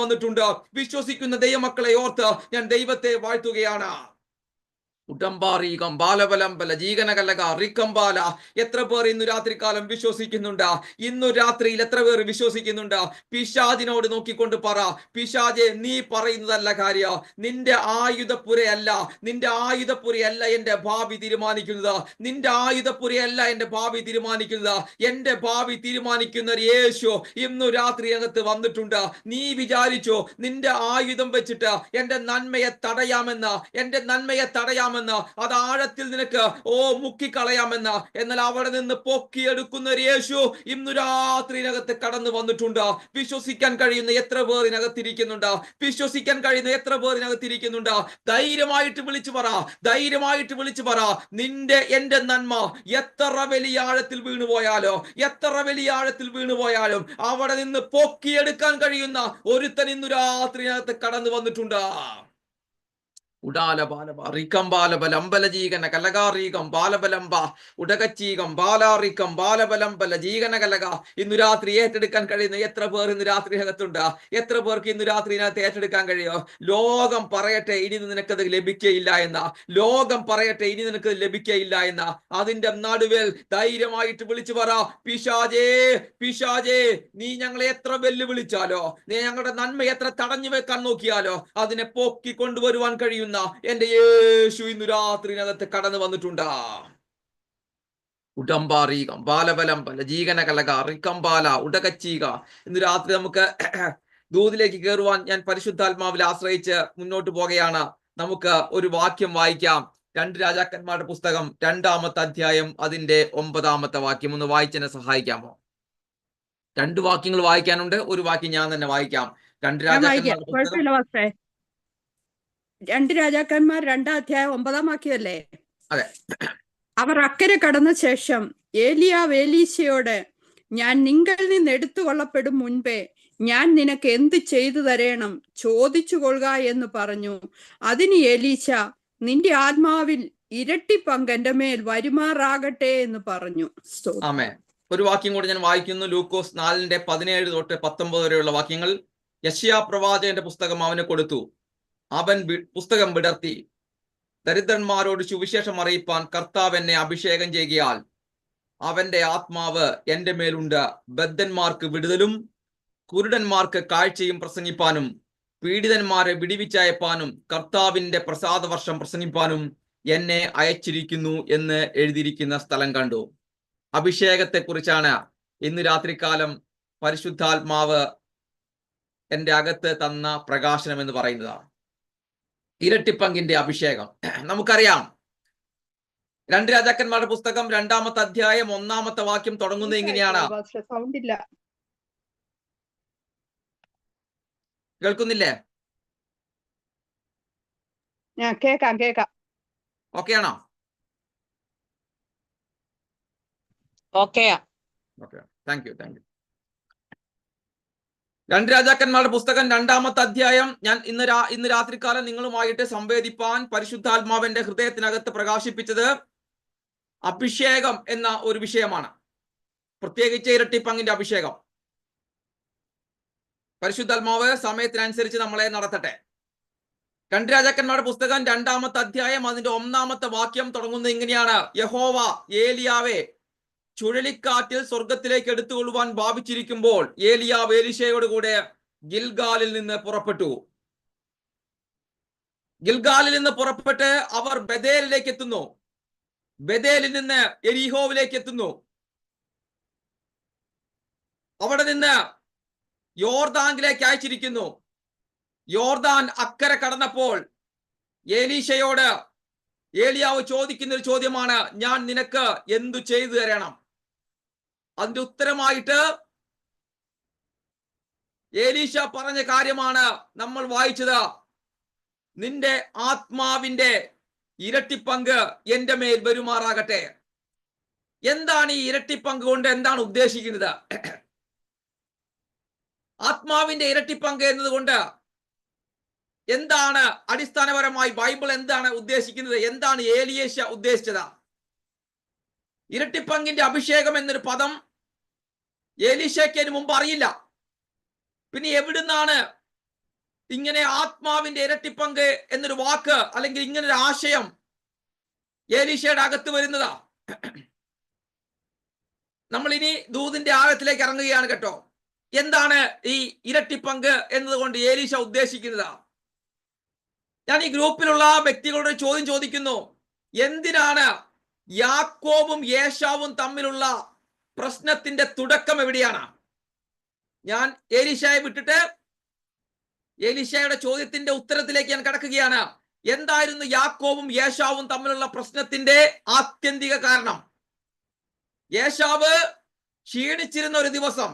വന്നിട്ടുണ്ട്. വിശ്വസിക്കുന്ന ദൈവമക്കളെ ഓർത്ത് ഞാൻ ദൈവത്തെ വാഴ്ത്തുകയാണ്. ഉടമ്പാറീകം ബാലബലംബല ജീകനകലക റിക്കംബാല. എത്ര പേർ ഇന്നു രാത്രികാലം വിശ്വസിക്കുന്നുണ്ട്? ഇന്നു രാത്രിയിൽ എത്ര പേർ വിശ്വസിക്കുന്നുണ്ട്? പിശാചിനോട് നോക്കിക്കൊണ്ട് പറ, പിശാചെ നീ പറയുന്നതല്ല കാര്യം. നിന്റെ ആയുധപ്പുരയല്ല എന്റെ ഭാവി തീരുമാനിക്കുന്നത്. എന്റെ ഭാവി തീരുമാനിക്കുന്ന ഒരു യേശു ഇന്നു രാത്രി അകത്ത് വന്നിട്ടുണ്ട്. നീ വിചാരിച്ചു നിന്റെ ആയുധം വെച്ചിട്ട് എന്റെ നന്മയെ തടയാമെന്ന്, അത് ആഴത്തിൽ നിനക്ക് മുക്കിക്കളയാമെന്ന്. എന്നാൽ അവിടെ നിന്ന് പൊക്കിയെടുക്കുന്ന ഒരു യേശു ഇന്നു രാത്രിയിനകത്ത് കടന്നു വന്നിട്ടുണ്ട്. വിശ്വസിക്കാൻ കഴിയുന്ന എത്ര പേർ ഇതിനകത്തിരിക്കുന്നുണ്ട്? ധൈര്യമായിട്ട് വിളിച്ചു പറ, എന്റെ നന്മ എത്ര വലിയ ആഴത്തിൽ വീണുപോയാലും അവിടെ നിന്ന് പൊക്കിയെടുക്കാൻ കഴിയുന്ന ഒരുത്തൻ ഇന്നു രാത്രിയിനകത്ത് കടന്നു വന്നിട്ടുണ്ട്. ഉടാലബാലബ റിക്കംബാലബലംബലജീകന കലകാറീകം ബാലബലംബ ഉടകച്ചീകം ബാലാറിക്കം ബാലബലംബല ജീകന കലക. ഇന്നു രാത്രി ഏറ്റെടുക്കാൻ കഴിയുന്ന എത്ര പേർ ഇന്ന് രാത്രിയകത്തുണ്ട്? എത്ര പേർക്ക് ഇന്നു രാത്രിനകത്ത് ഏറ്റെടുക്കാൻ കഴിയോ? ലോകം പറയട്ടെ ഇനി നിനക്കത് ലഭിക്കയില്ല എന്ന. അതിന്റെ നടുവിൽ ധൈര്യമായിട്ട് വിളിച്ചു പറ, പിശാചേ നീ ഞങ്ങളെ എത്ര വെല്ലുവിളിച്ചാലോ, നീ ഞങ്ങളുടെ നന്മ എത്ര തടഞ്ഞു വെക്കാൻ നോക്കിയാലോ അതിനെ പൊക്കി കൊണ്ടുവരുവാൻ കഴിയുന്ന ചെയ്യുന്ന എന്റെ യേശു ഇന്ന് രാത്രിനകത്ത് കടന്നു വന്നിട്ടുണ്ട്. ഉടമ്പാറീകം ബാലബലംബല ജീകന കലക റിക്കംബാല ഉടകച്ചീക. ഇന്ന് രാത്രി നമുക്ക് ദൂതിലേക്ക് കയറുവാൻ ഞാൻ പരിശുദ്ധാത്മാവിൽ ആശ്രയിച്ച് മുന്നോട്ട് പോകുകയാണ്. നമുക്ക് ഒരു വാക്യം വായിക്കാം. 2 രാജാക്കന്മാരുടെ പുസ്തകം 2-ാമത്തെ അധ്യായം അതിന്റെ 9-ാമത്തെ വാക്യം ഒന്ന് വായിച്ചെന്നെ സഹായിക്കാമോ? 2 വാക്യങ്ങൾ വായിക്കാനുണ്ട്. ഒരു വാക്യം ഞാൻ തന്നെ വായിക്കാം. 2 രാജാക്കന്മാരുടെ പുസ്തകം 2 രാജാക്കന്മാർ 2-ാം അധ്യായം 9-ാം വാക്യമല്ലേ? അതെ. അവർ അക്കരെ കടന്ന ശേഷം ഏലിയാവ് എലീശയോട്, ഞാൻ നിങ്ങളിൽ നിന്ന് എടുത്തു കൊള്ളപ്പെടും മുൻപേ ഞാൻ നിനക്ക് എന്ത് ചെയ്തു തരേണം ചോദിച്ചു കൊള്ളുക എന്ന് പറഞ്ഞു. അതിന് എലീശ, നിന്റെ ആത്മാവിൽ ഇരട്ടി പങ്ക് എന്റെ മേൽ വരുമാറാകട്ടെ എന്ന് പറഞ്ഞു. ആമേൻ. ഒരു വാക്യം കൂടി ഞാൻ വായിക്കുന്നു. ലൂക്കോസ് 4:17 തൊട്ട് 19 വരെയുള്ള വാക്യങ്ങൾ. യെശയ്യാ പ്രവാചകന്റെ പുസ്തകം അവന് കൊടുത്തു. അവൻ പുസ്തകം വിടർത്തി, ദരിദ്രന്മാരോട് സുവിശേഷം അറിയിപ്പാൻ കർത്താവ് എന്നെ അഭിഷേകം ചെയ്യുകയാൽ അവന്റെ ആത്മാവ് എന്റെ മേലുണ്ട്. ബദ്ധന്മാർക്ക് വിടുതലും കുരുടന്മാർക്ക് കാഴ്ചയും പ്രസംഗിപ്പാനും പീഡിതന്മാരെ വിടിവിച്ചയപ്പാനും കർത്താവിന്റെ പ്രസാദവർഷം പ്രസംഗിപ്പാനും എന്നെ അയച്ചിരിക്കുന്നു എന്ന് എഴുതിയിരിക്കുന്ന സ്ഥലം കണ്ടു. അഭിഷേകത്തെ കുറിച്ചാണ് ഇന്ന് രാത്രികാലം പരിശുദ്ധാത്മാവ് എന്റെ അകത്ത് തന്ന പ്രകാശനം എന്ന് പറയുന്നത്. ഇരട്ടിപ്പങ്കിന്റെ അഭിഷേകം നമുക്കറിയാം. 2 രാജാക്കന്മാരുടെ പുസ്തകം 2-ാമത്തെ അധ്യായം 1-ാമത്തെ വാക്യം തുടങ്ങുന്നത് ഇങ്ങനെയാണ്. കേൾക്കുന്നില്ലേ? കേക്കാം. ഓക്കെ ആണോ? ഓക്കെയാ. Okay, thank you. 2 രാജാക്കന്മാരുടെ പുസ്തകം 2-ാമത്തെ അധ്യായം ഞാൻ ഇന്ന് രാത്രികാലം നിങ്ങളുമായിട്ട് സംവേദിപ്പാൻ പരിശുദ്ധാത്മാവിന്റെ ഹൃദയത്തിനകത്ത് പ്രകാശിപ്പിച്ചത് അഭിഷേകം എന്ന ഒരു വിഷയമാണ്. പ്രത്യേകിച്ച് ഇരട്ടിപ്പങ്കിന്റെ അഭിഷേകം. പരിശുദ്ധാത്മാവ് സമയത്തിനനുസരിച്ച് നമ്മളെ നടത്തട്ടെ. 2 രാജാക്കന്മാരുടെ പുസ്തകം 2-ാമത്തെ അധ്യായം അതിന്റെ 1-ാമത്തെ വാക്യം തുടങ്ങുന്നത് ഇങ്ങനെയാണ്. യഹോവ ഏലിയാവെ ചുഴലിക്കാറ്റിൽ സ്വർഗത്തിലേക്ക് എടുത്തുകൊള്ളുവാൻ ഭാവിച്ചിരിക്കുമ്പോൾ ഏലിയാവ് എലീശയോട് കൂടെ ഗിൽഗാലിൽ നിന്ന് പുറപ്പെട്ടു. ഗിൽഗാലിൽ നിന്ന് പുറപ്പെട്ട് അവർ ബഥേലിലേക്ക് എത്തുന്നു. ബഥേലിൽ നിന്ന് എരീഹോവിലേക്ക് എത്തുന്നു. അവിടെ നിന്ന് യോർദാനിലേക്ക് അയച്ചിരിക്കുന്നു. യോർദാൻ അക്കരെ കടന്നപ്പോൾ എലീശയോട് ഏലിയാവ് ചോദിക്കുന്ന ഒരു ചോദ്യമാണ്, ഞാൻ നിനക്ക് എന്തു ചെയ്തു തരണം? അതിന്റെ ഉത്തരമായിട്ട് എലീശ പറഞ്ഞ കാര്യമാണ് നമ്മൾ വായിച്ചത്. നിന്റെ ആത്മാവിന്റെ ഇരട്ടിപ്പങ്ക് എന്റെ മേൽ വരുമാറാകട്ടെ. എന്താണ് ഈ ഇരട്ടിപ്പങ്ക് കൊണ്ട് എന്താണ് ഉദ്ദേശിക്കുന്നത്? ആത്മാവിന്റെ ഇരട്ടിപ്പങ്ക് എന്നതുകൊണ്ട് എന്താണ് അടിസ്ഥാനപരമായി ബൈബിൾ എന്താണ് ഉദ്ദേശിക്കുന്നത്? എന്താണ് എലീശ ഉദ്ദേശിച്ചത്? ഇരട്ടിപ്പങ്കിന്റെ അഭിഷേകം എന്നൊരു പദം എലീശയ്ക്ക് അതിന് മുമ്പ് അറിയില്ല. പിന്നെ എവിടുന്നാണ് ഇങ്ങനെ ആത്മാവിന്റെ ഇരട്ടിപ്പങ്ക് എന്നൊരു വാക്ക് അല്ലെങ്കിൽ ഇങ്ങനൊരു ആശയം എലീശയുടെ അകത്ത് വരുന്നതാ? നമ്മൾ ഇനി ദൂതിന്റെ ആഴത്തിലേക്ക് ഇറങ്ങുകയാണ് കേട്ടോ. എന്താണ് ഈ ഇരട്ടിപ്പങ്ക് എന്നതുകൊണ്ട് എലീശ ഉദ്ദേശിക്കുന്നത്? ഞാൻ ഈ ഗ്രൂപ്പിലുള്ള വ്യക്തികളുടെ ചോദ്യം ചോദിക്കുന്നു. എന്തിനാണ് യാക്കോബും ഏശാവും തമ്മിലുള്ള പ്രശ്നത്തിന്റെ തുടക്കം എവിടെയാണ്? ഞാൻ എലീശയെ വിട്ടിട്ട് എലീശയുടെ ചോദ്യത്തിന്റെ ഉത്തരത്തിലേക്ക് ഞാൻ കടക്കുകയാണ്. എന്തായിരുന്നു യാക്കോബും ഏശാവും തമ്മിലുള്ള പ്രശ്നത്തിന്റെ ആത്യന്തിക കാരണം? ഏശാവ് ക്ഷീണിച്ചിരുന്ന ഒരു ദിവസം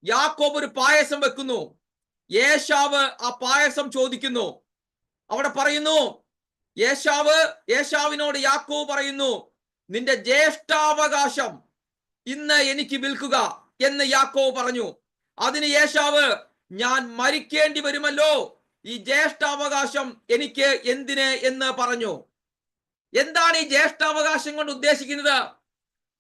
യാക്കോബ് ഒരു പായസം വെക്കുന്നു. ഏശാവ് ആ പായസം ചോദിക്കുന്നു. അവിടെ പറയുന്നു, ഏശാവിനോട് യാക്കോബ് പറയുന്നു, നിന്റെ ജ്യേഷ്ഠാവകാശം ഇന്ന് എനിക്ക് വിൽക്കുക എന്ന് യാക്കോബ് പറഞ്ഞു. അതിന് ഏശാവ്, ഞാൻ മരിക്കേണ്ടി വരുമല്ലോ, ഈ ജ്യേഷ്ഠാവകാശം എനിക്ക് എന്തിന് എന്ന് പറഞ്ഞു. എന്താണ് ഈ ജ്യേഷ്ഠാവകാശം കൊണ്ട് ഉദ്ദേശിക്കുന്നത്?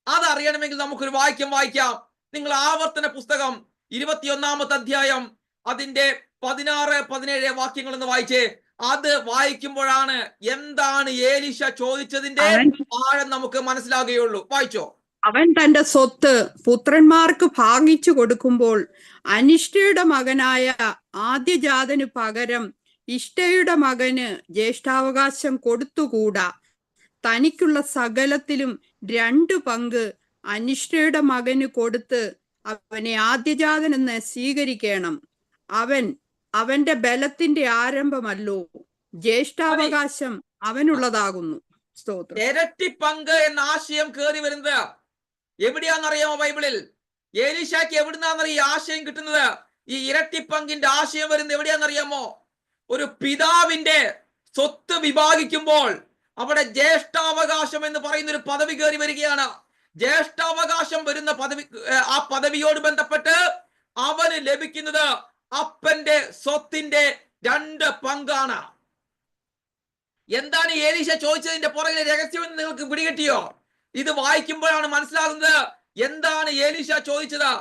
അതറിയണമെങ്കിൽ നമുക്കൊരു വായിക്കാം. നിങ്ങൾ ആവർത്തന പുസ്തകം 21-ാമത്തെ അധ്യായം അതിന്റെ 16-17 വാക്യങ്ങൾ എന്ന് വായിച്ചേ. അത് വായിക്കുമ്പോഴാണ് എന്താണ് എലീശ ചോദിച്ചതിന്റെ ആഴം നമുക്ക് മനസ്സിലാകുകയുള്ളൂ. വായിച്ചോ. അവൻ തന്റെ സ്വത്ത് പുത്രന്മാർക്ക് ഭാഗിച്ചു കൊടുക്കുമ്പോൾ അനിഷ്ടയുടെ മകനായ ആദ്യജാതനു പകരം ഇഷ്ടയുടെ മകന് ജ്യേഷ്ഠാവകാശം കൊടുത്തുകൂടാ. തനിക്കുള്ള സകലത്തിലും 2 പങ്ക് അനിഷ്ടയുടെ മകന് കൊടുത്ത് അവനെ ആദ്യജാതനെന്ന് സ്വീകരിക്കണം. അവന്റെ ബലത്തിന്റെ ആരംഭമല്ലോ. ജ്യേഷ്ഠാവകാശം അവനുള്ളതാകുന്നു. സ്തോത്രം. ഇരട്ടി പങ്ക് എന്ന ആശയം കയറി വരുന്നത് എവിടെയാണെന്നറിയാമോ? ബൈബിളിൽ എലീശാക്ക് എവിടുന്നാന്നറിയ ഈ ആശയം കിട്ടുന്നത്? ഈ ഇരട്ടി പങ്കിന്റെ ആശയം വരുന്നത് എവിടെയാണെന്നറിയാമോ? ഒരു പിതാവിന്റെ സ്വത്ത് വിഭാഗിക്കുമ്പോൾ അവിടെ ജ്യേഷ്ഠാവകാശം എന്ന് പറയുന്ന ഒരു പദവി കയറി വരികയാണ്. ജ്യേഷ്ഠാവകാശം വരുന്ന ആ പദവിയോട് ബന്ധപ്പെട്ട് അവന് ലഭിക്കുന്നത് അപ്പന്റെ സ്വത്തിന്റെ 2 പങ്കാണ്. എന്താണ് എലീശ ചോദിച്ചതിന്റെ പുറകിലെ രഹസ്യം എന്ന് നിങ്ങൾക്ക് പിടികിട്ടിയോ? ഇത് വായിക്കുമ്പോഴാണ് മനസ്സിലാകുന്നത് എന്താണ് എലീശ ചോദിച്ചത്.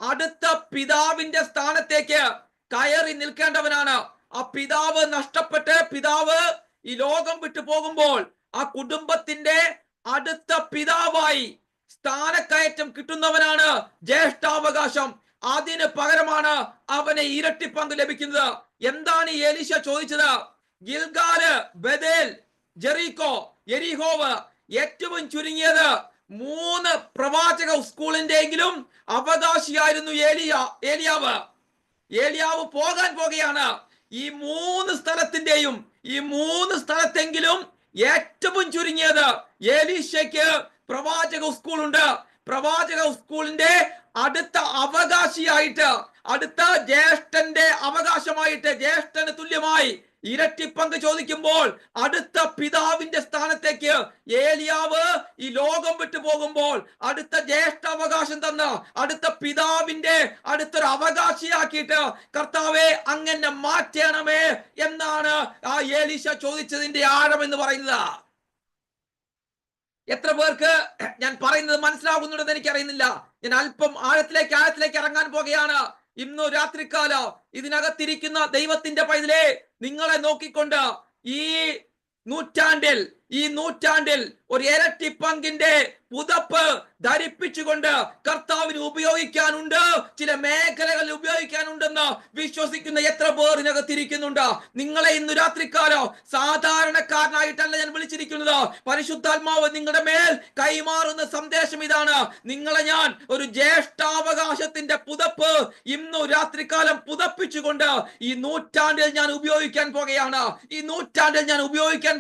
അടുത്ത പിതാവിന്റെ സ്ഥാനത്തേക്ക് കയറി നിൽക്കേണ്ടവനാണ്. ആ പിതാവ് നഷ്ടപ്പെട്ട് പിതാവ് ഈ ലോകം വിട്ടു പോകുമ്പോൾ ആ കുടുംബത്തിന്റെ അടുത്ത പിതാവായി സ്ഥാനക്കയറ്റം കിട്ടുന്നവനാണ് ജ്യേഷ്ഠാവകാശം. അതിന് പകരമാണ് അവന് ഇരട്ടി പങ്ക് ലഭിക്കുന്നത്. എന്താണ് ഈ എലീശ ചോദിച്ചത്? ഗിൽഗാല്, ബദേൽ, ജെറീക്കോ, യെരിഹോവ് ഏറ്റവും ചുരുങ്ങിയത് 3 പ്രവാചക സ്കൂളിന്റെയെങ്കിലും അവകാശിയായിരുന്നു ഏലിയാവ്. ഏലിയാവ് പോകാൻ പോകുകയാണ്. ഈ 3 സ്ഥലത്തിന്റെയും ഈ 3 സ്ഥലത്തെങ്കിലും ഏറ്റവും ചുരുങ്ങിയത് എലീശയ്ക്ക് പ്രവാചക സ്കൂളുണ്ട്. പ്രവാചക സ്കൂളിന്റെ അടുത്ത അവകാശിയായിട്ട്, അടുത്ത ജ്യേഷ്ഠന്റെ അവകാശമായിട്ട്, ജ്യേഷ്ഠന് തുല്യമായി ഇരട്ടി പങ്ക് ചോദിക്കുമ്പോൾ അടുത്ത പിതാവിന്റെ സ്ഥാനത്തേക്ക് ഏലിയാവ് ഈ ലോകം വിട്ടു പോകുമ്പോൾ അടുത്ത ജ്യേഷ്ഠാവകാശം തന്ന് അടുത്ത പിതാവിന്റെ അടുത്തൊരു അവകാശിയാക്കിയിട്ട് കർത്താവെ അങ്ങനെ മാറ്റണമേ എന്നാണ് ആ എലീശ ചോദിച്ചതിന്റെ ആഴം എന്ന് പറയുന്നത്. എത്ര പേർക്ക് ഞാൻ പറയുന്നത് മനസ്സിലാകുന്നുണ്ടെന്ന് എനിക്കറിയുന്നില്ല. ഞാൻ അല്പം ആഴത്തിലേക്ക് ഇറങ്ങാൻ പോകുകയാണ്. ഇന്നു രാത്രികാലം ഇതിനകത്തിരിക്കുന്ന ദൈവത്തിന്റെ പൈതലേ, നിങ്ങളെ നോക്കിക്കൊണ്ട് ഈ നൂറ്റാണ്ടിൽ ഒരു ഇരട്ടി പങ്കിന്റെ പുതപ്പ് ധരിപ്പിച്ചുകൊണ്ട് കർത്താവിന് ഉപയോഗിക്കാനുണ്ട്, ചില മേഖലകളിൽ ഉപയോഗിക്കാനുണ്ടെന്ന് വിശ്വസിക്കുന്ന എത്ര പേർ ഇതിനകത്തിരിക്കുന്നുണ്ട്? നിങ്ങളെ ഇന്ന് രാത്രിക്കാലം സാധാരണക്കാരനായിട്ടല്ല ഞാൻ വിളിച്ചിരിക്കുന്നത്. പരിശുദ്ധാത്മാവ് നിങ്ങളുടെ മേൽ കൈമാറുന്ന സന്ദേശം ഇതാണ്. നിങ്ങളെ ഞാൻ ഒരു ജ്യേഷ്ഠാവകാശത്തിന്റെ പുതപ്പ് ഇന്നു രാത്രികാലം പുതപ്പിച്ചുകൊണ്ട് ഈ നൂറ്റാണ്ടിൽ ഞാൻ ഉപയോഗിക്കാൻ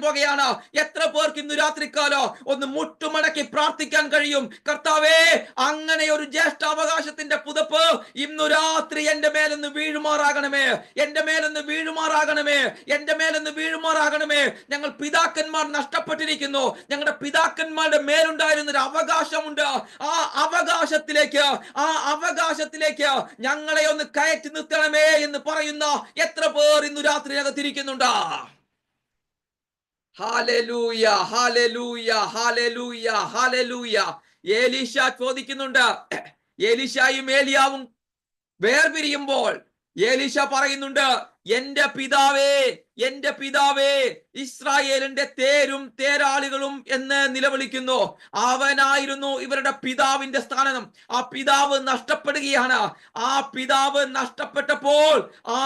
പോകുകയാണ്. എത്ര പേർക്ക് ഇന്ന് രാത്രിക്കാലം ഒന്ന് മുട്ടുമടക്കി പ്രാർത്ഥിക്കാൻ കഴിയും? കർത്താവേ, അങ്ങനെ ഒരു ജ്യേഷ്ഠാവകാശത്തിന്റെ പുതപ്പ് ഇന്നു രാത്രി എന്റെ മേലൊന്ന് വീഴുമാറാകണമേ. ഞങ്ങൾ പിതാക്കന്മാർ നഷ്ടപ്പെട്ടിരിക്കുന്നു. ഞങ്ങളുടെ പിതാക്കന്മാരുടെ മേലുണ്ടായിരുന്ന ഒരു അവകാശമുണ്ട്. ആ അവകാശത്തിലേക്ക് ഞങ്ങളെ ഒന്ന് കയറ്റി നിർത്തണമേ എന്ന് പറയുന്ന എത്ര പേർ ഇന്നു രാത്രി അകത്തിരിക്കുന്നുണ്ട്? Hallelujah, hallelujah, hallelujah, hallelujah. Elisha ചോദിക്കുന്നുണ്ട്. എലീശയും ഏലിയാവും വേർപിരിയുമ്പോൾ എലീശ പറയുന്നുണ്ട്, എന്റെ പിതാവേ ഇസ്രായേലിന്റെ തേരും തേരാളികളും എന്ന് നിലവിളിക്കുന്നു. അവനായിരുന്നു ഇവരുടെ പിതാവിന്റെ സ്ഥാനം. ആ പിതാവ് നഷ്ടപ്പെടുകയാണ്. ആ പിതാവ് നഷ്ടപ്പെട്ടപ്പോൾ ആ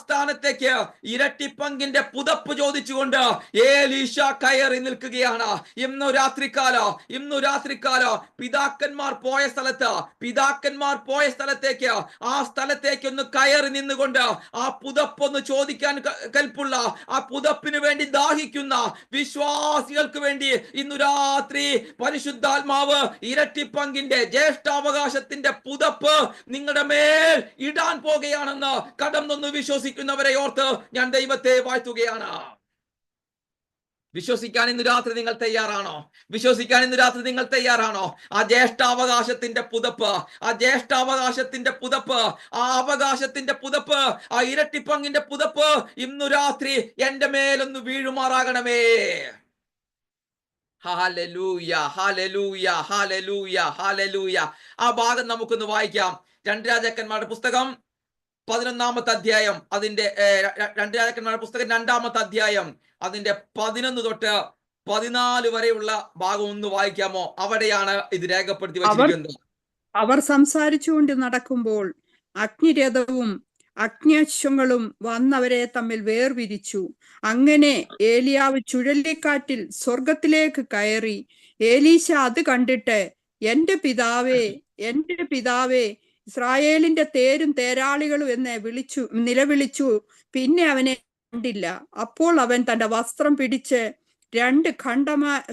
സ്ഥാനത്തേക്ക് ഇരട്ടി പങ്കിന്റെ പുതപ്പ് ചോദിച്ചുകൊണ്ട് എലീശ കയറി നിൽക്കുകയാണ്. ഇന്നു രാത്രികാലം പിതാക്കന്മാർ പോയ സ്ഥലത്തേക്ക് ആ സ്ഥലത്തേക്ക് ഒന്ന് കയറി നിന്നുകൊണ്ട് ആ പുതപ്പൊന്ന് ചോദിക്കാൻ കൽപ്പുള്ള, ആ പുതപ്പിന് വേണ്ടി ദാഹിക്കുന്ന വിശ്വാസികൾക്ക് വേണ്ടി ഇന്നു രാത്രി പരിശുദ്ധാത്മാവ് ഇരട്ടി പങ്കിന്റെ ജ്യേഷ്ഠാവകാശത്തിന്റെ പുതപ്പ് നിങ്ങളുടെ മേൽ ഇടാൻ പോകുകയാണെന്ന് കടന്നൊന്ന് വിശ്വസിക്കുന്നവരെ ഓർത്ത് ഞാൻ ദൈവത്തെ വാഴ്ത്തുകയാണ്. വിശ്വസിക്കാൻ ഇന്ന് രാത്രി നിങ്ങൾ തയ്യാറാണോ? ആ ജ്യേഷ്ഠാവകാശത്തിന്റെ പുതപ്പ്, ആ അവകാശത്തിന്റെ പുതപ്പ്, ആ ഇരട്ടി പങ്കിന്റെ പുതപ്പ് ഇന്നു രാത്രി എന്റെ മേലൊന്ന് വീഴുമാറാകണമേ. Hallelujah, hallelujah, hallelujah, hallelujah. ആ ഭാഗം നമുക്കൊന്ന് വായിക്കാം. 2 രാജാക്കന്മാരുടെ പുസ്തകം 11-ാമത്തെ അധ്യായം, അതിന്റെ 2 രാജാക്കന്മാരുടെ പുസ്തകം 2-ാമത്തെ അധ്യായം അതിന്റെ 11 തൊട്ട് 14 വരെയുള്ള ഭാഗം ഒന്ന് വായിക്കാമോ? അവിടെയാണ് ഇത് രേഖപ്പെടുത്തി വച്ചിരിക്കുന്നത്. അവർ സംസാരിച്ചുകൊണ്ട് നടക്കുമ്പോൾ അഗ്നിരഥവും അഗ്ന്യശ്വങ്ങളും വന്നവരെ തമ്മിൽ വേർപിരിച്ചു. അങ്ങനെ ഏലിയാവ് ചുഴലിക്കാറ്റിൽ സ്വർഗത്തിലേക്ക് കയറി. ഏലീശ അത് കണ്ടിട്ട്, എന്റെ പിതാവേ, എന്റെ പിതാവേ, ഇസ്രായേലിന്റെ തേരും തേരാളികളും എന്ന് നിലവിളിച്ചു. പിന്നെ അവനെ കണ്ടില്ല. അപ്പോൾ അവൻ തന്റെ വസ്ത്രം പിടിച്ച് 2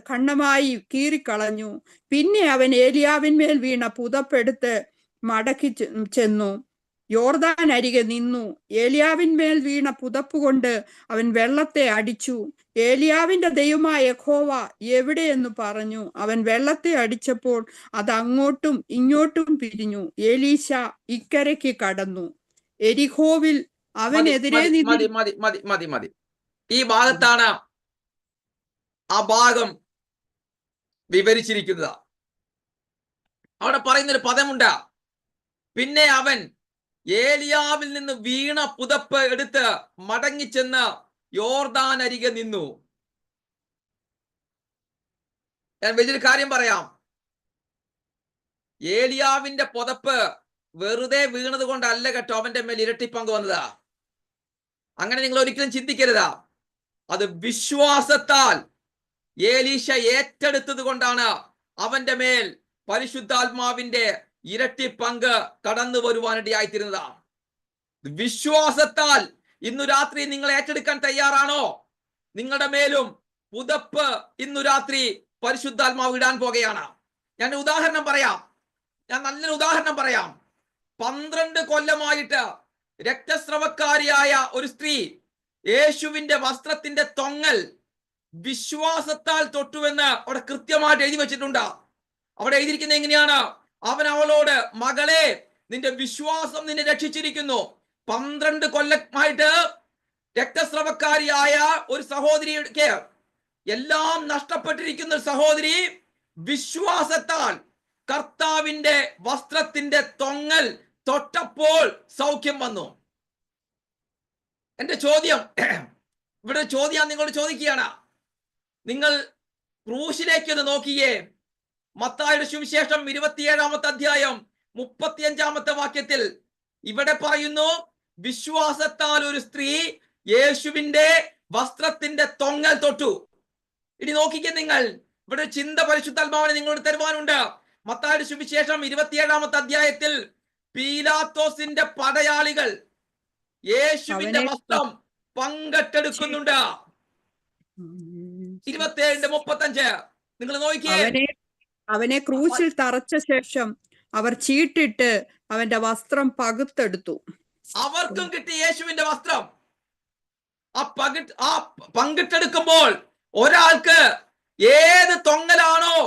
ഖണ്ഡമായി കീറിക്കളഞ്ഞു. പിന്നെ അവൻ ഏലിയാവിന്മേൽ വീണ പുതപ്പെടുത്ത് മടക്കി ചെന്നു യോർദാൻ അരികെ നിന്നു. ഏലിയാവിന്മേൽ വീണ പുതപ്പ് കൊണ്ട് അവൻ വെള്ളത്തെ അടിച്ചു. ഏലിയാവിന്റെ ദൈവമായ യഹോവ എവിടെയെന്ന് പറഞ്ഞു. അവൻ വെള്ളത്തെ അടിച്ചപ്പോൾ അത് അങ്ങോട്ടും ഇങ്ങോട്ടും പിരിഞ്ഞു. ഏലീശ ഇക്കരയ്ക്ക് കടന്നു. എരിഹോവിൽ അവനെതിരെ മതി. ഈ ഭാഗത്താണ് ആ ഭാഗം വിവരിച്ചിരിക്കുന്നത്. അവിടെ പറയുന്നൊരു പദമുണ്ട്, പിന്നെ അവൻ ഏലിയാവിൽ നിന്ന് വീണ പുതപ്പ് എടുത്ത് മടങ്ങിച്ചെന്ന് യോർദാൻ അരികെ നിന്നു. ഞാൻ വലിയൊരു കാര്യം പറയാം. ഏലിയാവിന്റെ പുതപ്പ് വെറുതെ വീണത് കൊണ്ടല്ല കേട്ടോ അവന്റെ മേൽ ഇരട്ടിപ്പങ്ക് വന്നതാ. അങ്ങനെ നിങ്ങൾ ഒരിക്കലും ചിന്തിക്കരുതാ. അത് വിശ്വാസത്താൽ ഏലീശ ഏറ്റെടുത്തത് കൊണ്ടാണ് അവന്റെ മേൽ പരിശുദ്ധാത്മാവിന്റെ ഇരട്ടി പങ്ക് കടന്നു വരുവാനിടയായിത്തീരുന്നത്. വിശ്വാസത്താൽ ഇന്നു രാത്രി നിങ്ങൾ ഏറ്റെടുക്കാൻ തയ്യാറാണോ? നിങ്ങളുടെ മേലും പുതപ്പ് ഇന്നു രാത്രി പരിശുദ്ധാത്മാവ് ഇടാൻ പോകുകയാണ്. ഞാൻ നല്ലൊരു ഉദാഹരണം പറയാം. 12 കൊല്ലമായിട്ട് രക്തസ്രവക്കാരിയായ ഒരു സ്ത്രീ യേശുവിന്റെ വസ്ത്രത്തിന്റെ തൊങ്ങൽ വിശ്വാസത്താൽ തൊട്ടുവെന്ന് അവിടെ കൃത്യമായിട്ട് എഴുതി വെച്ചിട്ടുണ്ട്. അവിടെ എഴുതിയിരിക്കുന്നത് എങ്ങനെയാണ്? അവൻ അവളോട്, മകളെ, നിന്റെ വിശ്വാസം നിന്നെ രക്ഷിച്ചിരിക്കുന്നു. 12 കൊല്ലമായിട്ട് രക്തസ്രവക്കാരിയായ ഒരു സഹോദരിക്ക് എല്ലാം നഷ്ടപ്പെട്ടിരിക്കുന്ന ഒരു സഹോദരി വിശ്വാസത്താൽ കർത്താവിന്റെ വസ്ത്രത്തിന്റെ തൊങ്ങൽ തൊട്ടപ്പോൾ സൗഖ്യം വന്നു. എന്റെ ചോദ്യം, ഇവിടെ ചോദ്യം നിങ്ങളോട് ചോദിക്കുകയാണ്. നിങ്ങൾ ക്രൂശിലേക്ക് ഒന്ന് നോക്കിയേ. മത്തായിയുടെ സുവിശേഷം 27-ാമത്തെ അധ്യായം 35-ാമത്തെ വാക്യത്തിൽ ഇവിടെ പറയുന്നു, വിശ്വാസത്താൽ ഒരു സ്ത്രീ യേശുവിന്റെ വസ്ത്രത്തിന്റെ തൊങ്ങൽ തൊട്ടു. ഇനി നോക്കിക്കേ നിങ്ങൾ, ഇവിടെ ചിന്ത പരിശുദ്ധാത്മാവിനെ നിങ്ങളോട് തരുവാനുണ്ട്. മത്തായിയുടെ സുവിശേഷം 27-ാമത്തെ അധ്യായത്തിൽ പീലാത്തോസിന്റെ പടയാളികൾ യേശുവിന്റെ വസ്ത്രം പങ്കെടുക്കുന്നുണ്ട്. 27:35 നിങ്ങൾ നോക്കിയേ. അവനെ ക്രൂശിൽ തറച്ച ശേഷം അവർ ചീട്ടിട്ട് അവന്റെ വസ്ത്രം പകുത്തെടുത്തു. അവർക്കും കിട്ടി യേശുവിന്റെ വസ്ത്രം. ആ പങ്കിട്ടെടുക്കുമ്പോൾ ഒരാൾക്ക് ഏത് തൊങ്ങലാണോ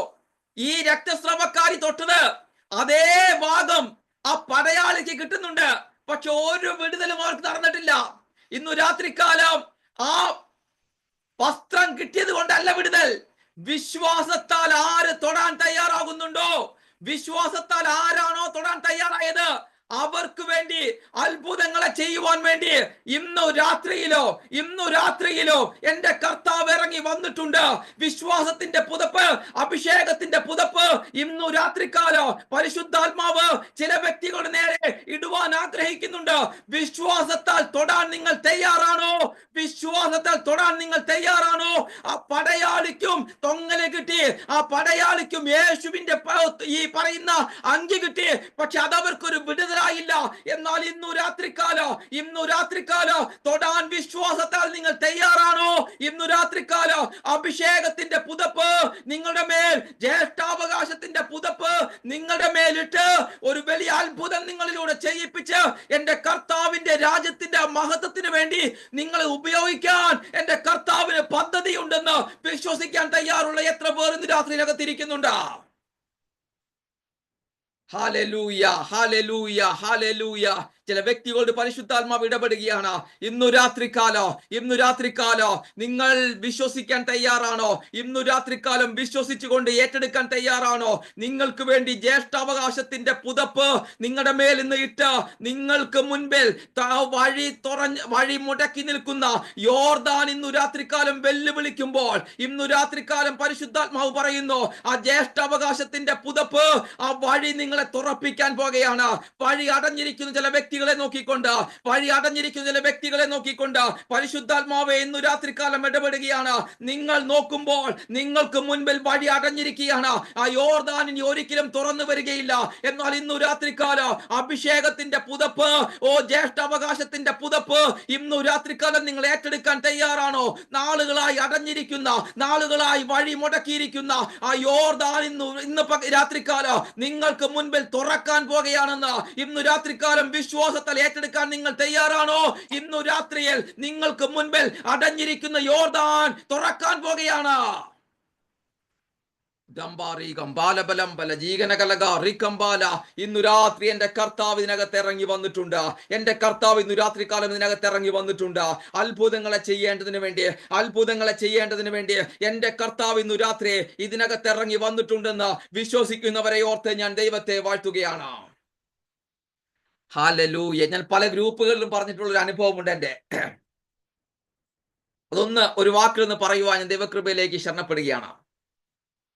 ഈ രക്തസ്രവക്കാരി തൊട്ടത് അതേ ഭാഗം ആ പടയാളിക്ക് കിട്ടുന്നുണ്ട്. പക്ഷെ ഒരു വിടുതലും അവർക്ക് നടന്നിട്ടില്ല. ഇന്നു രാത്രികാലം ആ വസ്ത്രം കിട്ടിയത് കൊണ്ടല്ല വിടുതൽ. വിശ്വാസത്താൽ ആര് തൊടാൻ തയ്യാറാകുന്നുണ്ടോ, വിശ്വാസത്താൽ ആരാണോ തൊടാൻ തയ്യാറായത്, അവർക്ക് വേണ്ടി അത്ഭുതങ്ങളെ ചെയ്യുവാൻ വേണ്ടി ഇന്നു രാത്രിയിലോ എന്റെ കർത്താവ് ഇറങ്ങി വന്നിട്ടുണ്ട്. വിശ്വാസത്തിന്റെ പുതപ്പ്, അഭിഷേകത്തിന്റെ പുതപ്പ് ഇന്നു രാത്രികാലോ പരിശുദ്ധാത്മാവ് ചില വ്യക്തികളുടെ നേരെ ഇടുവാൻ ആഗ്രഹിക്കുന്നുണ്ട്. വിശ്വാസത്താൽ തൊടാൻ നിങ്ങൾ തയ്യാറാണോ? വിശ്വാസത്താൽ തൊടാൻ നിങ്ങൾ തയ്യാറാണോ? ആ പടയാളിക്കും തൊങ്ങല് കിട്ടി, ആ പടയാളിക്കും യേശുവിന്റെ ഈ പറയുന്ന അങ്കി കിട്ടി. പക്ഷെ അതവർക്കൊരു വിടുതലായില്ല. എന്നാൽ ഇന്നു രാത്രികാലോ തൊടാൻ വിശ്വാസത്താൽ നിങ്ങൾ തയ്യാറാണോ? ഇന്നു രാത്രികാലോ അഭിഷേകത്തിന്റെ പുതപ്പ് നിങ്ങളുടെ മേൽ, ജ്യേഷ്ഠാവകാശത്തിന്റെ പുതപ്പ് നിങ്ങളുടെ മേലിട്ട് ഒരു വലിയ അത്ഭുതം നിങ്ങളിലൂടെ ചെയ്യിപ്പിച്ച് എന്റെ കർത്താവിന്റെ രാജ്യത്തിന്റെ മഹത്വത്തിന് വേണ്ടി നിങ്ങൾ ഉപയോഗിക്കാൻ എന്റെ കർത്താവിന് പദ്ധതിയുണ്ടെന്ന് വിശ്വസിക്കാൻ തയ്യാറുള്ള എത്ര പേർ ഇന്ന് രാത്രിയിലകത്തിരിക്കുന്നുണ്ട്? Hallelujah, hallelujah, hallelujah. ചില വ്യക്തികളുടെ പരിശുദ്ധാത്മാവ് ഇടപെടുകയാണ്. ഇന്നു രാത്രികാലോ നിങ്ങൾ വിശ്വസിക്കാൻ തയ്യാറാണോ? ഇന്നു രാത്രികാലം വിശ്വസിച്ചുകൊണ്ട് ഏറ്റെടുക്കാൻ തയ്യാറാണോ? നിങ്ങൾക്ക് വേണ്ടി ജ്യേഷ്ഠാവകാശത്തിന്റെ പുതപ്പ് നിങ്ങളുടെ മേൽ ഇന്ന് ഇട്ട് നിങ്ങൾക്ക് മുൻപിൽ വഴി മുടക്കി നിൽക്കുന്ന യോർദാൻ ഇന്നു രാത്രികാലം വെല്ലുവിളിക്കുമ്പോൾ, ഇന്നു രാത്രികാലം പരിശുദ്ധാത്മാവ് പറയുന്നു, ആ ജ്യേഷ്ഠാവകാശത്തിന്റെ പുതപ്പ്, ആ വഴി നിങ്ങൾ നിങ്ങളെ തുറപ്പിക്കാൻ പോകുകയാണ്. വഴി അടഞ്ഞിരിക്കുന്ന ചില വ്യക്തികളെ നോക്കിക്കൊണ്ട് പരിശുദ്ധാത്മാവേ ഇന്നു രാത്രികാലം ഇടപെടുകയാണ്. നിങ്ങൾ നോക്കുമ്പോൾ നിങ്ങൾക്ക് മുൻപിൽ വഴി അടഞ്ഞിരിക്കുകയാണ്. ആ യോർദാൻ ഇനി ഒരിക്കലും തുറന്നു വരികയില്ല. എന്നാൽ ഇന്നു രാത്രികാലം അഭിഷേകത്തിന്റെ പുതപ്പ്, ജ്യേഷ്ഠാവകാശത്തിന്റെ പുതപ്പ് ഇന്നു രാത്രികാലം നിങ്ങൾ ഏറ്റെടുക്കാൻ തയ്യാറാണോ? നാളുകളായി അടഞ്ഞിരിക്കുന്ന, നാളുകളായി വഴി മുടക്കിയിരിക്കുന്ന ആ യോർദാൻ ഇന്ന് രാത്രികാലം നിങ്ങൾക്ക് മുൻപിൽ തുറക്കാൻ പോകുകയാണെന്ന് ഇന്നു രാത്രികാലം വിശ്വാസത്താൽ ഏറ്റെടുക്കാൻ നിങ്ങൾ തയ്യാറാണോ? ഇന്നു രാത്രിയിൽ നിങ്ങൾക്ക് മുൻപിൽ അടഞ്ഞിരിക്കുന്ന യോർദാൻ തുറക്കാൻ പോകുകയാണ്. ഇന്നു രാത്രി എന്റെ കർത്താവ് ഇതിനകത്ത് ഇറങ്ങി വന്നിട്ടുണ്ട്. എന്റെ കർത്താവ് ഇന്നു രാത്രി കാലം ഇതിനകത്ത് ഇറങ്ങി വന്നിട്ടുണ്ട്. അത്ഭുതങ്ങളെ ചെയ്യേണ്ടതിന് വേണ്ടി എന്റെ കർത്താവ് ഇന്നു രാത്രി ഇതിനകത്ത് ഇറങ്ങി വന്നിട്ടുണ്ടെന്ന് വിശ്വസിക്കുന്നവരെ ഓർത്ത് ഞാൻ ദൈവത്തെ വാഴ്ത്തുകയാണ്. ഹല്ലേലൂയ. ഞാൻ പല ഗ്രൂപ്പുകളിലും പറഞ്ഞിട്ടുള്ള ഒരു അനുഭവമുണ്ട് എന്റെ. അതൊന്ന് ഒരു വാക്കിലൊന്ന് പറയുവാൻ ഞാൻ ദൈവകൃപയിലേക്ക് ശരണപ്പെടുകയാണ്.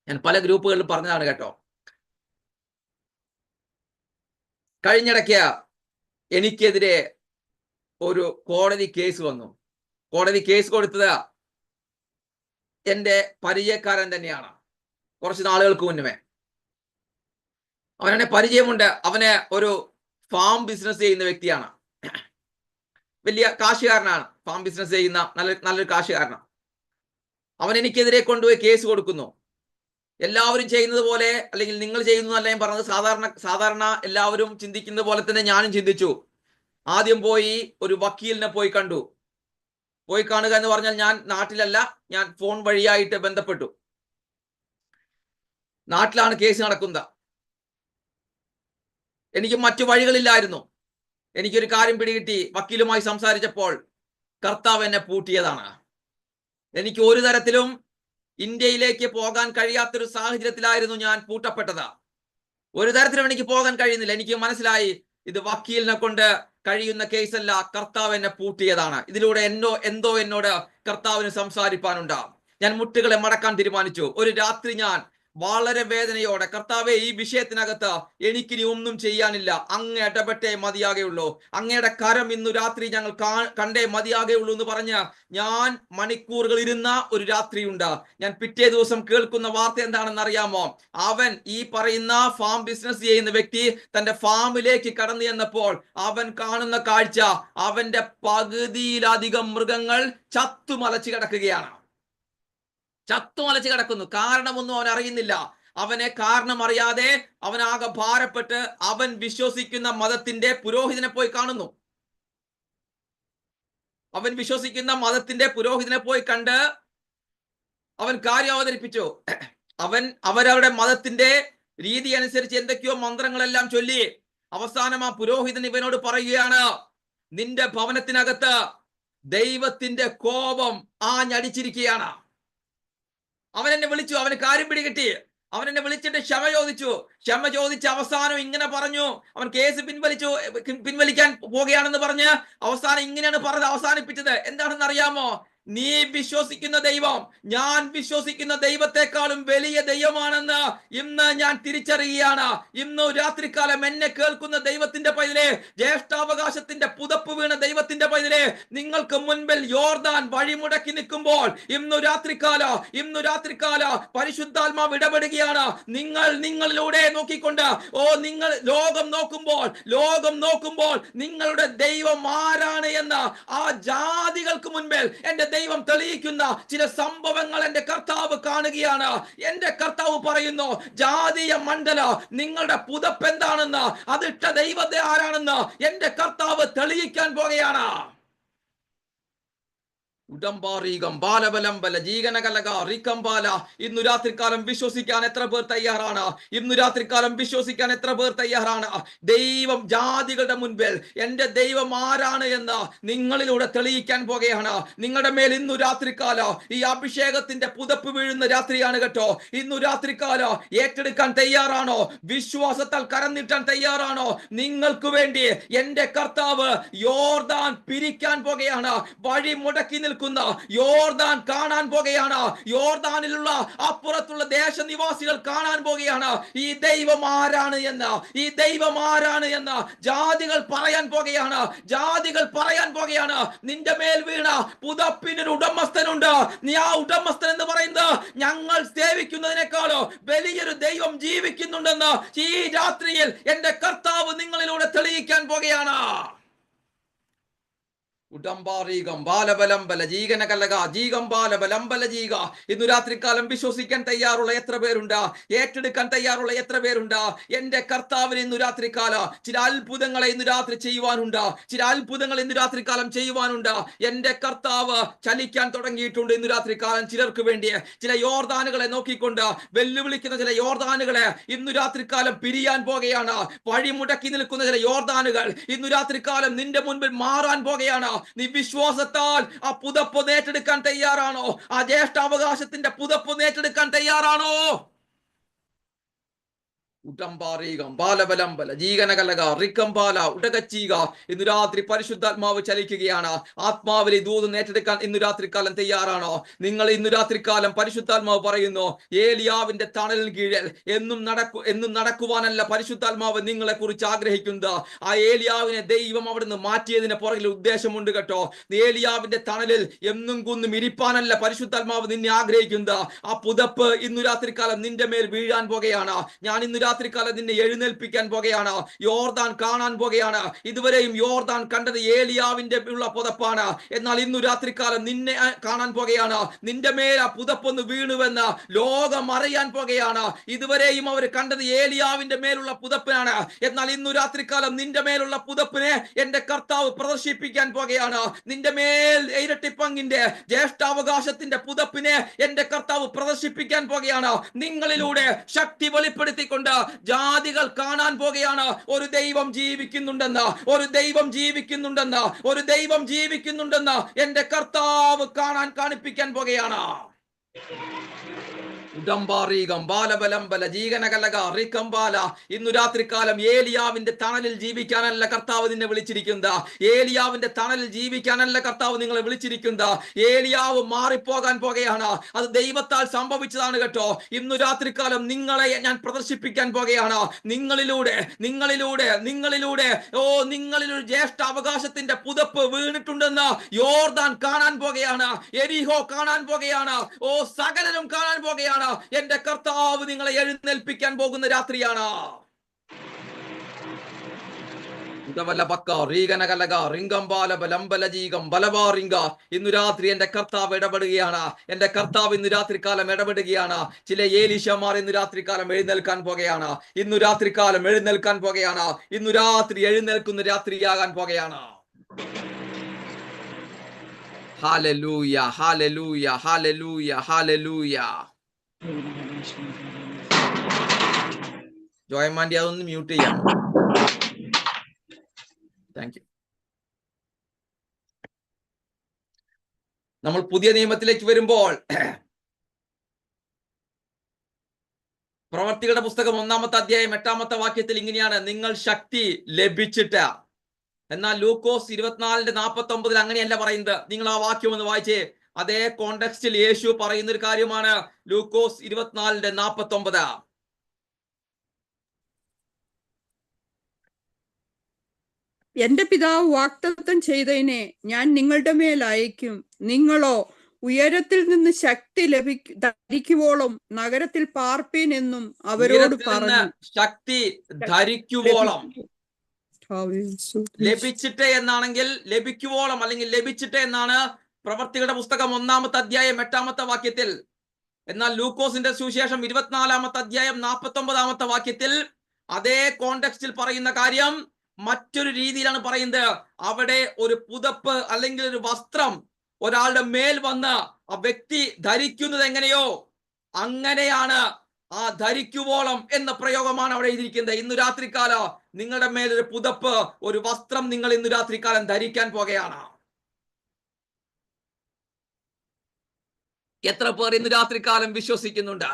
ഞാൻ പല ഗ്രൂപ്പുകളിലും പറഞ്ഞതാണ് കേട്ടോ. കഴിഞ്ഞിടയ്ക്ക് എനിക്കെതിരെ ഒരു കോടതി കേസ് വന്നു. കോടതി കേസ് കൊടുത്തത് എന്റെ പരിചയക്കാരൻ തന്നെയാണ്. കുറച്ച് നാളുകൾക്ക് മുന്നേ അവനെ പരിചയമുണ്ട്. അവന് ഒരു ഫാം ബിസിനസ് ചെയ്യുന്ന വ്യക്തിയാണ്. വലിയ കാശുകാരനാണ്. ഫാം ബിസിനസ് ചെയ്യുന്ന നല്ലൊരു കാശുകാരനാണ്. അവൻ എനിക്കെതിരെ കൊണ്ടുപോയി കേസ് കൊടുക്കുന്നു. എല്ലാവരും ചെയ്യുന്നത് പോലെ, അല്ലെങ്കിൽ നിങ്ങൾ ചെയ്യുന്നതല്ല ഞാൻ പറഞ്ഞത്, സാധാരണ എല്ലാവരും ചിന്തിക്കുന്നത് പോലെ തന്നെ ഞാനും ചിന്തിച്ചു. ആദ്യം പോയി ഒരു വക്കീലിനെ പോയി കണ്ടു. പോയി കാണുക എന്ന് പറഞ്ഞാൽ ഞാൻ നാട്ടിലല്ല, ഞാൻ ഫോൺ വഴിയായിട്ട് ബന്ധപ്പെട്ടു. നാട്ടിലാണ് കേസ് നടക്കുന്നത്. എനിക്ക് മറ്റു വഴികളില്ലായിരുന്നു. എനിക്കൊരു കാര്യം പിടികിട്ടി. വക്കീലുമായി സംസാരിച്ചപ്പോൾ കർത്താവ് എന്നെ പൂട്ടിയതാണ്. എനിക്ക് ഒരു തരത്തിലും ഇന്ത്യയിലേക്ക് പോകാൻ കഴിയാത്തൊരു സാഹചര്യത്തിലായിരുന്നു ഞാൻ പൂട്ടപ്പെട്ടത്. ഒരു തരത്തിലും എനിക്ക് പോകാൻ കഴിയുന്നില്ല. എനിക്ക് മനസ്സിലായി ഇത് വക്കീലിനെ കൊണ്ട് കഴിയുന്ന കേസല്ല, കർത്താവ് എന്നെ പൂട്ടിയതാണ്. ഇതിലൂടെ എന്തോ എന്നോട് കർത്താവിന് സംസാരിപ്പാനുണ്ടാവും. ഞാൻ മുട്ടുകളെ മടക്കാൻ തീരുമാനിച്ചു. ഒരു രാത്രി ഞാൻ വളരെ വേദനയോടെ, കർത്താവെ, ഈ വിഷയത്തിനകത്ത് എനിക്കിനി ഒന്നും ചെയ്യാനില്ല, അങ്ങ് ഇടപെട്ടേ മതിയാകെയുള്ളൂ, അങ്ങയുടെ കരം ഇന്നു രാത്രി ഞങ്ങൾ കണ്ടേ മതിയാകെയുള്ളൂ എന്ന് പറഞ്ഞ് ഞാൻ മണിക്കൂറുകൾ ഇരുന്ന ഒരു രാത്രിയുണ്ട്. ഞാൻ പിറ്റേ ദിവസം കേൾക്കുന്ന വാർത്ത എന്താണെന്ന് അറിയാമോ? അവൻ, ഈ പറയുന്ന ഫാം ബിസിനസ് ചെയ്യുന്ന വ്യക്തി, തന്റെ ഫാമിലേക്ക് കടന്നു ചെന്നപ്പോൾ അവൻ കാണുന്ന കാഴ്ച, അവന്റെ പകുതിയിലധികം മൃഗങ്ങൾ ചത്തുമലച്ചു കിടക്കുകയാണ്. ചത്തുമലച്ച് കിടക്കുന്നു. കാരണമൊന്നും അവൻ അറിയുന്നില്ല. അവനെ കാരണം അറിയാതെ അവനാകെ ഭാരപ്പെട്ട് അവൻ വിശ്വസിക്കുന്ന മതത്തിന്റെ പുരോഹിതനെ പോയി കാണുന്നു. അവൻ വിശ്വസിക്കുന്ന മതത്തിന്റെ പുരോഹിതനെ പോയി കണ്ട് അവൻ കാര്യം അവതരിപ്പിച്ചു. അവരവരുടെ മതത്തിന്റെ രീതി അനുസരിച്ച് എന്തൊക്കെയോ മന്ത്രങ്ങളെല്ലാം ചൊല്ലി അവസാനം ആ പുരോഹിതൻ ഇവനോട് പറയുകയാണ്, നിന്റെ ഭവനത്തിനകത്ത് ദൈവത്തിന്റെ കോപം ആഞ്ഞടിച്ചിരിക്കുകയാണ്. അവൻ എന്നെ വിളിച്ചു. അവന് കാര്യം പിടികിട്ടി. അവൻ എന്നെ വിളിച്ചിട്ട് ക്ഷമ ചോദിച്ച് അവസാനം ഇങ്ങനെ പറഞ്ഞു. അവൻ കേസ് പിൻവലിക്കാൻ പോകുകയാണെന്ന് പറഞ്ഞ് അവസാനം ഇങ്ങനെയാണ് പറഞ്ഞത് അവസാനിപ്പിച്ചത്. എന്താണെന്ന് അറിയാമോ? നീ വിശ്വസിക്കുന്ന ദൈവം ഞാൻ വിശ്വസിക്കുന്ന ദൈവത്തെക്കാളും വലിയ ദൈവമാണെന്ന് ഇന്ന് ഞാൻ തിരിച്ചറിയുകയാണ്. ഇന്ന് രാത്രികാലം എന്നെ കേൾക്കുന്ന ദൈവത്തിന്റെ പൈതലേ, ജ്യേഷ്ഠാവകാശത്തിന്റെ പുതപ്പ് വീണ ദൈവത്തിന്റെ പൈതലേ, നിങ്ങൾക്ക് മുൻപിൽ യോർദാൻ വഴിമുടക്കി നിൽക്കുമ്പോൾ ഇന്നു രാത്രികാല പരിശുദ്ധാത്മാവ് ഇടപെടുകയാണ്. നിങ്ങളിലൂടെ നോക്കിക്കൊണ്ട് നിങ്ങൾ ലോകം നോക്കുമ്പോൾ നിങ്ങളുടെ ദൈവം ആരാണ് എന്ന് ആ ജാതികൾക്ക് മുൻപിൽ എന്റെ ദൈവം തെളിയിക്കുന്ന ചില സംഭവങ്ങൾ എന്റെ കർത്താവ് കാണുകയാണ്. എന്റെ കർത്താവ് പറയുന്നു, ജാതീയ മണ്ഡല നിങ്ങളുടെ പുതപ്പ് എന്താണെന്ന്, അതിട്ട ദൈവത്തെ ആരാണെന്ന് എന്റെ കർത്താവ് തെളിയിക്കാൻ പോകുകയാണ്. ഇന്നു രാത്രികാലം വിശ്വസിക്കാൻ എത്ര പേർ തയ്യാറാണ്? ദൈവം ജാതികളുടെ മുൻപിൽ എന്റെ ദൈവം ആരാണ് എന്ന് നിങ്ങളിലൂടെ തെളിയിക്കാൻ പോകുകയാണ്. നിങ്ങളുടെ മേൽ ഇന്നു രാത്രികാലം ഈ അഭിഷേകത്തിന്റെ പുതപ്പ് വീഴുന്ന രാത്രിയാണ് കേട്ടോ. ഇന്നു രാത്രികാലം ഏറ്റെടുക്കാൻ തയ്യാറാണോ? വിശ്വാസത്താൽ കരം നീട്ടാൻ തയ്യാറാണോ? നിങ്ങൾക്ക് വേണ്ടി എന്റെ കർത്താവ് യോർദാൻ പിരിക്കാൻ പോകുകയാണ്. വഴി മുടക്കി നിൽക്കുന്ന നിൽക്കുന്ന യോർദാൻ കാണാൻ പോകുകയാണ്. യോർദാനിലുള്ള അപ്പുറത്തുള്ള ദേശനിവാസികൾ കാണാൻ പോകുകയാണ് ഈ ദൈവം ആരാണ് എന്ന്. ഈ ദൈവം ആരാണ് എന്ന് ജാതികൾ പറയാൻ പോകുകയാണ്. ജാതികൾ പറയാൻ പോകുകയാണ് നിന്റെ മേൽ വീണ പുതപ്പിനൊരു ഉടമസ്ഥനുണ്ട്. നീ ആ ഉടമസ്ഥൻ എന്ന് പറയുന്നത് ഞങ്ങൾ സേവിക്കുന്നതിനേക്കാളോ വലിയൊരു ദൈവം ജീവിക്കുന്നുണ്ടെന്ന് ഈ രാത്രിയിൽ എന്റെ കർത്താവ് നിങ്ങളിലൂടെ തെളിയിക്കാൻ പോകുകയാണ്. ഉടമ്പാറീകം ബാലബലംബല ജീകനകലക ജീകം ബാലബലംബല ജീക. ഇന്നു രാത്രികാലം വിശ്വസിക്കാൻ തയ്യാറുള്ള എത്ര പേരുണ്ട്? ഏറ്റെടുക്കാൻ തയ്യാറുള്ള എത്ര പേരുണ്ട്? എന്റെ കർത്താവിന് ഇന്നു രാത്രികാല ചില അത്ഭുതങ്ങളെ ഇന്നു രാത്രി ചെയ്യുവാനുണ്ട്. ചില അത്ഭുതങ്ങൾ ഇന്നു രാത്രികാലം ചെയ്യുവാനുണ്ട്. എന്റെ കർത്താവ് ചലിക്കാൻ തുടങ്ങിയിട്ടുണ്ട്. ഇന്നു രാത്രികാലം ചിലർക്ക് വേണ്ടി ചില യോർദാനുകളെ നോക്കിക്കൊണ്ട് വെല്ലുവിളിക്കുന്ന ചില യോർദാനുകളെ ഇന്നു രാത്രികാലം പിരിയാൻ പോകുകയാണ്. വഴിമുടക്കി നിൽക്കുന്ന ചില യോർദാനുകൾ ഇന്നു രാത്രികാലം നിന്റെ മുൻപിൽ മാറാൻ പോകുകയാണ്. നീ വിശ്വാസത്താൽ ആ പുതപ്പ് ഏറ്റെടുക്കാൻ തയ്യാറാണോ? ആ ജ്യേഷ്ഠാവകാശത്തിന്റെ പുതപ്പ് ഏറ്റെടുക്കാൻ തയ്യാറാണോ? ഉടമ്പാറീകം ബാലബലംബല ജീകനകലക റിക്കംബാല ഉടകച്ചീക. ഇന്നു രാത്രി പരിശുദ്ധാത്മാവ് ചലിക്കുകയാണ്. ആത്മാവിലെ ദൂത് ഏറ്റെടുക്കാൻ ഇന്നു രാത്രികാലം തയ്യാറാണോ? നിങ്ങൾ ഇന്നു രാത്രികാലം പരിശുദ്ധാത്മാവ് പറയുന്നു ഏലിയാവിന്റെ തണലിന് കീഴിൽ എന്നും നടക്കുവാനല്ല പരിശുദ്ധാത്മാവ് നിങ്ങളെ കുറിച്ച് ആഗ്രഹിക്കുന്നത്. ആ ഏലിയാവിനെ ദൈവം അവിടുന്ന് മാറ്റിയതിന് പുറകിൽ ഉദ്ദേശമുണ്ട് കേട്ടോ. ഏലിയാവിന്റെ തണലിൽ എന്നും കുന്നും ഇരിപ്പാനല്ല പരിശുദ്ധാത്മാവ് നിന്നെ ആഗ്രഹിക്കുന്നത്. ആ പുതപ്പ് ഇന്നു രാത്രികാലം നിന്റെ മേൽ വീഴാൻ പോകുകയാണ്. ഞാൻ ഇന്നു രാത്രികാലം നിന്നെ എഴുന്നേൽപ്പിക്കാൻ പോകുകയാണ്. യോർദാൻ കാണാൻ പോകുകയാണ്. ഇതുവരെയും യോർദാൻ കണ്ടത് ഏലിയാവിന്റെ ഉള്ള പുതപ്പാണ്. എന്നാൽ ഇന്നു രാത്രികാലം നിന്നെ കാണാൻ പോകുകയാണ്. നിന്റെ മേൽ ആ പുതപ്പൊന്ന് വീണുവെന്ന് ലോകം അറിയാൻ പോകുകയാണ്. ഇതുവരെയും അവർ കണ്ടത് ഏലിയാവിന്റെ മേലുള്ള പുതപ്പിനാണ്. എന്നാൽ ഇന്നു രാത്രികാലം നിന്റെ മേലുള്ള പുതപ്പിനെ എന്റെ കർത്താവ് പ്രദർശിപ്പിക്കാൻ പോകുകയാണ്. നിന്റെ മേൽ ഇരട്ടിപ്പങ്കിന്റെ ജ്യേഷ്ഠാവകാശത്തിന്റെ പുതപ്പിനെ എന്റെ കർത്താവ് പ്രദർശിപ്പിക്കാൻ പോകുകയാണ്. നിങ്ങളിലൂടെ ശക്തി വെളിപ്പെടുത്തിക്കൊണ്ട് ജാതികൾ കാണാൻ പോകുകയാണ് ഒരു ദൈവം ജീവിക്കുന്നുണ്ടെന്ന്. ഒരു ദൈവം ജീവിക്കുന്നുണ്ടെന്ന്. ഒരു ദൈവം ജീവിക്കുന്നുണ്ടെന്ന് എന്റെ കർത്താവ് കാണിപ്പിക്കാൻ പോകുകയാണ്. ഉടമ്പാറീകം ബാലബലംബല ജീകനകലക റിക്കംബാല. ഇന്നു രാത്രികാലം ഏലിയാവിന്റെ തണലിൽ ജീവിക്കാനല്ല കർത്താവ് നിന്നെ വിളിച്ചിരിക്കുന്നത്. ഏലിയാവിന്റെ തണലിൽ ജീവിക്കാനല്ല കർത്താവ് നിങ്ങളെ വിളിച്ചിരിക്കുന്നത്. ഏലിയാവ് മാറിപ്പോകാൻ പോകുകയാണ്. അത് ദൈവത്താൽ സംഭവിച്ചതാണ് കേട്ടോ. ഇന്നു രാത്രികാലം നിങ്ങളെ ഞാൻ പ്രദർശിപ്പിക്കാൻ പോകുകയാണ്. നിങ്ങളിലൂടെ നിങ്ങളിലൊരു ജ്യേഷ്ഠ അവകാശത്തിന്റെ പുതപ്പ് വീണിട്ടുണ്ടെന്ന് യോർദാൻ കാണാൻ പോകുകയാണ്. എരിഹോ കാണാൻ പോകുകയാണ്. സകലരും കാണാൻ പോകുകയാണ്. എന്റെ കർത്താവ് നിങ്ങളെ എഴുന്നേൽപ്പിക്കാൻ പോകുന്ന രാത്രിയാണ്. ഇന്നു രാത്രി എന്റെ കർത്താവ് ഇടപെടുകയാണ്. എന്റെ കർത്താവ് ഇന്നു രാത്രികാലം ഇടപെടുകയാണ്. ചില ഏലീശമാർ ഇന്നു രാത്രികാലം എഴുന്നേൽക്കാൻ പോകുകയാണ്. ഇന്നു രാത്രികാലം എഴുന്നേൽക്കാൻ പോകുകയാണ്. ഇന്നു രാത്രി എഴുന്നേൽക്കുന്ന രാത്രിയാകാൻ പോകുകയാണ്. Hallelujah hallelujah hallelujah hallelujah. ജോയമാൻഡി അതൊന്ന് മ്യൂട്ട് ചെയ്യാം. Thank you. നമ്മൾ പുതിയ നിയമത്തിലേക്ക് വരുമ്പോൾ പ്രവർത്തികളുടെ പുസ്തകം 1-ാമത്തെ അധ്യായം 8-ാമത്തെ വാക്യത്തിൽ ഇങ്ങനെയാണ്, നിങ്ങൾ ശക്തി ലഭിച്ചിട്ട്. എന്നാൽ ലൂക്കോസ് 24:49 അങ്ങനെയല്ല പറയുന്നത്. നിങ്ങൾ ആ വാക്യം ഒന്ന് വായിച്ചേ. അതേ കോണ്ടെക്സ്റ്റിൽ യേശു പറയുന്ന ഒരു കാര്യമാണ്. ലൂക്കോസ് 24:49. എന്റെ പിതാവ് വാഗ്ദത്തം ചെയ്തതിനെ ഞാൻ നിങ്ങളുടെ മേൽ അയക്കും. നിങ്ങളോ ഉയരത്തിൽ നിന്ന് ശക്തി ധരിക്കുവോളം നഗരത്തിൽ പാർപ്പീൻ എന്നും അവരോട് പറഞ്ഞു. ശക്തി ധരിക്കുവോളം. ലഭിച്ചിട്ട് എന്നാണെങ്കിൽ ലഭിക്കുവോളം അല്ലെങ്കിൽ ലഭിച്ചിട്ട് എന്നാണ് പ്രവർത്തികളുടെ പുസ്തകം 1-ാമത്തെ അധ്യായം 8-ാമത്തെ വാക്യത്തിൽ. എന്നാൽ ലൂക്കോസിന്റെ സുവിശേഷം 24-ാമത്തെ അധ്യായം 49-ാമത്തെ വാക്യത്തിൽ അതേ കോണ്ടെക്സ്റ്റിൽ പറയുന്ന കാര്യം മറ്റൊരു രീതിയിലാണ് പറയുന്നത്. അവിടെ ഒരു പുതപ്പ് അല്ലെങ്കിൽ ഒരു വസ്ത്രം ഒരാളുടെ മേൽ വന്ന് ആ വ്യക്തി ധരിക്കുന്നത് എങ്ങനെയോ അങ്ങനെയാണ് ആ ധരിക്കുവോളം എന്ന പ്രയോഗമാണ് അവിടെ എഴുതിയിരിക്കുന്നത്. ഇന്നു രാത്രികാലം നിങ്ങളുടെ മേലൊരു പുതപ്പ്, ഒരു വസ്ത്രം നിങ്ങൾ ഇന്നു രാത്രികാലം ധരിക്കാൻ പോകുകയാണ്. എത്ര പേർ ഇന്ന് രാത്രികാലം വിശ്വസിക്കുന്നുണ്ട്?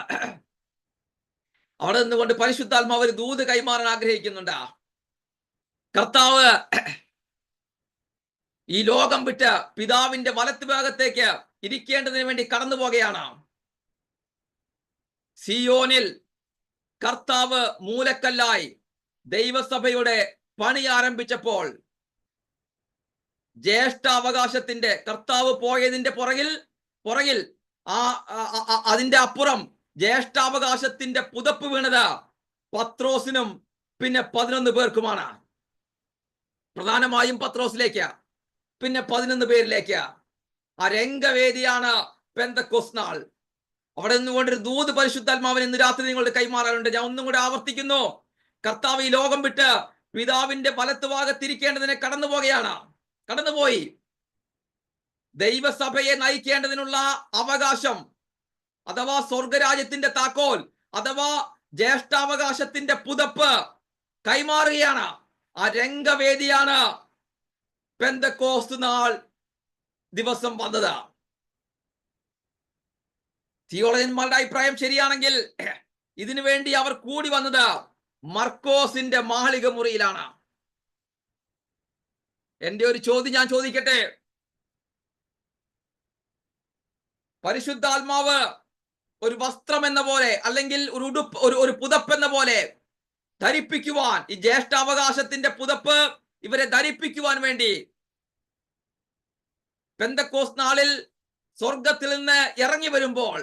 അവിടെ നിന്നുകൊണ്ട് പരിശുദ്ധാത്മാവ് ഒരു ദൂത് കൈമാറാൻ ആഗ്രഹിക്കുന്നുണ്ട്. കർത്താവ് ഈ ലോകം വിട്ട് പിതാവിന്റെ വലത്ത് ഭാഗത്തേക്ക് ഇരിക്കേണ്ടതിന് വേണ്ടി കടന്നു പോകുകയാണ്. സിയോനിൽ കർത്താവ് മൂലക്കല്ലായി ദൈവസഭയുടെ പണി ആരംഭിച്ചപ്പോൾ ജ്യേഷ്ഠാവകാശത്തിന്റെ കർത്താവ് പോയതിന്റെ പുറകിൽ അതിന്റെ അപ്പുറം ജ്യേഷ്ഠാവകാശത്തിന്റെ പുതപ്പ് വീണത് പത്രോസിനും പിന്നെ 11 പേർക്കുമാണ്. പ്രധാനമായും പത്രോസിലേക്ക്, പിന്നെ 11 പേരിലേക്ക്. ആ രംഗവേദിയാണ് പെന്തക്കോസ്ത് നാൾ. അവിടെ നിന്നുകൊണ്ടൊരു ദൂത് പരിശുദ്ധാത്മാവിന് ഇന്ന് രാത്രി നിങ്ങളുടെ കൈമാറാനുണ്ട്. ഞാൻ ഒന്നും കൂടെ ആവർത്തിക്കുന്നു. കർത്താവ് ഈ ലോകം വിട്ട് പിതാവിന്റെ വലത്ത് ഭാഗത്തിരിക്കേണ്ടതിനെ കടന്നുപോയി. ദൈവസഭയെ നയിക്കേണ്ടതിനുള്ള അവകാശം അഥവാ സ്വർഗരാജ്യത്തിന്റെ താക്കോൽ അഥവാ ജ്യേഷ്ഠാവകാശത്തിന്റെ പുതപ്പ് കൈമാറുകയാണ്. ആ രംഗവേദിയാണ് പെന്തക്കോസ്ത് നാൾ ദിവസം വന്നത്. തിയോളജന്മാരുടെ അഭിപ്രായം ശരിയാണെങ്കിൽ ഇതിനു വേണ്ടി അവർ കൂടി വന്നത് മർക്കോസിന്റെ മാളിക മുറിയിലാണ്. എന്റെ ഒരു ചോദ്യം ഞാൻ ചോദിക്കട്ടെ. പരിശുദ്ധാത്മാവ് ഒരു വസ്ത്രം എന്ന പോലെ അല്ലെങ്കിൽ ഒരു ഉടുപ്പ് ഒരു പുതപ്പ് എന്ന പോലെ ധരിപ്പിക്കുവാൻ, ഈ ജ്യേഷ്ഠാവകാശത്തിന്റെ പുതപ്പ് ഇവരെ ധരിപ്പിക്കുവാൻ വേണ്ടി പെന്തക്കോസ്ത് നാളിൽ സ്വർഗത്തിൽ നിന്ന് ഇറങ്ങി വരുമ്പോൾ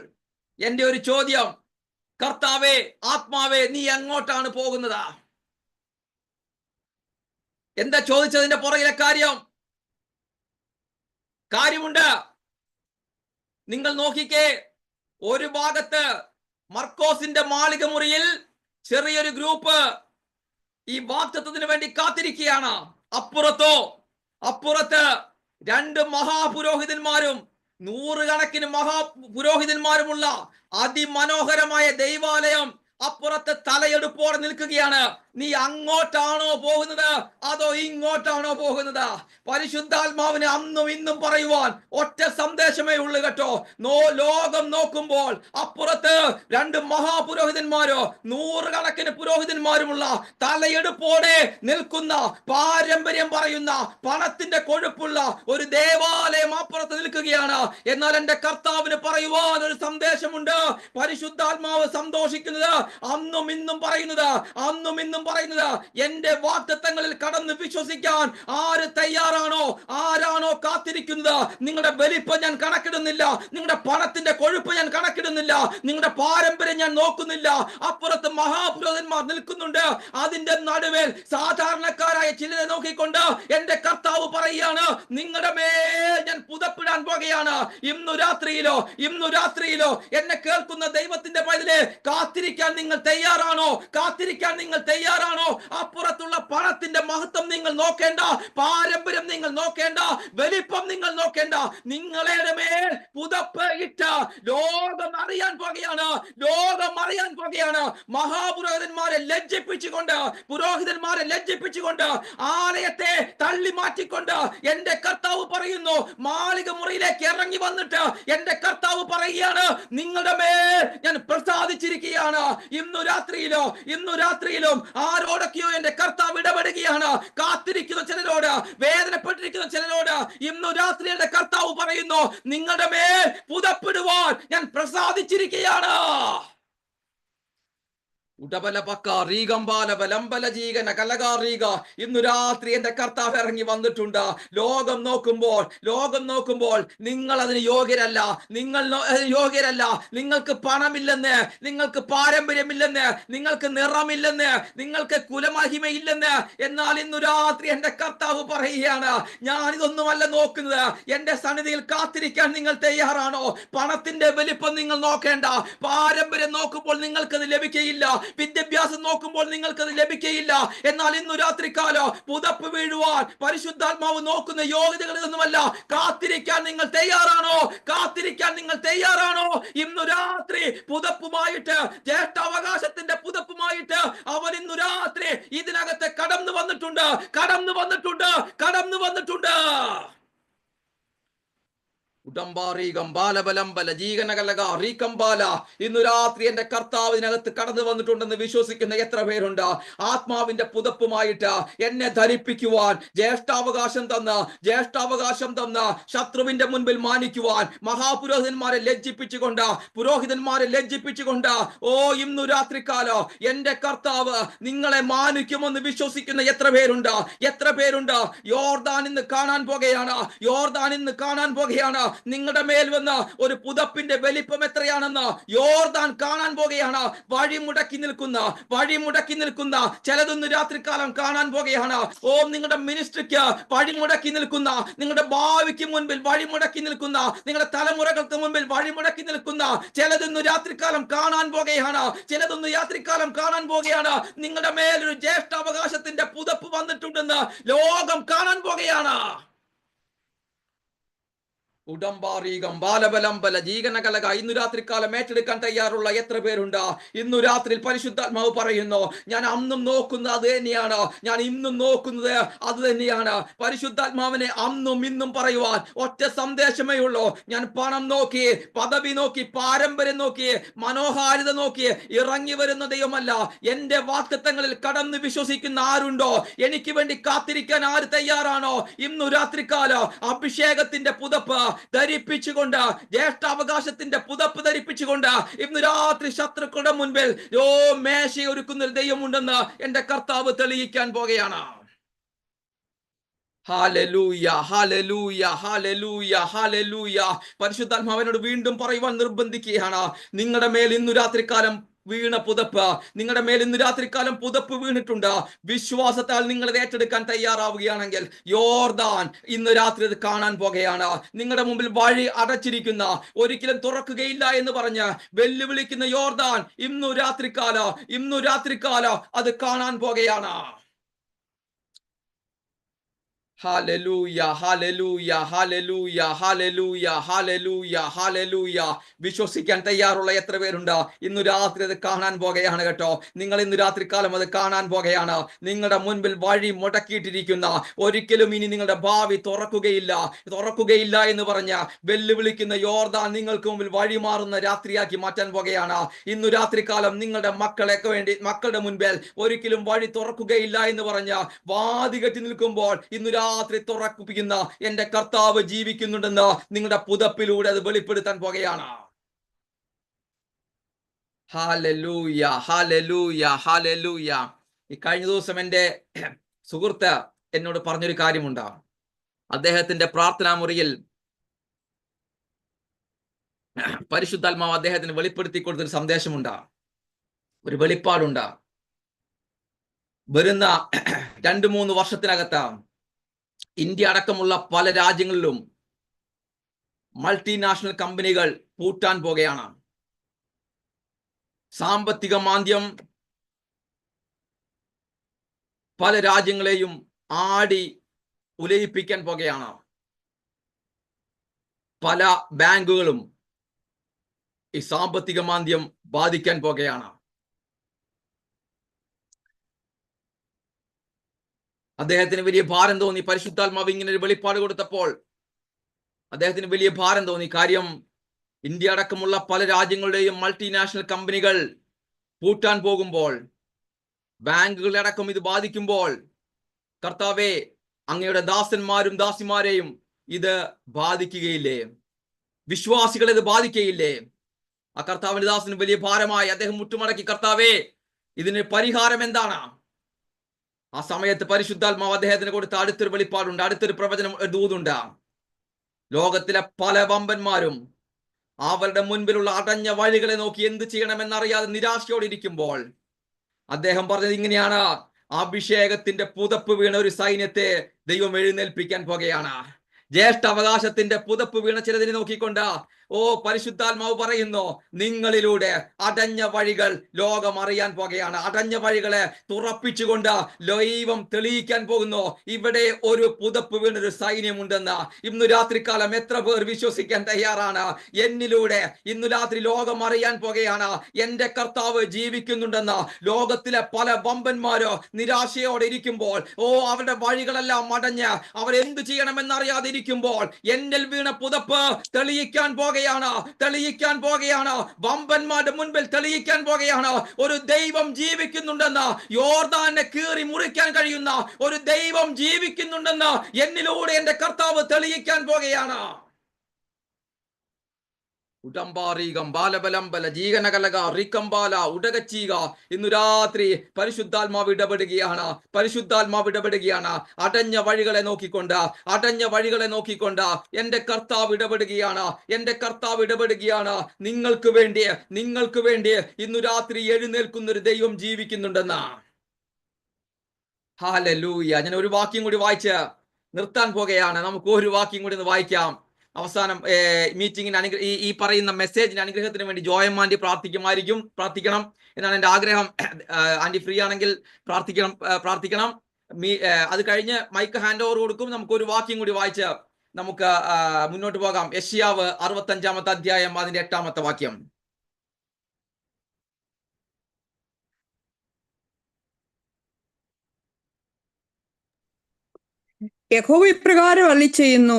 എന്റെ ഒരു ചോദ്യം, കർത്താവേ, ആത്മാവേ, നീ എങ്ങോട്ടാണ് പോകുന്നത്? എന്താ ചോദിച്ചതിന്റെ പുറകിലെ കാര്യമുണ്ട്. നിങ്ങൾ നോക്കിക്കേ, ഒരു ഭാഗത്ത് മർക്കോസിന്റെ മാളിക മുറിയിൽ ചെറിയൊരു ഗ്രൂപ്പ് ഈ വാഗ്ദത്തത്തിന് വേണ്ടി കാത്തിരിക്കുകയാണ്. അപ്പുറത്ത് 2 മഹാപുരോഹിതന്മാരും 100 കണക്കിന് മഹാപുരോഹിതന്മാരുമുള്ള അതിമനോഹരമായ ദൈവാലയം അപ്പുറത്ത് തലയെടുപ്പോടെ നിൽക്കുകയാണ്. നീ അങ്ങോട്ടാണോ പോകുന്നത് അതോ ഇങ്ങോട്ടാണോ പോകുന്നത്? പരിശുദ്ധാത്മാവിന് അന്നും ഇന്നും പറയുവാൻ ഒറ്റ സന്ദേശമേ ഉള്ളൂ കേട്ടോ. ലോകം നോക്കുമ്പോൾ അപ്പുറത്ത് 2 മഹാപുരോഹിതന്മാരോ 100 കണക്കിന് പുരോഹിതന്മാരുമുള്ള തലയെടുപ്പോടെ നിൽക്കുന്ന, പാരമ്പര്യം പറയുന്ന, പണത്തിന്റെ കൊഴുപ്പുള്ള ഒരു ദേവാലയം അപ്പുറത്ത് നിൽക്കുകയാണ്. എന്നാൽ എന്റെ കർത്താവിന് പറയുവാൻ ഒരു സന്ദേശമുണ്ട്. പരിശുദ്ധാത്മാവ് സന്തോഷിക്കുന്നത്, അന്നും ഇന്നും പറയുന്നത് എന്റെ വാഗ്ദത്തങ്ങളിൽ കടന്ന് വിശ്വസിക്കാൻ ആര് തയ്യാറാണോ, ആരാണോ കാത്തിരിക്കുന്നത്, നിങ്ങളുടെ വലിപ്പം ഞാൻ കണക്കിടുന്നില്ല, നിങ്ങളുടെ പണത്തിന്റെ കൊഴുപ്പ് ഞാൻ കണക്കിടുന്നില്ല, നിങ്ങളുടെ പാരമ്പര്യം ഞാൻ നോക്കുന്നില്ല. അപ്പുറത്ത് മഹാപുരോഹിതന്മാർ നിൽക്കുന്നുണ്ട്. അതിന്റെ നടുവിൽ സാധാരണക്കാരായ ചിലരെ നോക്കിക്കൊണ്ട് എന്റെ കർത്താവ് പറയുകയാണ്, നിങ്ങളുടെ മേൽ ഞാൻ പുതപ്പിടാൻ പോകുകയാണ്. ഇന്നു രാത്രിയിലോ എന്നെ കേൾക്കുന്ന ദൈവത്തിന്റെ പൈതലേ, കാത്തിരിക്കാൻ നിങ്ങൾ തയ്യാറാണോ? അപ്പുറത്തുള്ള പണത്തിന്റെ മഹത്വം നിങ്ങൾ നോക്കേണ്ട, പാരമ്പര്യം നിങ്ങൾ നോക്കേണ്ട, വലിപ്പം നിങ്ങൾ നോക്കേണ്ട. നിങ്ങളുടെ മേൽ പുതപ്പ് ഇട്ട് ലോകം അറിയാൻ പോകുകയാണ്. മഹാപുരോഹിതന്മാരെ ലജ്ജിപ്പിച്ചുകൊണ്ട് ആലയത്തെ തള്ളി മാറ്റിക്കൊണ്ട് എന്റെ കർത്താവ് പറയുന്നു, മാളിക മുറിയിലേക്ക് ഇറങ്ങി വന്നിട്ട് എന്റെ കർത്താവ് പറയുകയാണ്, നിങ്ങളുടെ മേൽ ഞാൻ പ്രസാദിച്ചിരിക്കുകയാണ്. ഇന്നു രാത്രിയിലും ആരോടൊക്കെയോ എന്റെ കർത്താവ് ഇടപെടുകയാണ്. കാത്തിരിക്കുന്ന ചിലരോട്, വേദനപ്പെട്ടിരിക്കുന്ന ചിലരോട് ഇന്നു രാത്രി എന്റെ കർത്താവ് പറയുന്നു, നിങ്ങളുടെ മേൽ പുതപ്പിടുവാൻ ഞാൻ പ്രസാദിച്ചിരിക്കുകയാണ്. ഇന്നു രാത്രി എന്റെ കർത്താവ് ഇറങ്ങി വന്നിട്ടുണ്ട്. ലോകം നോക്കുമ്പോൾ നിങ്ങൾ അതിന് യോഗ്യരല്ല, നിങ്ങൾക്ക് പണമില്ലെന്ന്, നിങ്ങൾക്ക് പാരമ്പര്യമില്ലെന്ന്, നിങ്ങൾക്ക് നിറമില്ലെന്ന്, നിങ്ങൾക്ക് കുലമഹിമയില്ലെന്ന്. എന്നാൽ ഇന്നു രാത്രി എന്റെ കർത്താവ് പറയുകയാണ്, ഞാൻ ഇതൊന്നുമല്ല നോക്കുന്നത്. എന്റെ സന്നിധിയിൽ കാത്തിരിക്കാൻ നിങ്ങൾ തയ്യാറാണോ? പണത്തിന്റെ വലിപ്പം നിങ്ങൾ നോക്കേണ്ട, പാരമ്പര്യം നോക്കുമ്പോൾ നിങ്ങൾക്കത് ലഭിക്കയില്ല, വിദ്യാഭ്യാസം നോക്കുമ്പോൾ നിങ്ങൾക്കത് ലഭിക്കയില്ല. എന്നാൽ ഇന്നു രാത്രികാലം പുതപ്പ് വീഴുവാൻ പരിശുദ്ധാത്മാവ് നോക്കുന്ന യോഗ്യതകളൊന്നുമല്ല. കാത്തിരിക്കാൻ നിങ്ങൾ തയ്യാറാണോ? ഇന്നു രാത്രി പുതപ്പുമായിട്ട്, ജ്യേഷ്ഠാവകാശത്തിന്റെ പുതപ്പുമായിട്ട് അവൻ ഇന്നു രാത്രി ഇതിനകത്ത് കടന്നു വന്നിട്ടുണ്ട്. ഇന്നു രാത്രി എന്റെ കർത്താവിനകത്ത് കടന്നു വന്നിട്ടുണ്ടെന്ന് വിശ്വസിക്കുന്ന എത്ര പേരുണ്ട്? ആത്മാവിന്റെ പുതപ്പുമായിട്ട് എന്നെ ധരിപ്പിക്കുവാൻ ജ്യേഷ്ഠാവകാശം തന്ന് ശത്രുവിന്റെ മുൻപിൽ മാനിക്കുവാൻ മഹാപുരോഹിതന്മാരെ ലജ്ജിപ്പിച്ചുകൊണ്ട് ഓ ഇന്നു രാത്രികാലം എന്റെ കർത്താവ് നിങ്ങളെ മാനിക്കുമെന്ന് വിശ്വസിക്കുന്ന എത്ര പേരുണ്ട്? യോർദാൻ ഇന്ന് കാണാൻ പോകുകയാണ്. നിങ്ങളുടെ മേൽ വന്ന് ഒരു പുതപ്പിന്റെ വലിപ്പം എത്രയാണെന്ന് യോർദാൻ കാണാൻ പോകുകയാണ്. വഴിമുടക്കി നിൽക്കുന്ന ചിലതൊന്ന് രാത്രികാലം കാണാൻ പോകുകയാണ്. ഓ നിങ്ങളുടെ മിനിസ്ട്രിക്ക് വഴിമുടക്കി നിൽക്കുന്ന, നിങ്ങളുടെ ഭാവിക്ക് മുൻപിൽ വഴിമുടക്കി നിൽക്കുന്ന, നിങ്ങളുടെ തലമുറകൾക്ക് മുൻപിൽ വഴിമുടക്കി നിൽക്കുന്ന ചിലതൊന്ന് രാത്രികാലം കാണാൻ പോകുകയാണ്. നിങ്ങളുടെ മേലൊരു ജ്യേഷ്ഠാവകാശത്തിന്റെ പുതപ്പ് വന്നിട്ടുണ്ടെന്ന് ലോകം കാണാൻ പോകുകയാണ്. ഉടമ്പാറീകം ബാലബലംബല ജീകനകലക ഇന്നു രാത്രികാലം ഏറ്റെടുക്കാൻ തയ്യാറുള്ള എത്ര പേരുണ്ട്? ഇന്നു രാത്രി പരിശുദ്ധാത്മാവ് പറയുന്നു, ഞാൻ അന്നും നോക്കുന്നത് അത് തന്നെയാണ്, ഞാൻ ഇന്നും നോക്കുന്നത് അത് തന്നെയാണ്. പരിശുദ്ധാത്മാവിനെ അന്നും ഇന്നും പറയുവാൻ ഒറ്റ സന്ദേശമേ ഉള്ളൂ. ഞാൻ പണം നോക്കി, പദവി നോക്കി, പാരമ്പര്യം നോക്കി, മനോഹാരിത നോക്കി ഇറങ്ങി വരുന്ന ദൈവമല്ല. എന്റെ വാക്തത്വങ്ങളിൽ കടന്ന് വിശ്വസിക്കുന്ന ആരുണ്ടോ? എനിക്ക് വേണ്ടി കാത്തിരിക്കാൻ ആര് തയ്യാറാണോ? ഇന്നു രാത്രികാലം അഭിഷേകത്തിന്റെ പുതപ്പ് ധരിപ്പിച്ചുകൊണ്ട്, ജ്യേഷ്ഠാവകാശത്തിന്റെ പുതപ്പ് ധരിപ്പിച്ചുകൊണ്ട് ഇന്ന് രാത്രി ശത്രുക്കളുടെ മുൻപിൽ മേശ ഒരുക്കുന്ന ദൈവമുണ്ടെന്ന് എന്റെ കർത്താവ് തെളിയിക്കാൻ പോകുകയാണ്. Hallelujah, hallelujah, hallelujah, hallelujah. പരിശുദ്ധാത്മാവിനോട് വീണ്ടും പറയുവാൻ നിർബന്ധിക്കുകയാണ്. നിങ്ങളുടെ മേൽ ഇന്നു രാത്രികാലം വീണ പുതപ്പ്, നിങ്ങളുടെ മേൽ ഇന്ന് രാത്രികാലം പുതപ്പ് വീണിട്ടുണ്ട്. വിശ്വാസത്താൽ നിങ്ങൾ ഏറ്റെടുക്കാൻ തയ്യാറാവുകയാണെങ്കിൽ യോർദാൻ ഇന്ന് രാത്രി അത് കാണാൻ പോകുകയാണ്. നിങ്ങളുടെ മുമ്പിൽ വഴി അടച്ചിരിക്കുന്ന, ഒരിക്കലും തുറക്കുകയില്ല എന്ന് പറഞ്ഞ് വെല്ലുവിളിക്കുന്ന യോർദാൻ ഇന്നു രാത്രികാലം അത് കാണാൻ പോകുകയാണ്. Hallelujah, hallelujah, hallelujah, hallelujah, hallelujah, hallelujah. വിശ്വസിക്കാൻ തയ്യാറുള്ള എത്ര പേരുണ്ട്? ഇന്നു രാത്രി അത് കാണാൻ പോകുകയാണ് കേട്ടോ. നിങ്ങൾ ഇന്നു രാത്രികാലം അത് കാണാൻ പോകുകയാണ്. നിങ്ങളുടെ മുൻപിൽ വഴി മുടക്കിയിട്ടിരിക്കുന്ന, ഒരിക്കലും ഇനി നിങ്ങളുടെ ഭാവി തുറക്കുകയില്ല എന്ന് പറഞ്ഞ വെല്ലുവിളിക്കുന്ന യോർദാൻ നിങ്ങൾക്ക് മുമ്പിൽ വഴി മാറുന്ന രാത്രിയാക്കി മാറ്റാൻ പോകുകയാണ്. ഇന്നു രാത്രികാലം നിങ്ങളുടെ മക്കളുടെ മുൻപിൽ ഒരിക്കലും വഴി തുറക്കുകയില്ല എന്ന് പറഞ്ഞ വാതികെട്ടി നിൽക്കുമ്പോൾ ഇന്നു രാത്രി തുറപ്പിക്കുന്ന എന്റെ കർത്താവ് ജീവിക്കുന്നുണ്ടെന്ന് നിങ്ങളുടെ പുതപ്പിലൂടെ അത് വെളിപ്പെടുത്താൻ പോകുകയാണ്. Hallelujah, hallelujah, hallelujah. ഈ കഴിഞ്ഞ ദിവസം എന്റെ സുഹൃത്ത് എന്നോട് പറഞ്ഞൊരു കാര്യമുണ്ട്. അദ്ദേഹത്തിന്റെ പ്രാർത്ഥനാ മുറിയിൽ പരിശുദ്ധാത്മാവ് അദ്ദേഹത്തിന് വെളിപ്പെടുത്തി കൊടുത്തൊരു സന്ദേശമുണ്ട്, ഒരു വെളിപ്പാടുണ്ട്. വരുന്ന 2-3 വർഷത്തിനകത്ത് ഇന്ത്യ അടക്കമുള്ള പല രാജ്യങ്ങളിലും മൾട്ടിനാഷണൽ കമ്പനികൾ പൂട്ടാൻ പോകുകയാണ്. സാമ്പത്തിക മാന്ദ്യം പല രാജ്യങ്ങളെയും ആടി ഉലയിപ്പിക്കാൻ പോകുകയാണ്. പല ബാങ്കുകളും ഈ സാമ്പത്തിക മാന്ദ്യം ബാധിക്കാൻ പോകുകയാണ്. അദ്ദേഹത്തിന് വലിയ ഭാരം തോന്നി. പരിശുദ്ധാത്മാവ് ഇങ്ങനെ ഒരു വെളിപ്പാട് കൊടുത്തപ്പോൾ അദ്ദേഹത്തിന് വലിയ ഭാരം തോന്നി. കാര്യം, ഇന്ത്യ അടക്കമുള്ള പല രാജ്യങ്ങളുടെയും മൾട്ടിനാഷണൽ കമ്പനികൾ പൂട്ടാൻ പോകുമ്പോൾ, ബാങ്കുകളടക്കം ഇത് ബാധിക്കുമ്പോൾ, കർത്താവേ, അങ്ങയുടെ ദാസന്മാരും ദാസിമാരെയും ഇത് ബാധിക്കുകയില്ലേ? വിശ്വാസികളെ ഇത് ബാധിക്കുകയില്ലേ? ആ കർത്താവിന്റെ ദാസന് വലിയ ഭാരമായി. അദ്ദേഹം മുട്ടുമടക്കി, കർത്താവേ, ഇതിന് പരിഹാരം എന്താണ്? ആ സമയത്ത് പരിശുദ്ധാത്മാവ് അദ്ദേഹത്തിന് കൊടുത്ത അടുത്തൊരു വെളിപ്പാടുണ്ട്, അടുത്തൊരു പ്രവചനം, ദൂതുണ്ട്. ലോകത്തിലെ പല വമ്പന്മാരും അവരുടെ മുൻപിലുള്ള അടഞ്ഞ വഴികളെ നോക്കി എന്ത് ചെയ്യണമെന്നറിയാതെ നിരാശയോടെ ഇരിക്കുമ്പോൾ അദ്ദേഹം പറഞ്ഞത് ഇങ്ങനെയാണ്: അഭിഷേകത്തിന്റെ പുതപ്പ് വീണ ഒരു സൈന്യത്തെ ദൈവം എഴുന്നേൽപ്പിക്കാൻ പോകുകയാണ്. ജ്യേഷ്ഠ അവകാശത്തിന്റെ പുതപ്പ് വീണ ചിലതിനെ നോക്കിക്കൊണ്ട് ഓ പരിശുദ്ധാത്മാവ് പറയുന്നു, നിങ്ങളിലൂടെ അടഞ്ഞ വഴികൾ ലോകം അറിയാൻ പോകുകയാണ്. അടഞ്ഞ വഴികളെ തുറപ്പിച്ചുകൊണ്ട് ദൈവം തെളിയിക്കാൻ പോകുന്നു. ഇവിടെ ഒരു പുതപ്പ് വീണൊരു സൈന്യമുണ്ടെന്ന് ഇന്ന് രാത്രികാലം എത്ര പേർ വിശ്വസിക്കാൻ തയ്യാറാണ്? എന്നിലൂടെ ഇന്ന് രാത്രി ലോകം അറിയാൻ പോകുകയാണ് എന്റെ കർത്താവ് ജീവിക്കുന്നുണ്ടെന്ന്. ലോകത്തിലെ പല വമ്പന്മാരോ നിരാശയോടെ ഇരിക്കുമ്പോൾ, അവരുടെ വഴികളെല്ലാം അടഞ്ഞ് അവരെന്ത് ചെയ്യണമെന്നറിയാതെ ഇരിക്കുമ്പോൾ, എന്നിൽ വീണ പുതപ്പ് തെളിയിക്കാൻ പോകുകയാണ്. വമ്പന്മാരുടെ മുൻപിൽ തെളിയിക്കാൻ പോകുകയാണ്. ഒരു ദൈവം ജീവിക്കുന്നുണ്ടെന്ന്, യോർദാനെ കീറി മുറിക്കാൻ കഴിയുന്ന ഒരു ദൈവം ജീവിക്കുന്നുണ്ടെന്ന് എന്നിലൂടെ എന്റെ കർത്താവ് തെളിയിക്കാൻ പോകുകയാണ്. ഉടമ്പാറീകം ബാലബലംബല ജീവനകലക റിക്കംബാല ഉടകച്ചീക. ഇന്നു രാത്രി പരിശുദ്ധാത്മാവ് ഇടപെടുകയാണ്. അടഞ്ഞ വഴികളെ നോക്കിക്കൊണ്ട് എന്റെ കർത്താവ് ഇടപെടുകയാണ്. നിങ്ങൾക്ക് വേണ്ടി ഇന്നു രാത്രി എഴുന്നേൽക്കുന്ന ഒരു ദൈവം ജീവിക്കുന്നുണ്ടെന്ന്. ഹല്ലേലൂയ. ഞാൻ ഒരു വാക്യം കൂടി വായിച്ച് നിർത്താൻ പോകുകയാണ്. നമുക്ക് ഒരു വാക്യം കൂടി ഒന്ന് വായിക്കാം. അവസാനം മീറ്റിംഗിന് ഈ പറയുന്ന മെസ്സേജിന് അനുഗ്രഹത്തിന് വേണ്ടി ജോയം ആന്റി പ്രാർത്ഥിക്കണം എന്നാണ് എൻ്റെ ആഗ്രഹം. ആന്റി ഫ്രീ ആണെങ്കിൽ പ്രാർത്ഥിക്കണം. അത് കഴിഞ്ഞ് മൈക്ക് ഹാൻഡ് ഓവർ കൊടുക്കും. നമുക്ക് ഒരു വാക്യം കൂടി വായിച്ച് നമുക്ക് മുന്നോട്ട് പോകാം. യെശയ്യാവ് 65-ാമത്തെ അധ്യായം അതിന്റെ 8-ാമത്തെ വാക്യം. യഹോവ ഇപ്രകാരം അരുളിച്ചെയ്യുന്നു,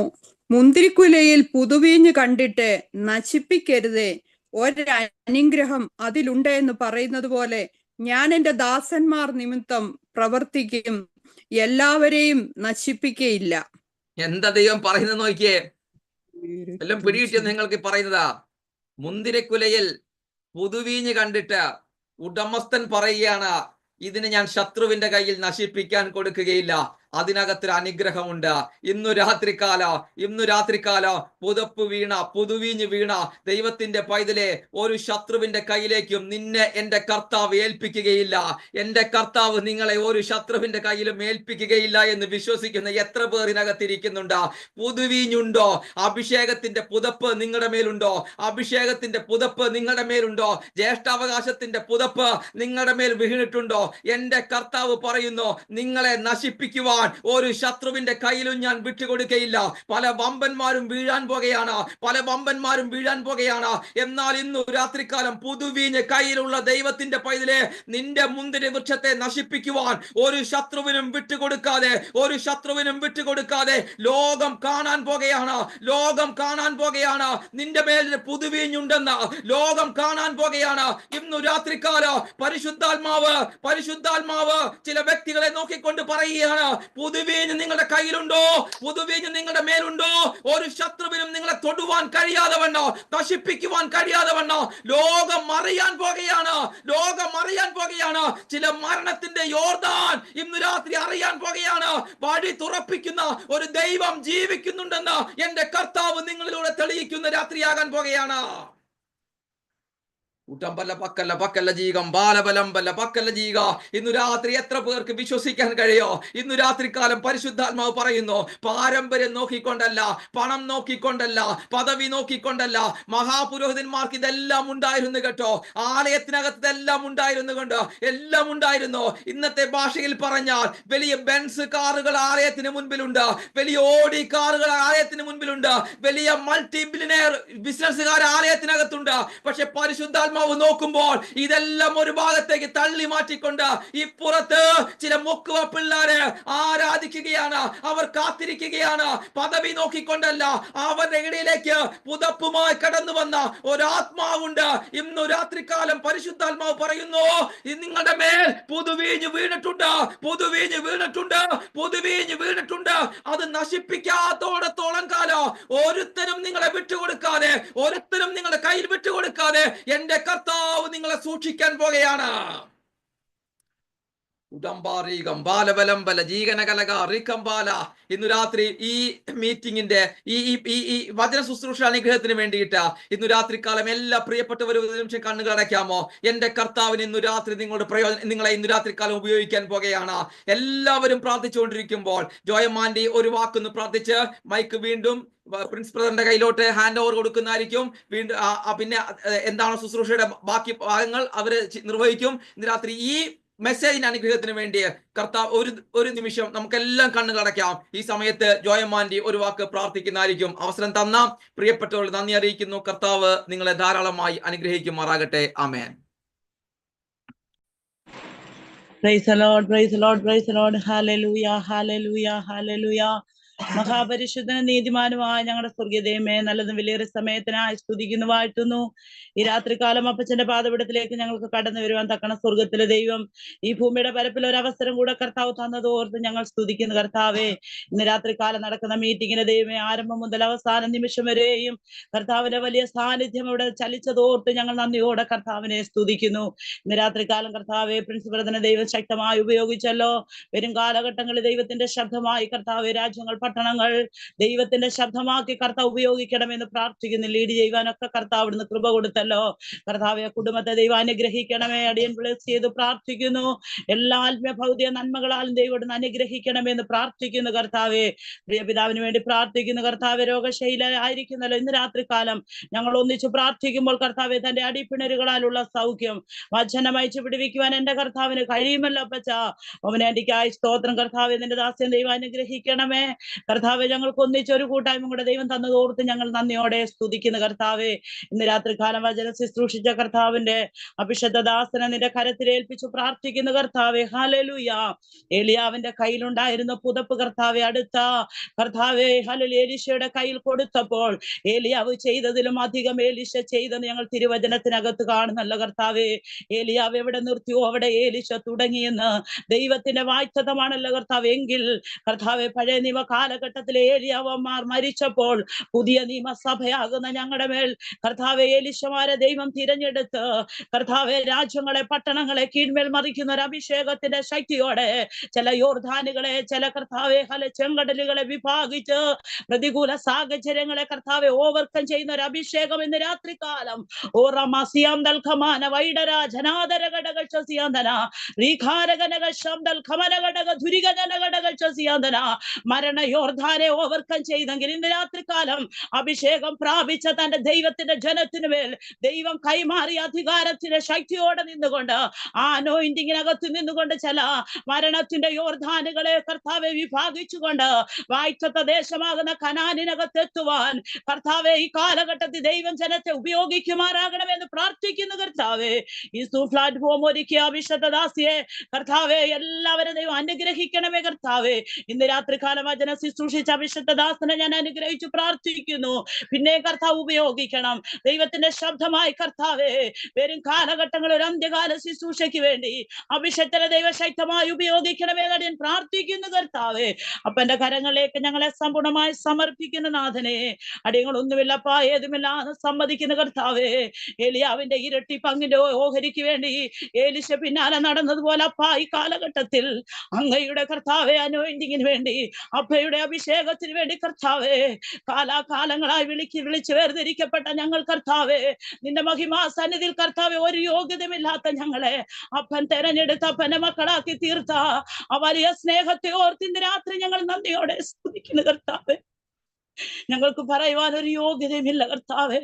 മുന്തിരിക്കുലയിൽ പുതുവീഞ്ഞ് കണ്ടിട്ട് നശിപ്പിക്കരുതേ, ഒരനുഗ്രഹം അതിലുണ്ട് എന്ന് പറയുന്നത് പോലെ ഞാൻ എൻ്റെ ദാസന്മാർ നിമിത്തം പ്രവർത്തിക്കും, എല്ലാവരെയും നശിപ്പിക്കയില്ല. എന്താ ദൈവം പറയുന്നത് നോക്കിയേ. എല്ലാം പിടികിട്ടിയെന്ന് നിങ്ങൾക്ക് പറയുന്നതാ. മുന്തിരിക്കുലയിൽ പുതുവീഞ്ഞ് കണ്ടിട്ട് ഉടമസ്ഥൻ പറയുകയാണ്, ഇതിന് ഞാൻ ശത്രുവിന്റെ കയ്യിൽ നശിപ്പിക്കാൻ കൊടുക്കുകയില്ല, അതിനകത്തൊരു അനുഗ്രഹമുണ്ട്. ഇന്നു രാത്രികാല പുതുവീഞ്ഞ് വീണ ദൈവത്തിന്റെ പൈതലെ, ഒരു ശത്രുവിന്റെ കയ്യിലേക്കും നിന്നെ എന്റെ കർത്താവ് ഏൽപ്പിക്കുകയില്ല. എന്റെ കർത്താവ് നിങ്ങളെ ഒരു ശത്രുവിന്റെ കയ്യിലും ഏൽപ്പിക്കുകയില്ല എന്ന് വിശ്വസിക്കുന്ന എത്ര പേർ ഇതിനകത്തിരിക്കുന്നുണ്ട്? പുതുവീഞ്ഞുണ്ടോ? അഭിഷേകത്തിന്റെ പുതപ്പ് നിങ്ങളുടെ മേലുണ്ടോ? ജ്യേഷ്ഠാവകാശത്തിന്റെ പുതപ്പ് നിങ്ങളുടെ മേൽ വീണിട്ടുണ്ടോ? എന്റെ കർത്താവ് പറയുന്നു, നിങ്ങളെ നശിപ്പിക്കുവാൻ ഒരു ശത്രുവിന്റെ കയ്യിലും ഞാൻ വിട്ടുകൊടുക്കയില്ല. പല വമ്പന്മാരും വീഴാൻ പോകുകയാണ്. എന്നാൽ ഇന്നു രാത്രികാലം പുതുവീഞ്ഞ് കയ്യിലുള്ള ദൈവത്തിന്റെ പൈതലെ, നിന്റെ മുന്തിരി വൃക്ഷത്തെ നശിപ്പിക്കുവാൻ ഒരു ശത്രുവിനും വിട്ടുകൊടുക്കാതെ ലോകം കാണാൻ പോകുകയാണ്. നിന്റെ മേൽ പുതുവീഞ്ഞുണ്ടെന്ന് ലോകം കാണാൻ പോകുകയാണ്. ഇന്നു രാത്രികാലം പരിശുദ്ധാത്മാവ് ചില വ്യക്തികളെ നോക്കിക്കൊണ്ട് പറയുകയാണ്, പുതുവീഞ്ഞ് നിങ്ങളുടെ കയ്യിലുണ്ടോ? പുതുവീഞ്ഞ് നിങ്ങളുടെ മേലുണ്ടോ? ഒരു ശത്രുവിനും നിങ്ങളെ തൊടുവാൻ കഴിയാതെ വണ്ണോ, നശിപ്പിക്കുവാൻ കഴിയാതെ വണ്ണോ ലോകം അറിയാൻ പോകുകയാണ്. ചില മരണത്തിന്റെ യോർദാൻ ഇന്ന് രാത്രി അറിയാൻ പോകുകയാണ്. വഴി തുറപ്പിക്കുന്ന ഒരു ദൈവം ജീവിക്കുന്നുണ്ടെന്ന് എന്റെ കർത്താവ് നിങ്ങളിലൂടെ തെളിയിക്കുന്ന രാത്രിയാകാൻ പോകുകയാണ്. ഇന്നു രാത്രി എത്ര പേർക്ക് വിശ്വസിക്കാൻ കഴിയോ? ഇന്നു രാത്രികാലം പരിശുദ്ധാത്മാവ് പറയുന്നു, പാരമ്പര്യം നോക്കിക്കൊണ്ടല്ല, പണം നോക്കിക്കൊണ്ടല്ല, പദവി നോക്കിക്കൊണ്ടല്ല. മഹാപുരോഹിതന്മാർക്ക് ഇതെല്ലാം ഉണ്ടായിരുന്നു കേട്ടോ. ആലയത്തിനകത്ത് ഇതെല്ലാം ഉണ്ടായിരുന്നു. ഇന്നത്തെ ഭാഷയിൽ പറഞ്ഞാൽ വലിയ ബെൻസ് കാറുകൾ ആലയത്തിന് മുൻപിലുണ്ട്, വലിയ ഓഡി കാറുകൾ ആലയത്തിന് മുൻപിലുണ്ട്, വലിയ മൾട്ടി ബില്യണയർ ബിസിനസ്സുകാർ ആലയത്തിനകത്തുണ്ട്. പക്ഷെ പരിശുദ്ധാത്മാവ് നോക്കുമ്പോൾ ഇതെല്ലാം ഒരു ഭാഗത്തേക്ക് തള്ളി മാറ്റിക്കൊണ്ട് ഇപ്പുറത്ത് ചില മുക്കുവ പിള്ളേരെ ആരാധിക്കുകയാണ്, അവർ കാത്തിരിക്കുകയാണ്. പദവി നോക്കിക്കൊണ്ടല്ല, അവരുടെ ഇടയിലേക്ക് പുതപ്പുമായി കടന്നു വന്ന ഒരാത്മാവുണ്ട്. ഇന്നു രാത്രികാലം പരിശുദ്ധാത്മാവ് പറയുന്നു, നിങ്ങളുടെ മേൽ പുതുവീഞ്ഞ് വീണിട്ടുണ്ട്. അത് നശിപ്പിക്കാത്തോടത്തോളം കാലം ഒരുത്തനും നിങ്ങളെ വിട്ടുകൊടുക്കാതെ, ഒരുത്തനും നിങ്ങളുടെ കയ്യിൽ വിട്ടുകൊടുക്കാതെ എന്റെ കർത്താവ് നിങ്ങളെ സൂക്ഷിക്കാൻ പോകുകയാണ്. ഉടമ്പാറീകം ബാലബലംബല ജീകനകലക റിക്കംബാല. ഇന്നു രാത്രി ഈ മീറ്റിംഗിന്റെ ഈ ഈ ഈ വചന ശുശ്രൂഷ അനുഗ്രഹത്തിന് വേണ്ടിയിട്ട് ഇന്നു രാത്രി കാലം എല്ലാ പ്രിയപ്പെട്ടവരും ഒരു നിമിഷം കണ്ണുകൾ അടയ്ക്കാമോ? എന്റെ കർത്താവിന് ഇന്നു രാത്രി നിങ്ങളെ ഇന്നു രാത്രി കാലം ഉപയോഗിക്കാൻ പോകുകയാണ്. എല്ലാവരും പ്രാർത്ഥിച്ചുകൊണ്ടിരിക്കുമ്പോൾ ജോയമാൻഡി ഒരു വാക്കൊന്ന് പ്രാർത്ഥിച്ച് മൈക്ക് വീണ്ടും പ്രിൻസ് ബ്രദറിന്റെ കയ്യിലോട്ട് ഹാൻഡ് ഓവർ കൊടുക്കുന്നതായിരിക്കും. വീണ്ടും പിന്നെ എന്താണ് ശുശ്രൂഷയുടെ ബാക്കി ഭാഗങ്ങൾ അവര് നിർവഹിക്കും. ഇന്ന് രാത്രി ഈ മെസ്സേജിന്റെ അനുഗ്രഹത്തിന് വേണ്ടി കർത്താവ് ഒരു നിമിഷം നമുക്കെല്ലാം കണ്ണുകളടയ്ക്കാം. ഈ സമയത്ത് ജോയമാൻഡി ഒരു വാക്ക് പ്രാർത്ഥിക്കുന്നതായിരിക്കും. അവസരം തന്ന പ്രിയപ്പെട്ടവർ നന്ദി അറിയിക്കുന്നു. കർത്താവ് നിങ്ങളെ ധാരാളമായി അനുഗ്രഹിക്കുമാറാകട്ടെ. ആമേൻ. Praise the Lord, praise the Lord, praise the Lord. Hallelujah, hallelujah, hallelujah. മഹാപരിശുദ്ധന നീതിമാനുമായ ഞങ്ങളുടെ സ്വർഗീയ ദൈവമേ, നല്ലതും വലിയൊരു സമയത്തിനായി സ്തുതിക്കുന്നു, വാഴ്ത്തുന്നു. ഈ രാത്രികാലം അപ്പച്ചന്റെ പാദപീഠത്തിലേക്ക് ഞങ്ങൾക്ക് കടന്നു വരുവാൻ തക്കണ സ്വർഗത്തിലെ ദൈവം ഈ ഭൂമിയുടെ പരപ്പിൽ ഒരു അവസരം കൂടെ കർത്താവ് തന്നത് ഓർത്ത് ഞങ്ങൾ സ്തുതിക്കുന്നു കർത്താവേ. ഇന്ന് രാത്രികാലം നടക്കുന്ന മീറ്റിങ്ങിന് ദൈവമേ, ആരംഭം മുതൽ അവസാന നിമിഷം വരെയും കർത്താവിന്റെ വലിയ സാന്നിധ്യം ഇവിടെ ചലിച്ചതോർത്ത് ഞങ്ങൾ നന്ദിയോടെ കർത്താവിനെ സ്തുതിക്കുന്നു. ഇന്ന് രാത്രികാലം കർത്താവെ പ്രിൻസ് ബ്രദറിനെ ദൈവം ശക്തമായി ഉപയോഗിച്ചല്ലോ. വരും കാലഘട്ടങ്ങളിൽ ദൈവത്തിന്റെ ശബ്ദമായി കർത്താവെ രാജ്യങ്ങൾ, പട്ടണങ്ങൾ ദൈവത്തിന്റെ ശബ്ദമാക്കി കർത്താവ് ഉപയോഗിക്കണമെന്ന് പ്രാർത്ഥിക്കുന്നു. ലീഡ് ചെയ്യുവാനൊക്കെ കർത്താവ് അവിടുന്ന് കൃപ കൊടുത്തല്ലോ. കർത്താവെ കുടുംബത്തെ ദൈവം അനുഗ്രഹിക്കണമേ. അടിയൻ ബ്ലെസ് ചെയ്ത് പ്രാർത്ഥിക്കുന്നു. എല്ലാ ആത്മീയ ഭൗതിക നന്മകളാലും ദൈവം അനുഗ്രഹിക്കണമെന്ന് പ്രാർത്ഥിക്കുന്നു കർത്താവെ. പ്രിയ പിതാവിന് വേണ്ടി പ്രാർത്ഥിക്കുന്നു കർത്താവെ. രോഗശൈലിയായിരിക്കുന്നല്ലോ ഇന്ന് രാത്രികാലം ഞങ്ങൾ ഒന്നിച്ച് പ്രാർത്ഥിക്കുമ്പോൾ കർത്താവെ തന്റെ അടിപ്പിണരുകളാലുള്ള സൗഖ്യം വചനം അയച്ചു പിടിവിക്കുവാൻ എന്റെ കർത്താവിന് കഴിയുമല്ലോ അപ്പച്ച. അവനെ എനിക്കായി സ്തോത്രം കർത്താവെ. നിന്റെ ദാസ്യൻ ദൈവം അനുഗ്രഹിക്കണമേ കർത്താവെ. ഞങ്ങൾക്ക് ഒന്നിച്ചൊരു കൂട്ടായ്മ കൂടെ ദൈവം തന്നതോർത്ത് ഞങ്ങൾ നന്ദിയോടെ സ്തുതിക്കുന്നു കർത്താവെ. ഇന്ന് രാത്രികാലം വചനം ശുശ്രൂഷിച്ച കർത്താവിന്റെ അഭിഷേക ദാസനെ നിന്റെ കരത്തിലേൽപ്പിച്ചു പ്രാർത്ഥിക്കുന്നു കർത്താവെ. ഹല്ലേലൂയ. ഏലിയാവിന്റെ കയ്യിലുണ്ടായിരുന്ന പുതപ്പ് കർത്താവെ അടുത്ത കർത്താവെ ഹല്ലേലൂയ എലീശയുടെ കയ്യിൽ കൊടുത്തപ്പോൾ ഏലിയാവ് ചെയ്തതിലും അധികം ഏലീശ ചെയ്തെന്ന് ഞങ്ങൾ തിരുവചനത്തിനകത്ത് കാണുന്നല്ലോ കർത്താവെ. ഏലിയാവ് എവിടെ നിർത്തിയോ അവിടെ ഏലീശ തുടങ്ങിയെന്ന് ദൈവത്തിന്റെ വാഗ്ദത്തമാണല്ലോ കർത്താവ്. എങ്കിൽ കർത്താവെ പഴയ നിയമ കാലഘട്ടത്തിലെ ഏലിയാവന്മാർ മരിച്ചപ്പോൾ പുതിയ നിയമസഭയാകുന്ന ഞങ്ങളുടെ മേൽ കർത്താവെ ഏലീശമാരെ ദൈവം തിരഞ്ഞെടുത്ത് കർത്താവെ രാജ്യങ്ങളെ, പട്ടണങ്ങളെ കീഴ്മേൽ മറിക്കുന്ന ഒരു അഭിഷേകത്തിന്റെ ശക്തിയോടെ ചില യോർദാനുകളെ, ചില കർത്താവെ ചെങ്കടലുകളെ വിഭാഗിച്ച് പ്രതികൂല സാഹചര്യങ്ങളെ കർത്താവെ ഓവർകം ചെയ്യുന്ന ഒരു അഭിഷേകം ഇന്ന് രാത്രികാലം മരണ യോർദാനെ ഓവർകം ചെയ്തെങ്കിൽ ഇന്ന് രാത്രികാലം അഭിഷേകം പ്രാപിച്ച തന്റെ ദൈവത്തിന്റെ ജനത്തിനു മേൽ ദൈവം കൈമാറിയ അധികാരത്തിന്റെ ശക്തിയോടെ നിന്നുകൊണ്ട് ആ അനോയിന്റിങ്ങിനകത്ത് നിന്നുകൊണ്ട് ചില മരണത്തിന്റെ യോർദാനുകളെ കർത്താവെ വിഭാഗിച്ചുകൊണ്ട് വാഗ്ദത്ത ദേശമാകുന്ന കനാനിനകത്ത് എത്തുവാൻ കർത്താവെ ഈ കാലഘട്ടത്തിൽ ദൈവം ജനത്തെ ഉപയോഗിക്കുമാറാകണമെന്ന് പ്രാർത്ഥിക്കുന്നു കർത്താവെ. ഈ പ്ലാറ്റ്ഫോം ഒരുക്കിയ വിശുദ്ധദാസിയെ കർത്താവെ എല്ലാവരും ദൈവം അനുഗ്രഹിക്കണമേ കർത്താവെ. ഇന്ന് രാത്രികാലം വചന ശുശ്രൂഷിച്ച വിശുദ്ധദാസനെ ഞാൻ അനുഗ്രഹിച്ചു പ്രാർത്ഥിക്കുന്നു. പിന്നെ കർത്താവ് ഉപയോഗിക്കണം ദൈവത്തിന്റെ ശബ്ദമായി കർത്താവെ. വരും കാലഘട്ടങ്ങളിൽ ഒരു അന്ത്യകാല ശുശ്രൂഷയ്ക്ക് വേണ്ടി അഭിഷേകത്തിലെ ദൈവശക്തമായി ഉപയോഗിക്കണമേ എന്ന് ഞാൻ പ്രാർത്ഥിക്കുന്നു കർത്താവെ. അപ്പന്റെ കരങ്ങളിലേക്ക് ഞങ്ങളെ സമ്പൂർണമായി സമർപ്പിക്കുന്ന നാഥനെ. അടിയങ്ങൾ ഒന്നുമില്ലപ്പാ, ഏതുമില്ല സമ്മതിക്കുന്ന കർത്താവെ. ഏലിയാവിന്റെ ഇരട്ടി പങ്കിന്റെ ഓഹരിക്ക് വേണ്ടി ഏലിശ പിന്നാലെ നടന്നതുപോലെ അപ്പാ ഈ കാലഘട്ടത്തിൽ അങ്ങയുടെ കർത്താവെ അനോയിന്റിങ്ങിന് വേണ്ടി, അപ്പയുടെ അഭിഷേകത്തിന് വേണ്ടി കർത്താവെ കാലാകാലങ്ങളായി വിളിച്ച് വേർതിരിക്കപ്പെട്ട ഞങ്ങൾ കർത്താവെ നിന്റെ മഹിമാ സന്നിധിയിൽ കർത്താവെ ഒരു യോഗ്യതമില്ലാത്ത ഞങ്ങളെ അപ്പൻ തെരഞ്ഞെടുത്ത് അപ്പന്റെ മക്കളാക്കി തീർത്ത ആ വലിയ സ്നേഹത്തെ ഓർത്ത് ഇന്ന് രാത്രി ഞങ്ങൾ നന്ദിയോടെ സ്തുതിക്കുന്നു കർത്താവെ. ഞങ്ങൾക്ക് പറയുവാൻ ഒരു യോഗ്യതയുമില്ല കർത്താവെ.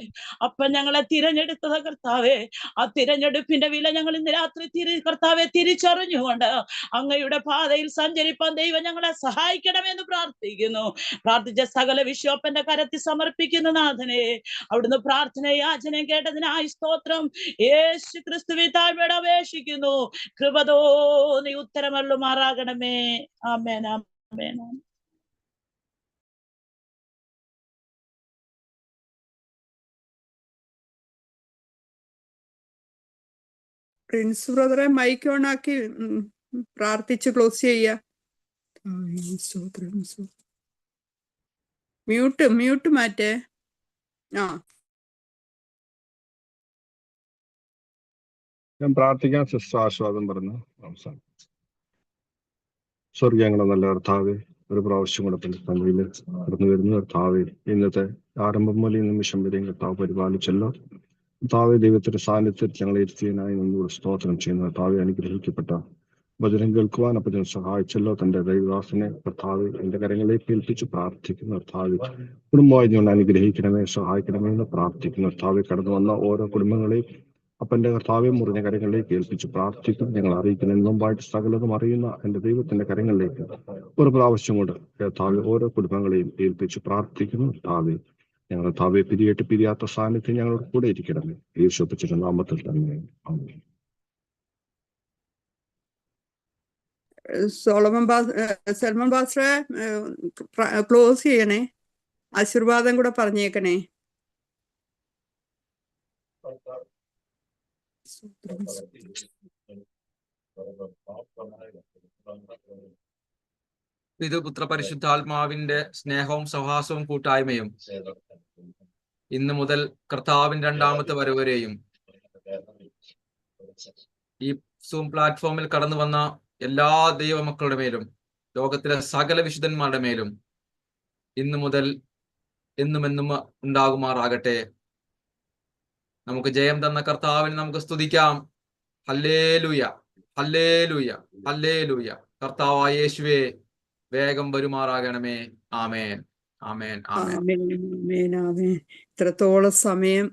അപ്പൻ ഞങ്ങളെ തിരഞ്ഞെടുത്തത് കർത്താവെ. ആ തിരഞ്ഞെടുപ്പിന്റെ വില ഞങ്ങൾ ഇന്ന് രാത്രി കർത്താവെ തിരിച്ചറിഞ്ഞുകൊണ്ട് അങ്ങയുടെ പാതയിൽ സഞ്ചരിപ്പാൻ ദൈവം ഞങ്ങളെ സഹായിക്കണമെന്ന് പ്രാർത്ഥിക്കുന്നു. പ്രാർത്ഥിച്ച സകല വിശ്വപ്പന്റെ കരത്തിൽ സമർപ്പിക്കുന്ന നാഥനെ. അവിടുന്ന് പ്രാർത്ഥന യാചന കേട്ടതിനായി സ്തോത്രം. യേശു ക്രിസ്തുവിൽ താഴ്മയോടെ അപേക്ഷിക്കുന്നു. കൃപതോ നീ ഉത്തരമരുളുമാറാകണമേ. ആമേൻ, ആമേൻ. പ്രിൻസ് ബ്രദറെ മൈക്ക് ഓൺ ആക്കി പ്രാർത്ഥിച്ച് ക്ലോസ് ചെയ്യുക. മ്യൂട്ട് മാറ്റേ. ഞാൻ പ്രാർത്ഥിക്കാൻ സിസ്റ്റർ ആസ്വാദം പറഞ്ഞു അവസാനം. സ്വർഗീയങ്ങളുടെ നല്ല കർത്താവെ, ഒരു പ്രാവശ്യം കൂടെ പിന്നെ സന്നിധിയിൽ കടന്നു വരുന്ന കർത്താവെ, ഇന്നത്തെ ആരംഭം മുതൽ ഈ നിമിഷം വരെയും കർത്താവ് പരിപാലിച്ചല്ലോ. കർത്താവെ, ദൈവത്തിന്റെ സാന്നിധ്യത്തിൽ ഞങ്ങളെ ഇരുത്തിയതിനായി നമ്മോട് സ്തോത്രം ചെയ്യുന്ന കർത്താവെ, അനുഗ്രഹിക്കപ്പെട്ട വചനം കേൾക്കുവാൻ അപ്പം സഹായിച്ചല്ലോ. തന്റെ ദൈവദാസനെ കർത്താവ് എന്റെ കരങ്ങളിലേക്ക് ഏൽപ്പിച്ച് പ്രാർത്ഥിക്കുന്ന കർത്താവ്, കുടുംബമായി ഞങ്ങൾ അനുഗ്രഹിക്കണമേ, സഹായിക്കണമേ എന്ന് പ്രാർത്ഥിക്കുന്ന കർത്താവ്, കടന്നു വന്ന ഓരോ കുടുംബങ്ങളെയും അപ്പന്റെ കർത്താവെ മുറിഞ്ഞ കരങ്ങളിലേക്ക് ഏൽപ്പിച്ച് പ്രാർത്ഥിക്കും. ഞങ്ങൾ അറിയിക്കുന്ന മുമ്പായിട്ട് സകലതും അറിയുന്ന എന്റെ ദൈവത്തിന്റെ കരങ്ങളിലേക്ക് ഒരു പ്രാവശ്യം കൊണ്ട് കർത്താവെ ഓരോ കുടുംബങ്ങളെയും ഏൽപ്പിച്ച് പ്രാർത്ഥിക്കുന്നു. കർത്താവെ, ഞങ്ങൾ കർത്താവെ പിരിയാത്ത സാന്നിധ്യം ഞങ്ങളുടെ കൂടെ ഇരിക്കണമേ. യേശുവിന്റെ നാമത്തിൽ തന്നെ ആമേൻ. സൽമൻ പാസ്റ്ററെ ക്ലോസ് ചെയ്യണേ, ആശീർവാദം കൂടെ പറഞ്ഞേക്കണേ. ഇത് പുത്രപരിശുദ്ധാത്മാവിന്റെ സ്നേഹവും സഹവാസവും കൂട്ടായ്മയും ഇന്ന് മുതൽ കർത്താവിന്റെ രണ്ടാമത്തെ വരവരെയും ഈ സൂം പ്ലാറ്റ്ഫോമിൽ കടന്നു വന്ന എല്ലാ ദൈവമക്കളുടെ മേലും ലോകത്തിലെ സകല വിശുദ്ധന്മാരുടെ മേലും ഇന്നു മുതൽ എന്നുമെന്നും ഉണ്ടാകുമാറാകട്ടെ. നമുക്ക് ജയം തന്ന കർത്താവിനെ നമുക്ക് സ്തുതിക്കാം. Hallelujah, hallelujah, hallelujah. കർത്താവായ യേശുവേ, വേഗം വരുമാറാകണമേ. ആമേൻ, ആമേൻ, ആമേൻ. ആമേൻ, ആമേൻ. ഇത്രത്തോളം സമയം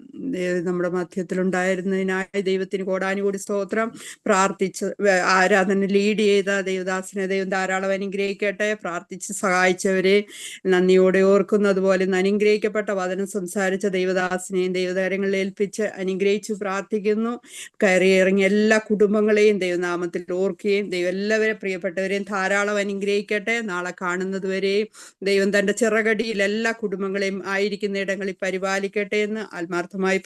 നമ്മുടെ മധ്യത്തിലുണ്ടായിരുന്നതിനായി ദൈവത്തിന് കോടാനുകൂടി സ്തോത്രം. പ്രാർത്ഥിച്ച് ആരാധന ലീഡ് ചെയ്ത ദൈവദാസനെ ദൈവം ധാരാളം അനുഗ്രഹിക്കട്ടെ. പ്രാർത്ഥിച്ച് സഹായിച്ചവരെ നന്ദിയോടെ ഓർക്കുന്നത് പോലെ ഇന്ന് അനുഗ്രഹിക്കപ്പെട്ട വചനം സംസാരിച്ച ദൈവദാസനെയും ദൈവകാര്യങ്ങളിൽ ഏൽപ്പിച്ച് അനുഗ്രഹിച്ചു പ്രാർത്ഥിക്കുന്നു. കയറിയിറങ്ങിയ എല്ലാ കുടുംബങ്ങളെയും ദൈവനാമത്തിൽ ഓർക്കുകയും ദൈവം എല്ലാവരെയും പ്രിയപ്പെട്ടവരെയും ധാരാളം അനുഗ്രഹിക്കട്ടെ. നാളെ കാണുന്നത് വരെയും ദൈവം തന്റെ ചിറകടിയിൽ എല്ലാ കുടുംബങ്ങളെയും ആയിരിക്കുന്ന ഇടങ്ങളിൽ പരിപാലിക്കട്ടെ എന്ന് ആത്മാർത്ഥമായി